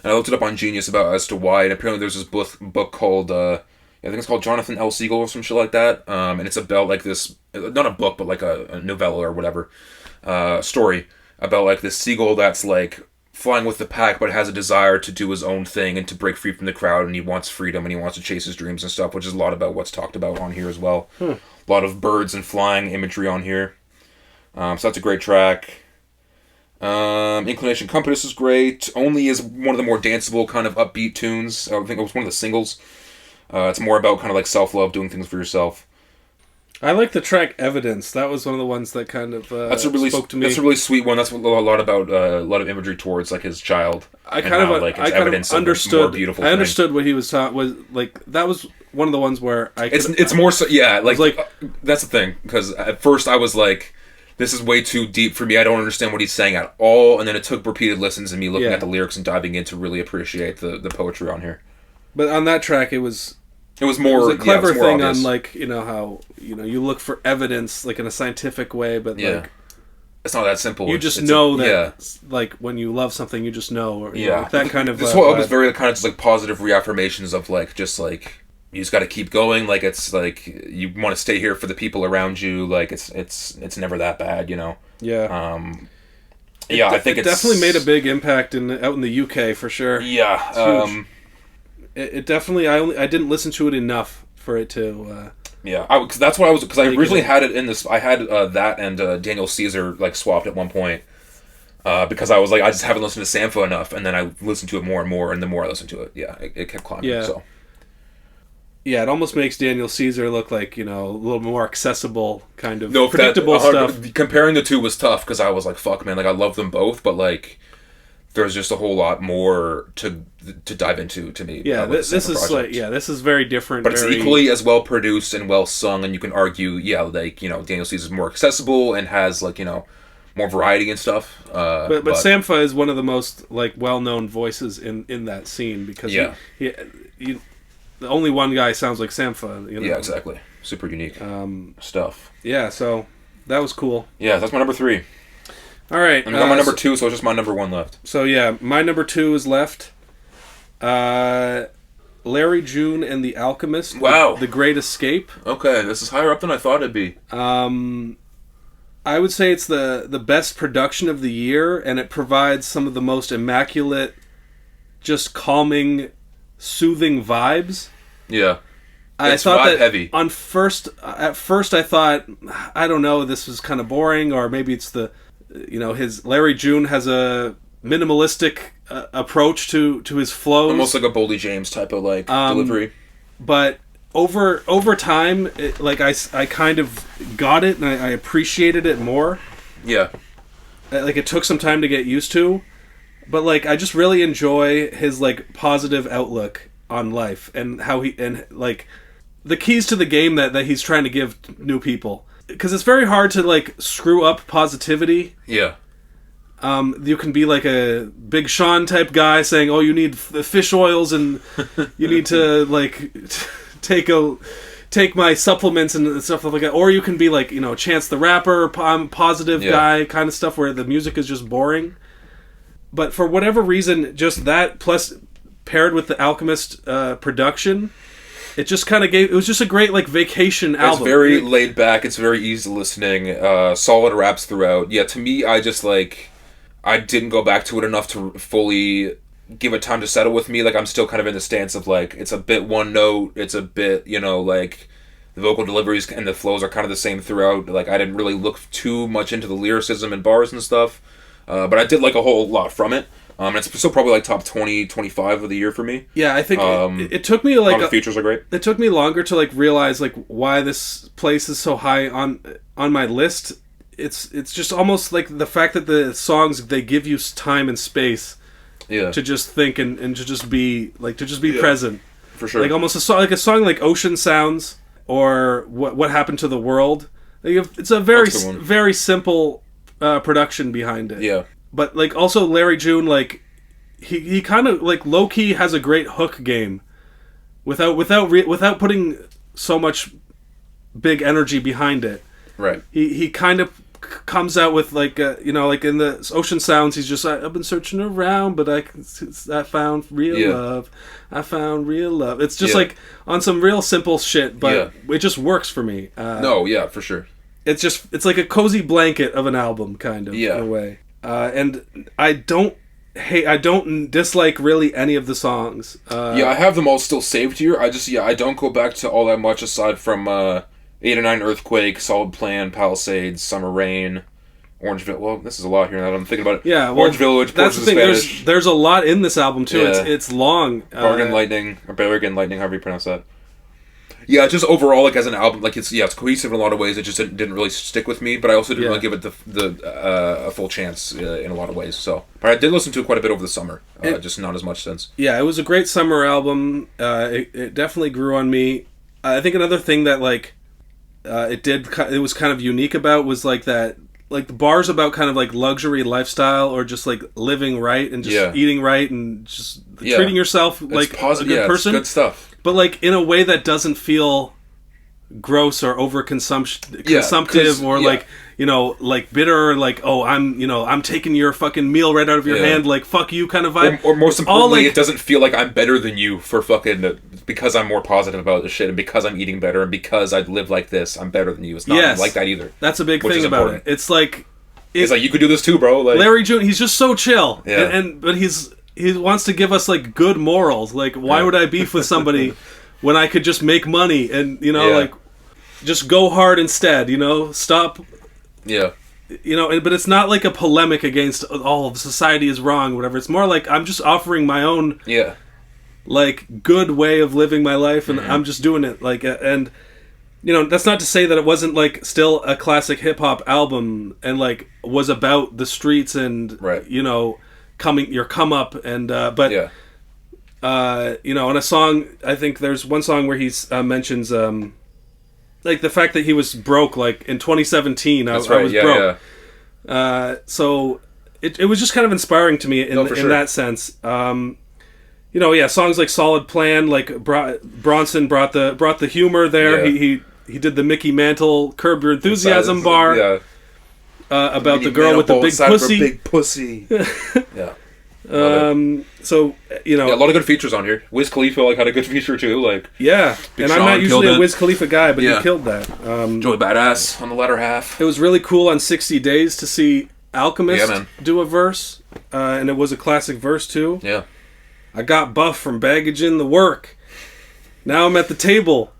And I looked it up on Genius as to why, and apparently there's this book called, I think it's called Jonathan L. Siegel or some shit like that, and it's about like this, not a book, but like a novella or whatever, story about like this seagull that's like flying with the pack but has a desire to do his own thing and to break free from the crowd, and he wants freedom and he wants to chase his dreams and stuff, which is a lot about what's talked about on here as well. A lot of birds and flying imagery on here. So that's a great track. Inclination Compass is great. Only is one of the more danceable kind of upbeat tunes. I think it was one of the singles. It's more about kind of like self-love, doing things for yourself. I like the track Evidence. That was one of the ones that kind of spoke to me. That's a really sweet one. That's a lot about a lot of imagery towards like his child. I kind of understood. Beautiful I understood what he was was like. That was one of the ones where it's more so, yeah. Like that's the thing, because at first I was like, this is way too deep for me. I don't understand what he's saying at all. And then it took repeated listens and me looking at the lyrics and diving in to really appreciate the poetry on here. But on that track, it was more a clever thing obvious. on, like, you know, how, you know, you look for evidence like in a scientific way, but like it's not that simple. You just know that like when you love something, you just know, or you know, like that kind of. This whole album is very kind of just like positive reaffirmations of like just like you just got to keep going. Like it's like you want to stay here for the people around you. Like it's never that bad, you know. Yeah. I think it definitely made a big impact out in the UK for sure. Yeah. It definitely. I didn't listen to it enough for it to. Cause that's what I was. Because I originally had it in this. I had that and Daniel Caesar like swapped at one point. Because I was like, I just haven't listened to Sampha enough, and then I listened to it more and more, and the more I listened to it, it kept climbing. Yeah. So. Yeah, it almost makes Daniel Caesar look like, you know, a little more accessible, kind of predictable stuff. Comparing the two was tough because I was like, fuck, man, like I love them both, but like there's just a whole lot more to dive into to me. Yeah, this is project. This is very different. But it's equally as well produced and well sung, and you can argue, like, you know, Daniel Caesar is more accessible and has like, you know, more variety and stuff. But Sampha is one of the most like well-known voices in that scene because he the only one guy sounds like Sampha. You know? Yeah, exactly. Super unique stuff. Yeah, so that was cool. Yeah, that's my number 3. All right. And I got my number 2, so it's just my number 1 left. So yeah, my number 2 is left. Larry June and the Alchemist. Wow. The Great Escape. Okay, this is higher up than I thought it'd be. I would say it's the best production of the year, and it provides some of the most immaculate, just calming, soothing vibes. Yeah. I It's thought vibe that heavy. at first I thought, I don't know, this was kind of boring, or maybe it's his Larry June has a minimalistic approach to his flows. Almost like a Boldy James type of delivery. But over time, I kind of got it, and I appreciated it more. Yeah. Like, it took some time to get used to, but like, I just really enjoy his like positive outlook on life, and how the keys to the game that he's trying to give new people, because it's very hard to like screw up positivity. Yeah. You can be like a Big Sean type guy saying, "Oh, you need fish oils, and you need to like take my supplements and stuff like that." Or you can be like, Chance the Rapper, positive guy kind of stuff, where the music is just boring. But for whatever reason, just that plus paired with the Alchemist production, it just kind of it was just a great like vacation album. It's very laid back. It's very easy listening. Solid raps throughout. Yeah, to me, I didn't go back to it enough to fully give it time to settle with me. Like, I'm still kind of in the stance of like, it's a bit one note. It's a bit, like the vocal deliveries and the flows are kind of the same throughout. Like, I didn't really look too much into the lyricism and bars and stuff. But I did like a whole lot from it. And it's still probably like top 20, 25 of the year for me. Yeah, I think it took me like... All the features are great. It took me longer to like realize like why this place is so high on my list. It's just almost like the fact that the songs, they give you time and space to just think and to just be present. For sure. Like almost a song like Ocean Sounds or What Happened to the World. It's a very simple production behind it. Yeah. But like also Larry June, like he kind of like low key has a great hook game without putting so much big energy behind it. Right. He kind of comes out with like like in the Ocean Sounds, he's just I've been searching around, but I found real love. I found real love. It's just like on some real simple shit, but it just works for me. For sure. It's like a cozy blanket of an album, kind of in a way. And I don't dislike really any of the songs. I have them all still saved here. I don't go back to all that much aside from 8 or 9 Earthquake, Solid Plan, Palisades, Summer Rain, Orange Village. Well, this is a lot here now that I'm thinking about it. Yeah, well, Orange Village, that's the thing. Spanish. There's a lot in this album too. Yeah. It's long. Bargain Lightning, however you pronounce that. Yeah, just overall, like as an album, like it's cohesive in a lot of ways. It just didn't really stick with me, but I also didn't really give it a full chance in a lot of ways. So, but I did listen to it quite a bit over the summer, just not as much since. Yeah, it was a great summer album. It definitely grew on me. I think another thing that like it was kind of unique about was like that, like the bars about kind of like luxury lifestyle or just like living right and just eating right and just treating yourself like a good person. It's good stuff. But like in a way that doesn't feel gross or consumptive or like like bitter, or like, oh, I'm taking your fucking meal right out of your hand, like fuck you kind of vibe. Or most importantly, it doesn't feel like I'm better than you for fucking because I'm more positive about this shit and because I'm eating better and because I live like this, I'm better than you. It's not like that either. That's a big thing about it. It's like you could do this too, bro. Like Larry June, he's just so chill, but he wants to give us like good morals. Like, why would I beef with somebody when I could just make money and like just go hard instead? Stop. Yeah. But it's not like a polemic against all of society is wrong, or whatever. It's more like I'm just offering my own like good way of living my life, and I'm just doing it like and. That's not to say that it wasn't like still a classic hip hop album and like was about the streets and come up and but on a song, I think there's one song where he mentions like the fact that he was broke, like in 2017 I was broke. So it was just kind of inspiring to me in that sense. Songs like Solid Plan, like Bronson brought the humor there. He did the Mickey Mantle Curb Your Enthusiasm bar about the girl with the big pussy. Big pussy. So you know, Yeah, a lot of good features on here. Wiz Khalifa had a good feature too. Yeah, Big and I'm Sean not usually killed a it. Wiz Khalifa guy, but Yeah. he killed that. Joey Badass on the latter half. It was really cool on 60 Days to see Alchemist Yeah, man. do a verse, and it was a classic verse too. Yeah. I got buff from baggage in the work. Now I'm at the table.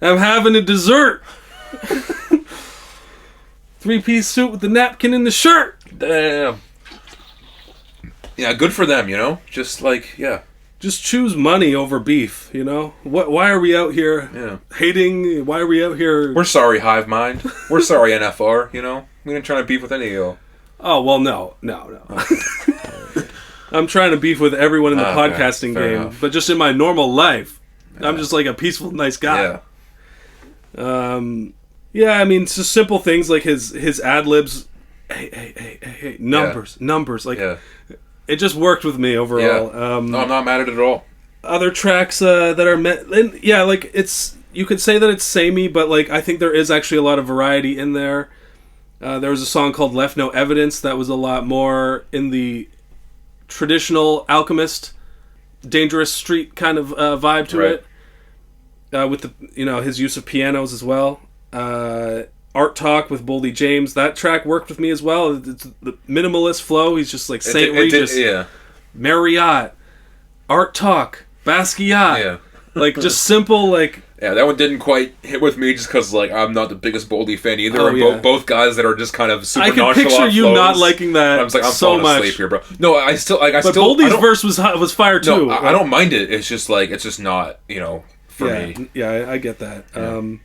I'm having a dessert. 3-piece suit with the napkin in the shirt. Damn. Yeah, good for them, you know? Just yeah. Just choose money over beef, you know? Why are we out here Yeah. hating? Why are we out here... We're sorry, Hive Mind. We're sorry, NFR, you know? We didn't try to beef with any of y'all. Oh, well, no. I'm trying to beef with everyone in the Okay, podcasting fair game, enough. but just in my normal life, I'm just like a peaceful, nice guy. Yeah. Yeah, I mean, it's just simple things like his ad-libs. Hey, numbers. Yeah. It just worked with me overall. Yeah. No, I'm not mad at it at all. Other tracks that are and yeah, it's, you could say that it's samey, but I think there is actually a lot of variety in there. There was a song called Left No Evidence that was a lot more in the traditional Alchemist, Dangerous Street kind of vibe to Right. it, with the his use of pianos as well. Art Talk with Boldy James, that track worked with me as well. It's the minimalist flow. He's just like St. Regis, Yeah. Marriott, Art Talk, Basquiat, Yeah. just simple Yeah, that one didn't quite hit with me just because I'm not the biggest Boldy fan either. Oh, and yeah. both guys that are just kind of super I can nonchalant picture you flows. not liking that I'm like, I'm so falling much. asleep here, bro. No, I still But still. I Boldy's don't- verse was fire too. No, I don't mind it. It's just it's just not for yeah, me. Yeah, I get that.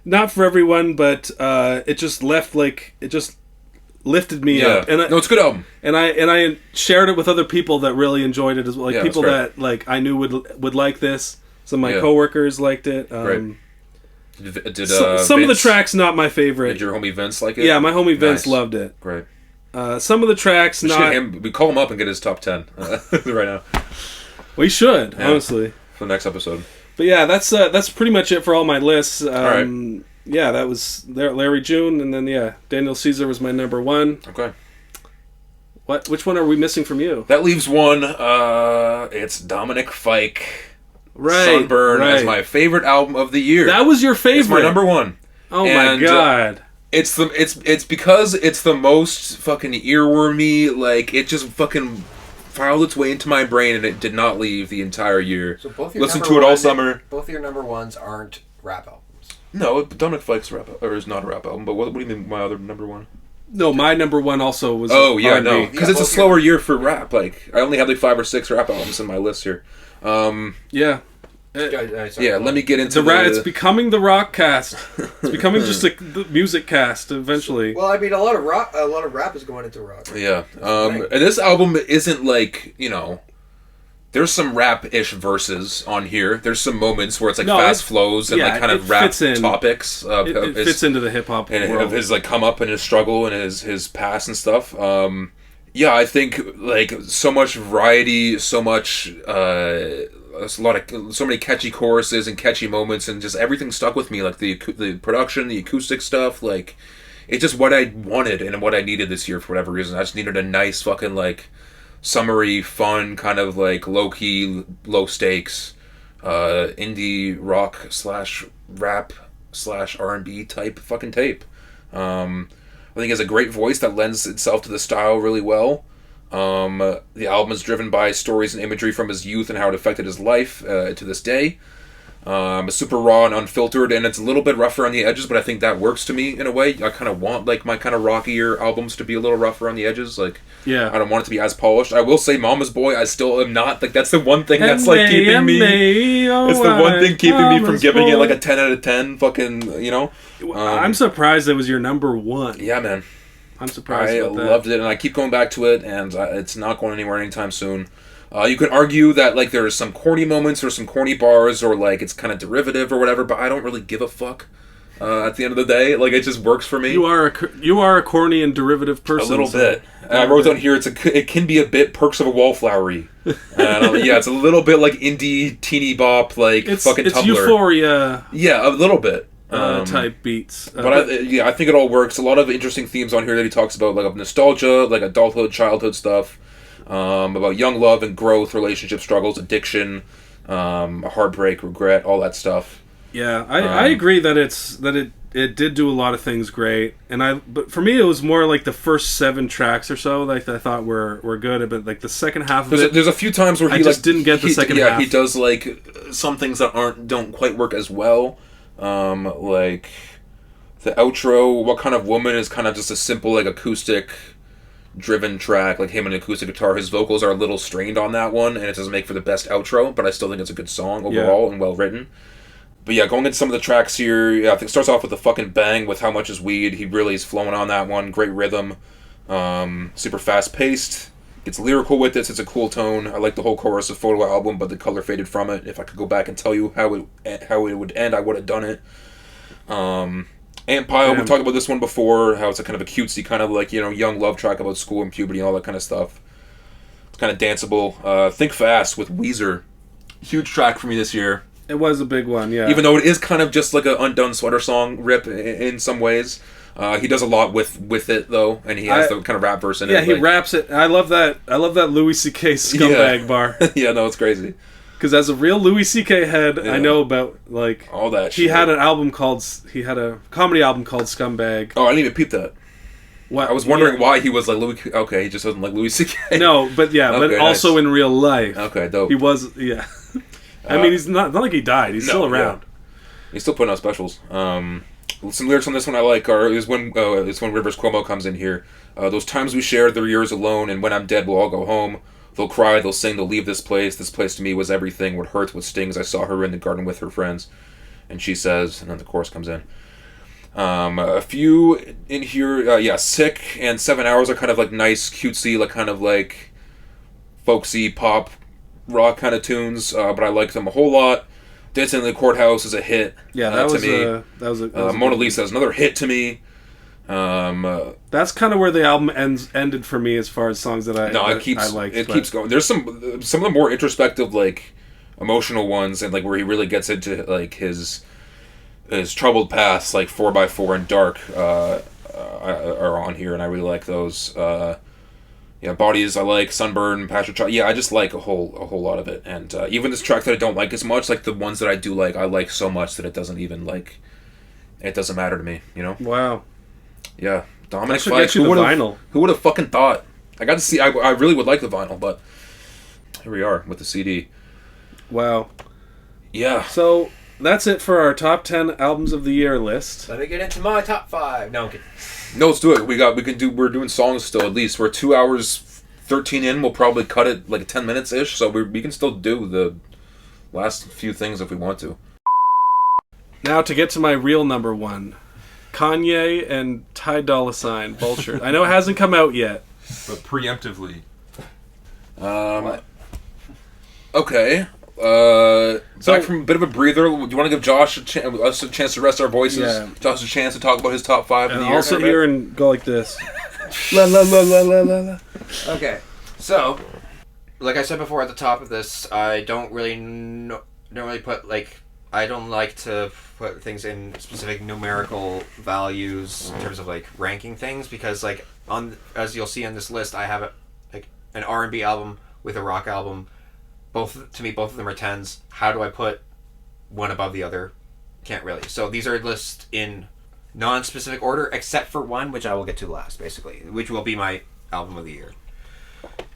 Not for everyone, but it just it just lifted me Yeah, up. And no, it's a good album. and I shared it with other people that really enjoyed it as well. Yeah, People that's that I knew would like this. Some of my Yeah. coworkers liked it. Great. Did Some of the Vince- traks not my favorite. Did your homie Vince like it? Yeah, my homie Vince Nice. loved it. Great. Some of the tracks We should not. get him. We call him up and get his top 10 right now We should Yeah. honestly. for the next episode. But yeah, that's pretty much it for all my lists. right. Yeah, that was Larry June, and then Daniel Caesar was my number one. Okay. Which one are we missing from you? That leaves one. It's Dominic Fike. Right, Sunburn right. as my favorite album of the year. That was your favorite. It's my number one. Oh And, my god! It's because it's the most fucking earwormy. It just fucking filed its way into my brain and it did not leave the entire year. So both your Listen number to it all one- summer. Both of your number ones aren't rap albums. No, Dominic Fike's rap or is not a rap album. But what do you mean? My other number one? No, my number one also was. Oh yeah, R&B. no, because Yeah, it's a both slower year for rap. I only had 5 or 6 rap albums in my list here. Yeah. Yeah, let me get into It's becoming the Rockcast. It's becoming just the music cast eventually. Well, I mean, a lot of rap is going into rock. Yeah, and this album isn't there's some rap-ish verses on here. There's some moments where it's fast flows and kind of it rap fits in. topics. It fits into the hip hop world. Of his come up and his struggle and his past and stuff. Yeah, I think so much variety, so much so many catchy choruses and catchy moments, and just everything stuck with me. The production, the acoustic stuff, it's just what I wanted and what I needed this year for whatever reason. I just needed a nice fucking summery, fun kind of low key, low stakes, indie rock / rap / R&B type fucking tape. I think he has a great voice that lends itself to the style really well. The album is driven by stories and imagery from his youth and how it affected his life to this day. It's super raw and unfiltered, and it's a little bit rougher on the edges, but I think that works to me in a way. I kind of want my kind of rockier albums to be a little rougher on the edges. Yeah. I don't want it to be as polished. I will say Mama's Boy, I still am not. That's the one thing that's keeping me. It's the one thing keeping me from giving it a 10 out of 10 fucking, I'm surprised that was your number one. Yeah, man. I'm surprised I about that. loved it, and I keep going back to it, and it's not going anywhere anytime soon. You could argue that there are some corny moments or some corny bars, or it's kind of derivative or whatever, but I don't really give a fuck. At the end of the day, it just works for me. You are a corny and derivative person. A little bit. I wrote down here. It can be a bit Perks of a Wallflowery. Yeah, it's a little bit indie teeny bop It's fucking Tumblr. Euphoria Yeah, a little bit. type beats. But I think it all works. A lot of interesting themes on here that he talks about, of nostalgia, adulthood, childhood stuff. about young love and growth, relationship struggles, addiction, heartbreak, regret, all that stuff. Yeah, I agree that it did do a lot of things great, but for me it was more like the first 7 tracks or so that I thought were good, but like the second half of There's a few times where I just didn't get the second half. Yeah, he does like some things that don't quite work as well. Like the outro, "What Kind of Woman" is kind of just a simple like acoustic driven track, like him and acoustic guitar. His vocals are a little strained on that one, and it doesn't make for the best outro, but I still think it's a good song overall and well written. But yeah, going into some of the tracks here, I think it starts off with a fucking bang with "How Much Is Weed." He really is flowing on that one. Great rhythm, super fast paced. Gets lyrical with it. It's a cool tone. I like the whole chorus of "Photo Album," but the color faded from it. If I could go back and tell you how it would end, I would have done it. Ant Pile, we talked about this one before, how it's a kind of a cutesy kind of like, young love track about school and puberty and all that kind of stuff. It's kind of danceable. Think Fast with Weezer. Huge track for me this year. It was a big one, yeah. Even though it is kind of just like an Undone Sweater Song rip in some ways. He does a lot with it, though, and he has the kind of rap verse in it. Yeah, he raps it. I love that Louis C.K. scumbag bar. Yeah, no, it's crazy. Because as a real Louis C.K. head, I know about, like... all that shit. He had a comedy album called Scumbag. Oh, I didn't even peep that. What? I was wondering why he was like Louis... Okay, he just doesn't like Louis C.K. No, but yeah, Okay, but also nice. in real life. Okay, dope. He was, yeah. I mean, he's not like he died. He's still around. Yeah. He's still putting out specials. Some lyrics on this one I like is when Rivers Cuomo comes in here. Those times we shared, they're yours alone, and when I'm dead, we'll all go home. They'll cry, they'll sing, they'll leave this place. This place to me was everything. What hurts, what stings. I saw her in the garden with her friends. And she says, and then the chorus comes in. A few in here, Sick and 7 Hours are kind of like nice, cutesy, like kind of like folksy, pop, rock kind of tunes, but I like them a whole lot. Dancing in the Courthouse is a hit. Yeah, that was a Mona Lisa is another hit to me. That's kind of where the album ended for me as far as songs that I liked. It keeps going. There's some of the more introspective, like emotional ones, and like where he really gets into like his troubled past, like 4x4 and Dark are on here, and I really like those. Bodies I like, Sunburn, Passion Child. Yeah, I just like a whole lot of it, and even this track that I don't like as much, like the ones that I do like, I like so much that it doesn't even like, it doesn't matter to me, Wow. Yeah, Dominic should Fike. get you the vinyl. Who would have fucking thought? I got to see. I really would like the vinyl, but here we are with the CD. Wow. Yeah. So that's it for our top 10 albums of the year list. Let me get into my top 5. No, I'm kidding. No, let's do it. We're doing songs still. At least we're 2 hours 13 in. We'll probably cut it like 10 minutes ish. So we can still do the last few things if we want to. Now to get to my real number 1. Kanye and Ty Dolla $ign, Vulture. I know it hasn't come out yet. But preemptively. Okay. Back from a bit of a breather. Do you want to give Josh us a chance to rest our voices? Yeah. Josh a chance to talk about his top 5 of And the year. I'll sit here and go like this. La la la la la la la. Okay, so, like I said before at the top of this, I don't really put, like, I don't like to put things in specific numerical values in terms of, like, ranking things, because, like, as you'll see on this list, I have, an R&B album with a rock album. Both of them are 10s. How do I put one above the other? Can't really. So these are listed in non-specific order, except for one, which I will get to last, basically, which will be my album of the year.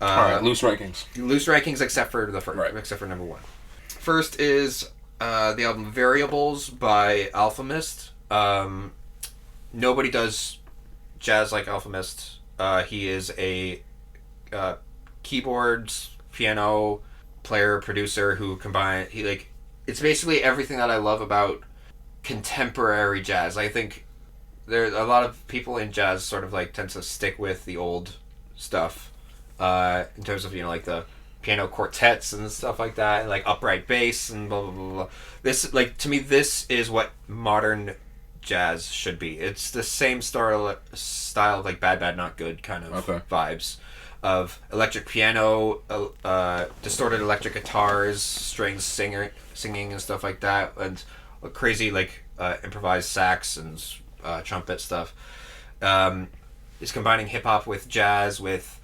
Alright, loose rankings. Loose rankings, except for the first, Right. except for number 1. First is the album Variables by Alchemist. Nobody does jazz like Alchemist. He is a keyboards, piano player, producer who it's basically everything that I love about contemporary jazz. I think there a lot of people in jazz sort of like tend to stick with the old stuff in terms of like the piano quartets and stuff like that, and like upright bass and blah blah blah blah. This, like, to me, this is what modern jazz should be. It's the same style of like Bad Bad Not Good kind of vibes of electric piano, distorted electric guitars, strings, singing and stuff like that, and crazy like improvised sax and trumpet stuff. It's combining hip hop with jazz, with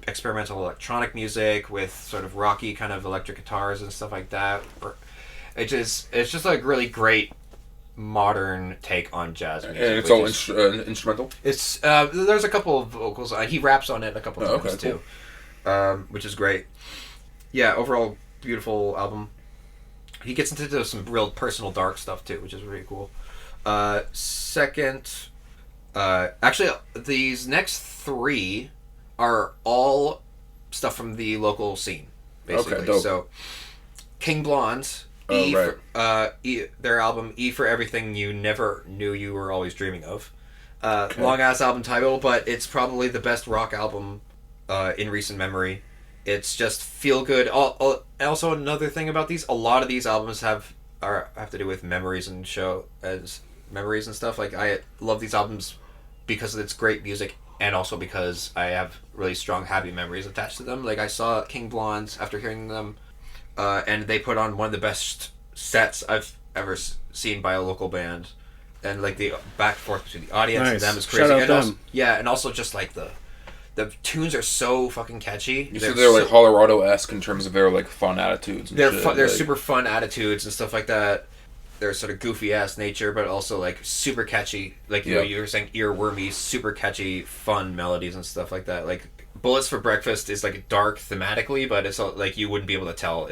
experimental electronic music with sort of rocky kind of electric guitars and stuff like that. It's just like really great modern take on jazz music. And it's all instrumental? It's there's a couple of vocals. He raps on it a couple of times too, which is great. Yeah, overall beautiful album. He gets into some real personal dark stuff too, which is really cool. Second, actually, these next 3 are all stuff from the local scene, basically. Okay, dope. So, King Blonde, their album E for Everything You Never Knew You Were Always Dreaming Of. Long ass album title, but it's probably the best rock album in recent memory. It's just feel good. Also, another thing about these, a lot of these albums have to do with memories and memories and stuff. Like, I love these albums because it's great music, and also because I have really strong happy memories attached to them. Like, I saw King Blonde after hearing them, and they put on one of the best sets I've ever seen by a local band, and like the back and forth between the audience and them is crazy. Shout out and them. also, and also just like the tunes are so fucking catchy. You said they're like Colorado-esque in terms of their like fun attitudes. And they're shit. they're like, super fun attitudes and stuff like that. They're sort of goofy ass nature, but also like super catchy. Like you were saying, earwormy, super catchy, fun melodies and stuff like that. Like Bullets for Breakfast is like dark thematically, but it's like you wouldn't be able to tell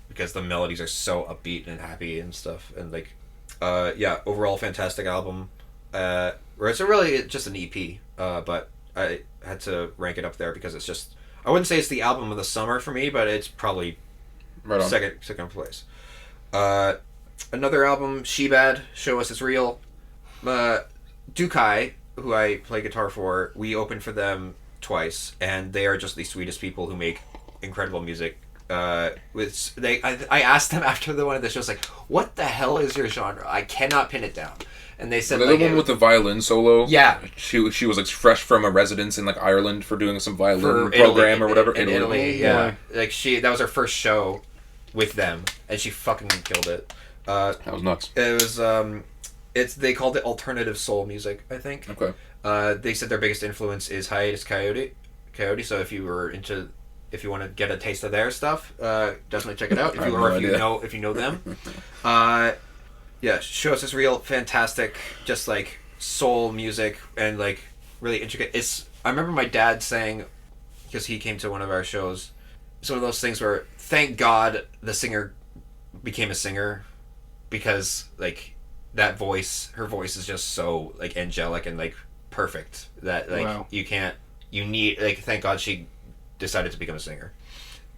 because the melodies are so upbeat and happy and stuff. And like, overall fantastic album. Or it's really just an EP, but I had to rank it up there because it's just, I wouldn't say it's the album of the summer for me, but it's probably second place. Another album, She Bad, Show Us It's Real. Dukai, who I play guitar for, we opened for them twice, and they are just the sweetest people who make incredible music. I asked them after one of the shows, like, what the hell is your genre? I cannot pin it down. And they said, the one with the violin solo. Yeah, she was like fresh from a residence in like Ireland for doing some violin program Italy, or whatever. In Italy, yeah. Like that was her first show with them, and she fucking killed it. That was nuts. It was they called it alternative soul music, I think. Okay. They said their biggest influence is Hiatus Coyote. So if you want to get a taste of their stuff, definitely check it out. If you know them. Yeah, Show Us It's Real, fantastic, just like soul music and like really intricate. I remember my dad saying, because he came to one of our shows, it's one of those things where thank God the singer became a singer, because like her voice is just so like angelic and like perfect that like thank God she decided to become a singer.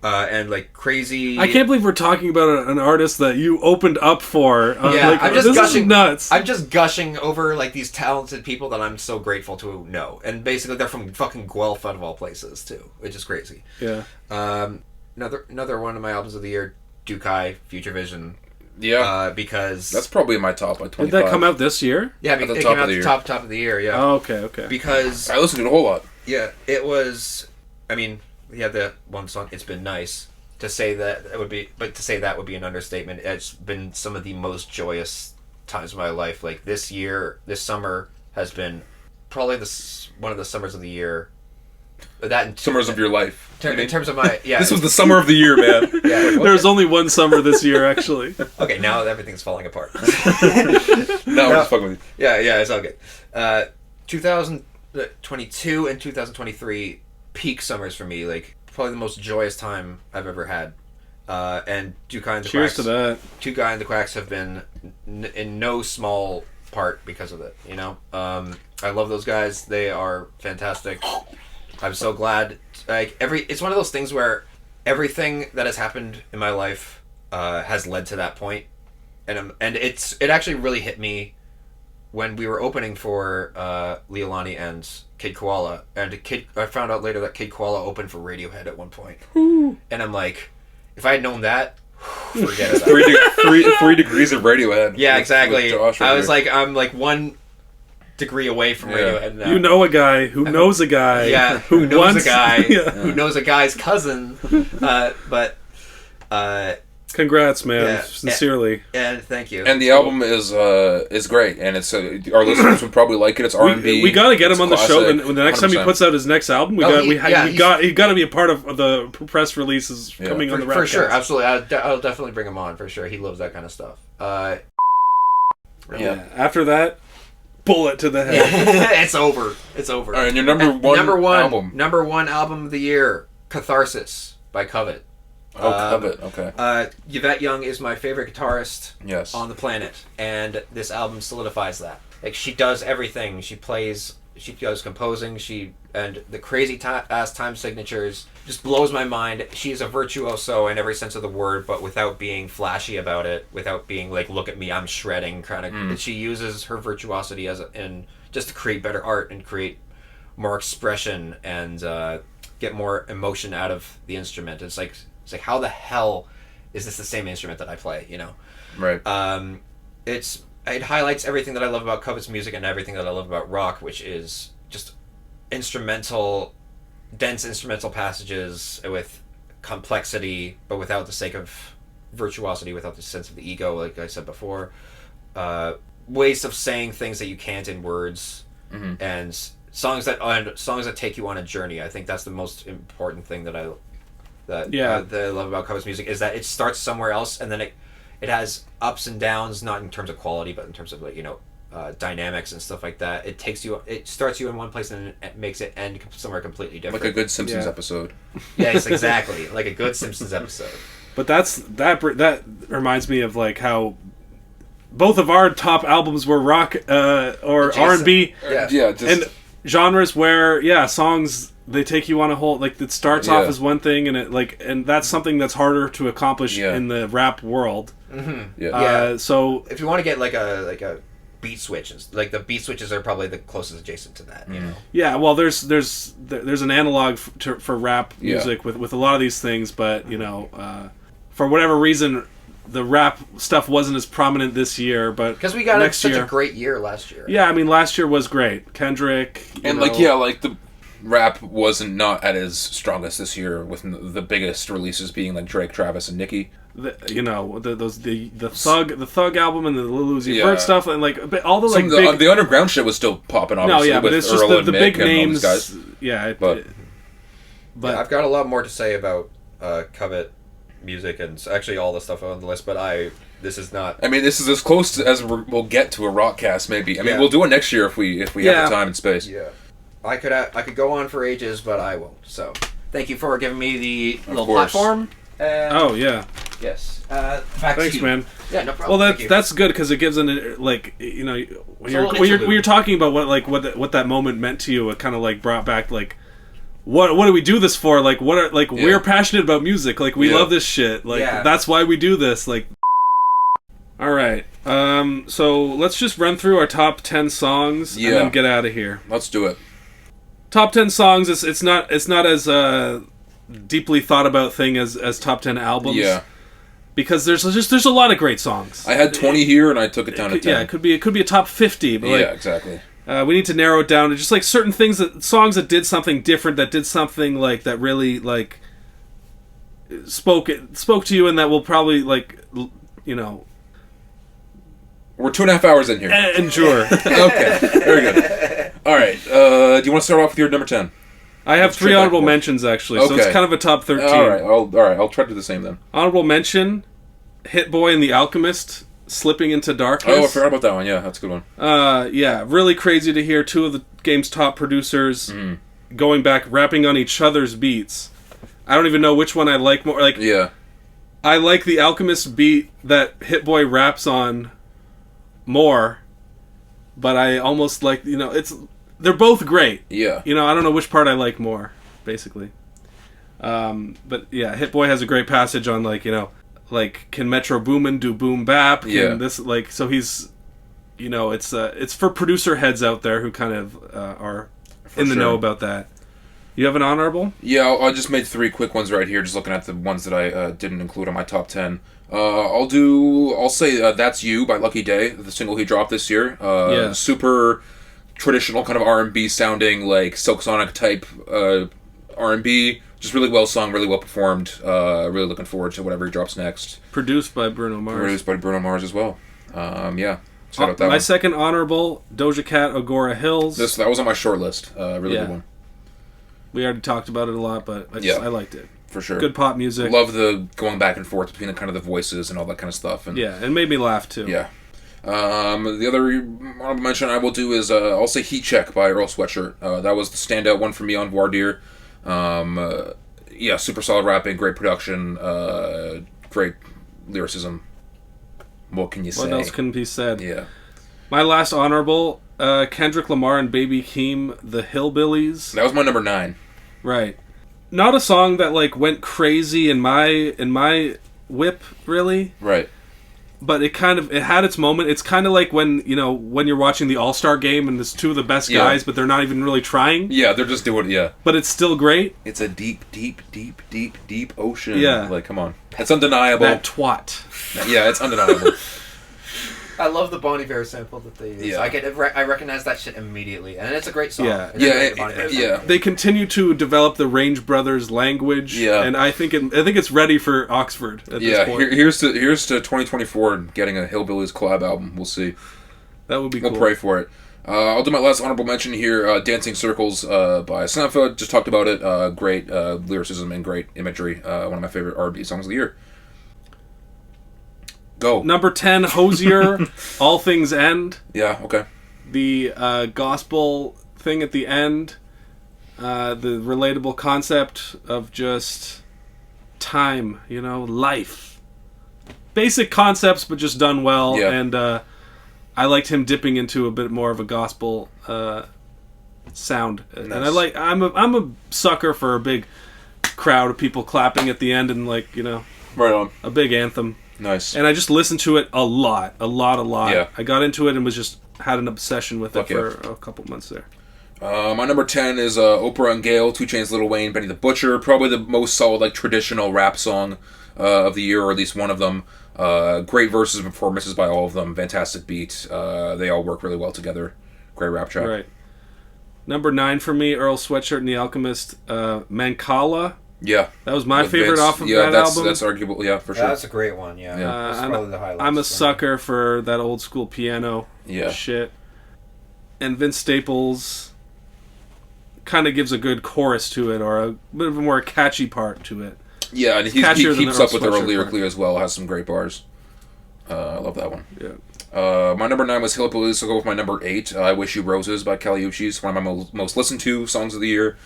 And like crazy, I can't believe we're talking about an artist that you opened up for. I'm just this gushing. Is nuts. I'm just gushing over like these talented people that I'm so grateful to know, and basically they're from fucking Guelph out of all places too, which is crazy. Yeah. Another one of my albums of the year, Dukai, Future Vision. Yeah. Because that's probably in my top like 25. Did that come out this year? Yeah, it came out the top of the year. Yeah. Oh, okay. Because I listened to it a whole lot. Yeah, it was. I mean, we had the one song, It's Been Nice. To say that would be an understatement. It's been some of the most joyous times of my life. Like this summer has been probably one of the summers of the year. Summers of your life. In terms of my This was the summer of the year, man. Yeah, There's only one summer this year, actually. Okay, now everything's falling apart. No, we're just fucking with you. Yeah, it's all good. 2022 and 2023 peak summers for me. Like probably the most joyous time I've ever had. And Dukai and the Cheers Quacks. to that. Dukai and the Quacks have been in no small part because of it. You know, I love those guys. They are fantastic. I'm so glad. Like it's one of those things where everything that has happened in my life has led to that point, and it actually really hit me when we were opening for Leilani and Kid Koala, and I found out later that Kid Koala opened for Radiohead at one point, and I'm like, if I had known that, forget it. 3 degrees of Radiohead. Yeah, exactly. Josh I was like, I'm like 1 degree away from Radiohead now. You know a guy who knows a guy. Yeah, who knows a guy who knows a guy's cousin. But Congrats, man. Yeah. Sincerely. And thank you. And the album is great, and it's our listeners would probably like it. It's R&B. We got to get him on the show. classic, When the next time he 100%. puts out his next album, he got to be a part of the press releases coming on the Rapcast. For sure, absolutely. I'll definitely bring him on for sure. He loves that kind of stuff. Yeah. After that, bullet to the head. It's over. It's over. All right, and your number one album. Number one album of the year, Catharsis by Covet. Oh, Covet. Okay. Yvette Young is my favorite guitarist Yes. on the planet, and this album solidifies that. Like, she does everything. She plays, she does composing, and the crazy ass time signatures just blows my mind. She's a virtuoso in every sense of the word, but without being flashy about it, without being like, look at me, I'm shredding kind of. She uses her virtuosity just to create better art and create more expression and get more emotion out of the instrument. It's like how the hell is this the same instrument that I play? You know, Right. It highlights everything that I love about Covet's music and everything that I love about rock, which is just dense instrumental passages with complexity, but without the sake of virtuosity, without the sense of the ego, like I said before. Ways of saying things that you can't in words, and songs that take you on a journey. I think that's the most important thing that I love about Covet's music, is that it starts somewhere else, and then it has ups and downs, not in terms of quality, but in terms of dynamics and stuff like that. It starts you in one place and it makes it end somewhere completely different. Like a good Simpsons episode. Yes, exactly. Like a good Simpsons episode. But that reminds me of like how both of our top albums were rock or R&B and genres where songs, they take you on a whole, like, it starts off as one thing, and that's something that's harder to accomplish in the rap world. So if you want to get like a beat switch, like the beat switches are probably the closest adjacent to that, you know. Yeah, well, there's an analog for rap music with a lot of these things, but for whatever reason, the rap stuff wasn't as prominent this year. But because we got such a great year last year. Yeah, I mean, last year was great. Kendrick and the rap wasn't not at its strongest this year, with the biggest releases being like Drake, Travis, and Nicki. The Thug album and the Lil Uzi Vert stuff, and all the the underground shit was still popping. Obviously, but it's Earl just and the Mick big and names. all these guys. But I've got a lot more to say about Covet music and actually all the stuff on the list. But this is not. I mean, this is as close as we'll get to a Rockcast. Maybe. I mean, we'll do it next year if we have the time and space. Yeah. I could go on for ages, but I won't. So, thank you for giving me the little platform. Yes. Back Thanks, to you. man. Yeah, no problem. Well, that's good because it gives when you're talking about what that moment meant to you, it kind of brought back what do we do this for? We're passionate about music. We love this shit. That's why we do this. All right. So let's just run through our top 10 songs and then get out of here. Let's do it. Top 10 songs. It's not as deeply thought about thing as top 10 albums. Yeah. Because there's a lot of great songs. I had 20 here and I took it down to 10. Yeah, it could be a top 50. But exactly. We need to narrow it down to just certain things, songs that did something different, that did something that really spoke to you, and that will probably We're 2.5 hours in here. Endure. Okay, very good. All right, do you want to start off with your number 10? I have 3 honorable mentions, actually, so it's kind of a top 13. All right, I'll try to do the same then. Honorable mention, Hit Boy and the Alchemist, Slipping into Darkness. Oh, I forgot about that one. Yeah, that's a good one. Really crazy to hear 2 of the game's top producers going back, rapping on each other's beats. I don't even know which one I like more. I like the Alchemist beat that Hit Boy raps on more, but I almost they're both great. Yeah. I don't know which part I like more, basically. But yeah, Hit Boy has a great passage on can Metro Boomin do boom bap? Can this so he's it's for producer heads out there who kind of are in the know about that. You have an honorable? Yeah, I just made 3 quick ones right here, just looking at the ones that I didn't include on my top 10. I'll say That's You by Lucky Day, the single he dropped this year. Super traditional kind of R&B sounding, Silk Sonic type R&B. just really well sung, really well performed. Really looking forward to whatever he drops next. Produced by Bruno Mars. Produced by Bruno Mars as well. Yeah. Shout out that my one. second honorable, Doja Cat, Agora Hills. That was on my short list. Really good one. We already talked about it a lot, but I liked it. For sure. Good pop music. Love the going back and forth between the kind of the voices and all that kind of stuff. And it made me laugh too. Yeah. The other honorable mention I will do is I'll say Heat Check by Earl Sweatshirt. That was the standout one for me on Voir Dire. Super solid rapping, great production, great lyricism. What can you say? What else can be said? Yeah. My last honorable, Kendrick Lamar and Baby Keem, The Hillbillies. That was my number 9. Right. Not a song that like went crazy in my whip, really. Right. But it had its moment. It's kind of like when you're watching the All-Star game and there's two of the best guys, but they're not even really trying. Yeah, they're just doing But it's still great. It's a deep, deep, deep, deep, deep ocean. Yeah. Like, come on. It's undeniable. That twat. Yeah, it's undeniable. I love the Bon Iver sample that they use. Yeah. I recognize that shit immediately, and it's a great song. Yeah. It's a great Bon Iver song. They continue to develop the Range Brothers language. Yeah. And I think it's ready for Oxford at this point. Here's to 2024 and getting a Hillbillies collab album. We'll see. That would be cool. We'll pray for it. I'll do my last honorable mention here. Dancing Circles by Sanfa. Just talked about it. Great lyricism and great imagery. One of my favorite R&B songs of the year. Go. Number 10, Hosier, All Things End. Yeah, okay. The gospel thing at the end. The relatable concept of just time, life. Basic concepts, but just done well. Yeah. And I liked him dipping into a bit more of a gospel sound. Nice. And I'm a sucker for a big crowd of people clapping at the end and right on. a big anthem. Nice. And I just listened to it a lot. Yeah. I got into it and was just had an obsession with it Fuck for yeah. a couple months there. My number 10 is Oprah and Gail, 2 Chainz, Lil Wayne, Benny the Butcher. Probably the most solid, traditional rap song of the year, or at least one of them. Great verses and performances by all of them. Fantastic beat. They all work really well together. Great rap track. Right. Number 9 for me, Earl Sweatshirt and the Alchemist, Mancala. Yeah. That was my With favorite Vince. off of that album. That's arguable, for sure. That's a great one, yeah. That's probably the highlight. I'm a sucker for that old school piano shit. And Vince Staples kind of gives a good chorus to it, or a bit of a more catchy part to it. Yeah, and he catchier than keeps the up with it Earl Sweatshirt lyrically part. as well. Has some great bars. I love that one. Yeah. My number 9 was Hillbillies, so I'll go with my number 8. I Wish You Roses by Kali Uchis, one of my most listened to songs of the year.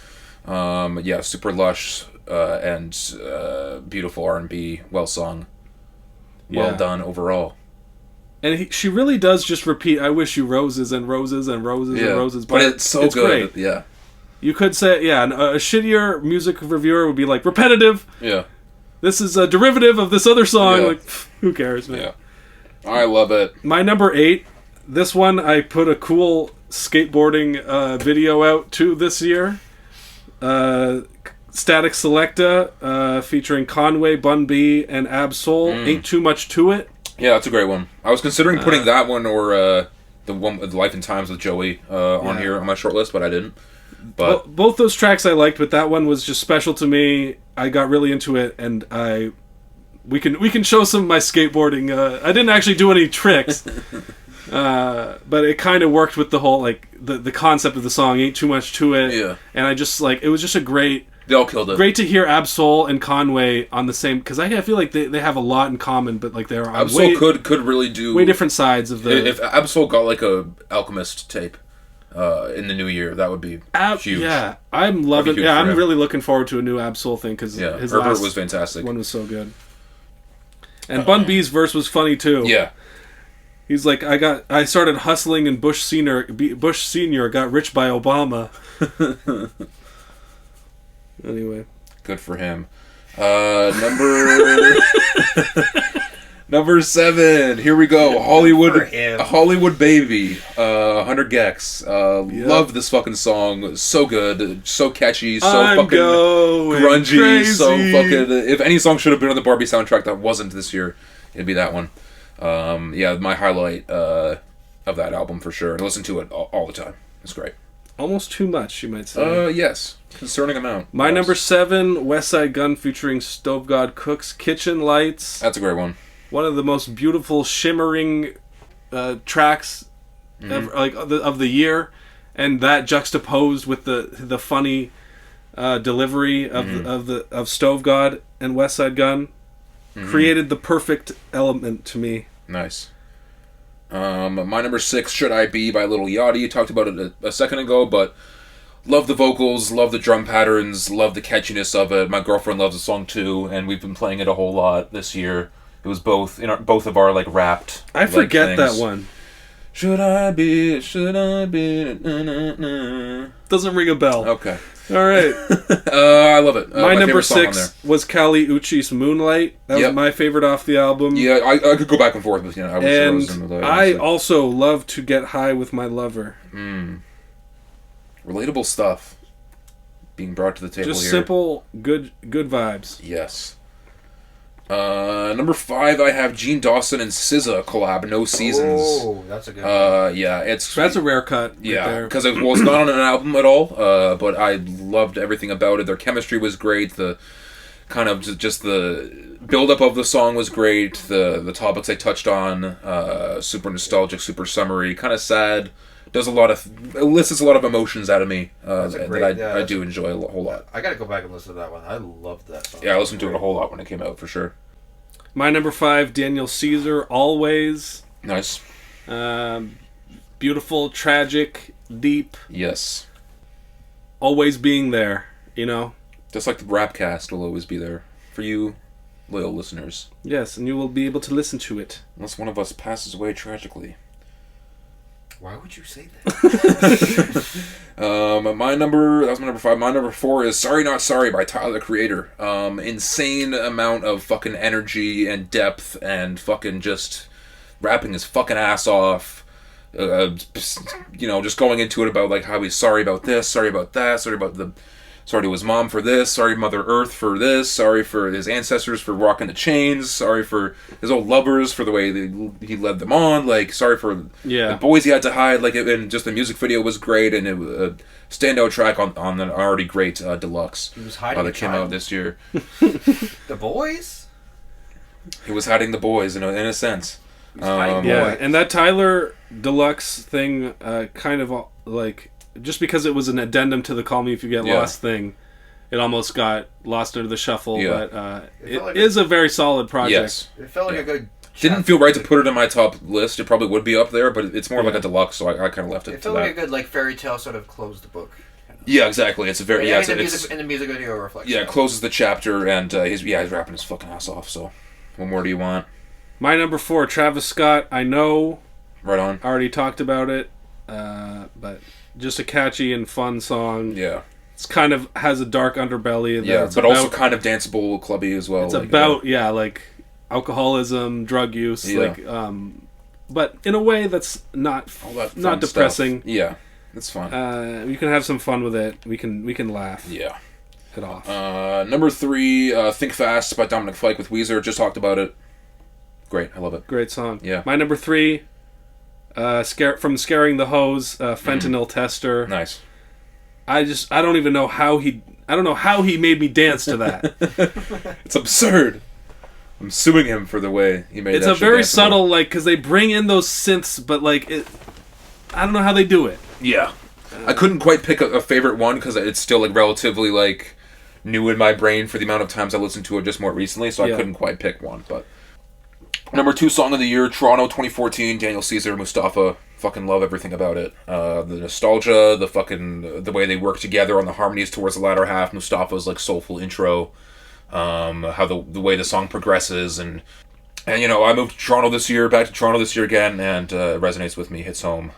Super lush and beautiful R&B, well sung, well done overall. And she really does just repeat, I wish you roses and roses and roses and roses. But it's so good. Great. Yeah. You could say, a shittier music reviewer would be like, repetitive. Yeah. This is a derivative of this other song. Yeah. Like, who cares, man? Yeah. I love it. My number 8, this one I put a cool skateboarding video out to this year. Static Selecta featuring Conway, Bun B, and Ab-Soul. Ain't Too Much To It. Yeah, that's a great one. I was considering putting that one or the one with Life and Times with Joey on here on my short list, but I didn't. But both those tracks I liked, but that one was just special to me. I got really into it, and we can show some of my skateboarding. I didn't actually do any tricks, but it kind of worked with the whole the concept of the song. Ain't Too Much To It. Yeah. And I just it was just a great. they all killed it. Great to hear Ab-Soul and Conway on the same, because I feel like they have a lot in common, but they're on Ab-Soul could really do way different sides of the. If Ab-Soul got a Alchemist tape in the new year, that would be huge. Yeah, I'm loving. huge Yeah, for I'm him. really looking forward to a new Ab-Soul thing because his Herbert last was fantastic. one was so good. And Bun B's verse was funny too. Yeah. He's like, I started hustling and Bush Senior got rich by Obama. Anyway. Good for him. Number 7. Here we go. Hollywood Baby. 100 Gex. Love this fucking song. So good. So catchy. So fucking grungy. Crazy. So fucking. If any song should have been on the Barbie soundtrack that wasn't this year, it'd be that one. My highlight of that album for sure. And listen to it all the time. It's great. almost too much, you might say. Yes. Concerning amount. My Yes. number 7, West Side Gun featuring Stove God Cook's Kitchen Lights. That's a great one. One of the most beautiful shimmering tracks of the year, and that juxtaposed with the funny delivery of Stove God and West Side Gun created the perfect element to me. Nice. My number 6, Should I Be by Lil Yachty. You talked about it a second ago, but love the vocals, love the drum patterns, love the catchiness of it. My girlfriend loves the song too, and we've been playing it a whole lot this year. It was both in both of our wrapped. I forget things. that one. Should I be? Should I be? Na, na, na. Doesn't ring a bell. Okay. All right. I love it. My number favorite song on 6 was Kali Uchis Moonlight. That was my favorite off the album. Yeah, I could go back and forth with I also love To Get High with My Lover. Relatable stuff being brought to the table Just here. simple, good vibes. Yes. Number 5, I have Gene Dawson and SZA collab, No Seasons. Oh, that's a good one. Yeah, That's a rare cut. yeah, because it was not on an album at all. But I loved everything about it. Their chemistry was great. The kind of just the build-up of the song was great. The topics they touched on, super nostalgic, super summery, kind of sad. Elicits a lot of emotions out of me I do enjoy a whole lot. I gotta go back and listen to that one. I loved that song. Yeah, I listened to it a whole lot when it came out, for sure. My number 5, Daniel Caesar, Always. Nice. Beautiful, tragic, deep, Yes. always being there, you know? Just like the Rapcast will always be there for you, loyal listeners. Yes, and you will be able to listen to it. Unless one of us passes away tragically. Why would you say that? That was my number 5. My number 4 is Sorry Not Sorry by Tyler, the Creator. Insane amount of fucking energy and depth and fucking just rapping his fucking ass off. Just going into it about how he's sorry about this, sorry about that, sorry to his mom for this, sorry Mother Earth for this, sorry for his ancestors for rocking the chains, sorry for his old lovers for the way he led them on, sorry for the boys he had to hide, and just the music video was great, and it was a standout track on an already great Deluxe He was hiding that came out this year. The boys? He was hiding the boys in a sense. He was hiding Yeah, boys. and that Tyler Deluxe thing kind of just because it was an addendum to the Call Me If You Get Lost thing, it almost got lost under the shuffle, but it is a very solid project. Yes. It felt like a good... Didn't feel right to put it in my top list. It probably would be up there, but it's more like a deluxe, so I kind of left it. It felt like a good fairy tale sort of closed the book. Yeah, exactly. It's a very And the music video reflects. yeah. It that. closes the chapter, and he's rapping his fucking ass off. So, what more do you want? My number 4, Travis Scott, I Know. Right on. Already talked about it, but just a catchy and fun song. Yeah. It's kind of has a dark underbelly. But also kind of danceable, clubby as well. It's about alcoholism, drug use, but in a way that's not depressing. Stuff. Yeah, it's fun. You can have some fun with it. We can laugh. Yeah. It off. Number 3, Think Fast by Dominic Fike with Weezer. Just talked about it. Great, I love it. Great song. Yeah. My number 3, from Scaring the Hose, Fentanyl Tester. Nice. I don't even know how he made me dance to that. It's absurd. I'm suing him for the way he made It's that a shit very danceable. subtle, because they bring in those synths, but I don't know how they do it. Yeah. I couldn't quite pick a favorite one because it's still relatively new in my brain for the amount of times I listened to it just more recently, so I couldn't quite pick one. But number 2 song of the year, Toronto 2014, Daniel Caesar, Mustafa. Fucking love everything about it. The nostalgia, the way they work together on the harmonies towards the latter half, Mustafa's soulful intro, how the way the song progresses, and I moved to Toronto this year, back to Toronto this year again, and it resonates with me, hits home.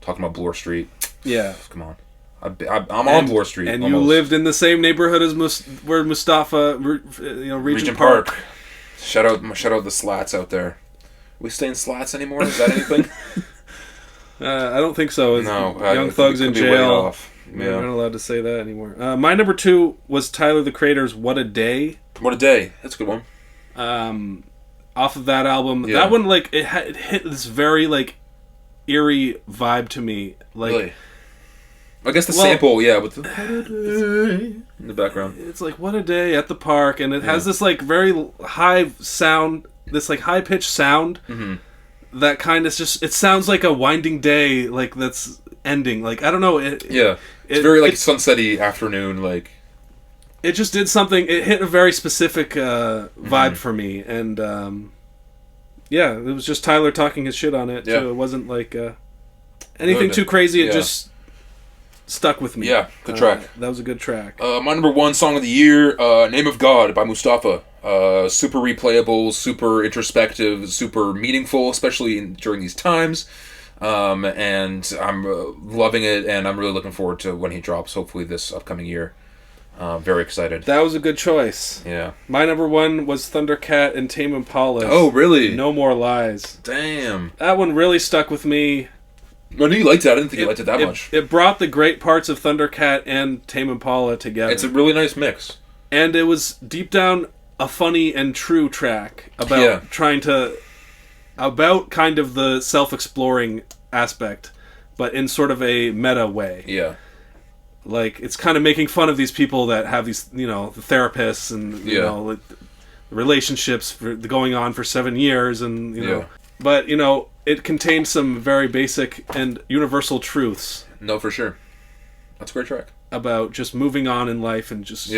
Talking about Bloor Street. Yeah. Come on. I'm on Bloor Street. And almost. you lived in the same neighborhood as where Mustafa, Regent Park. Shout out the Slats out there. Are we staying Slats anymore? Is that anything? I don't think so. No. Young Thugs in jail. Yeah. We're not allowed to say that anymore. My number 2 was Tyler, the Creator's What a Day. What a Day. That's a good one. Off of that album. Yeah. That one, it hit this very, eerie vibe to me. Really? I guess the Well- sample, yeah, with the in the background. It's like, what a day at the park, and it has this like very high sound, this like high pitched sound that kind of just, it sounds like a winding day, like that's ending. Like, I don't know. It's very like sunsetty afternoon, like. It just did something. It hit a very specific vibe for me, and it was just Tyler talking his shit on it. Yeah. Too. It wasn't like anything too crazy. It just stuck with me. Yeah, good track. That was a good track. My number one song of the year, "Name of God" by Mustafa. Super replayable, super introspective, super meaningful, especially during these times. And I'm loving it, and I'm really looking forward to when he drops. Hopefully this upcoming year. Very excited. That was a good choice. Yeah. My number one was Thundercat and Tame Impala. Oh, really? No More Lies. Damn. That one really stuck with me. I knew you liked it. I didn't think you liked it that much. It brought the great parts of Thundercat and Tame Impala together. It's a really nice mix. And it was deep down a funny and true track about about kind of the self-exploring aspect, but in sort of a meta way. Yeah. Like, it's kind of making fun of these people that have these, the therapists and, like, relationships going on for 7 years and, know. But, it contains some very basic and universal truths. No, for sure. That's a great track. About just moving on in life and just,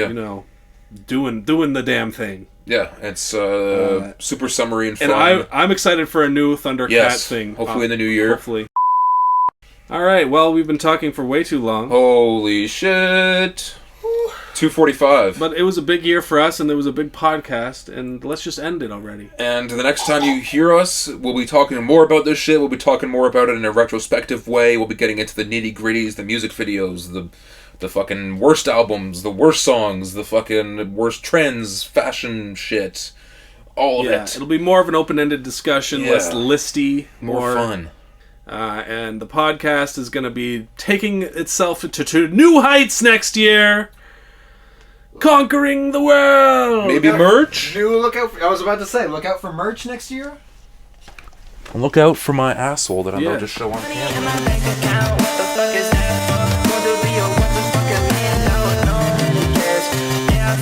doing the damn thing. Yeah, it's super summery and fun. And I'm excited for a new Thundercat thing. Hopefully in the new year. Hopefully. All right, well, we've been talking for way too long. Holy shit. 2:45. But it was a big year for us, and there was a big podcast, and let's just end it already. And the next time you hear us, we'll be talking more about this shit. We'll be talking more about it in a retrospective way. We'll be getting into the nitty-gritties, the music videos, the fucking worst albums, the worst songs, the fucking worst trends, fashion shit. All of it. It'll be more of an open-ended discussion, less listy, more fun. And the podcast is going to be taking itself to new heights next year. Conquering the world! Maybe merch? I was about to say, look out for merch next year? Look out for my asshole that I'm about to show on camera.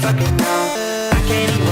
Fucking know. I can't even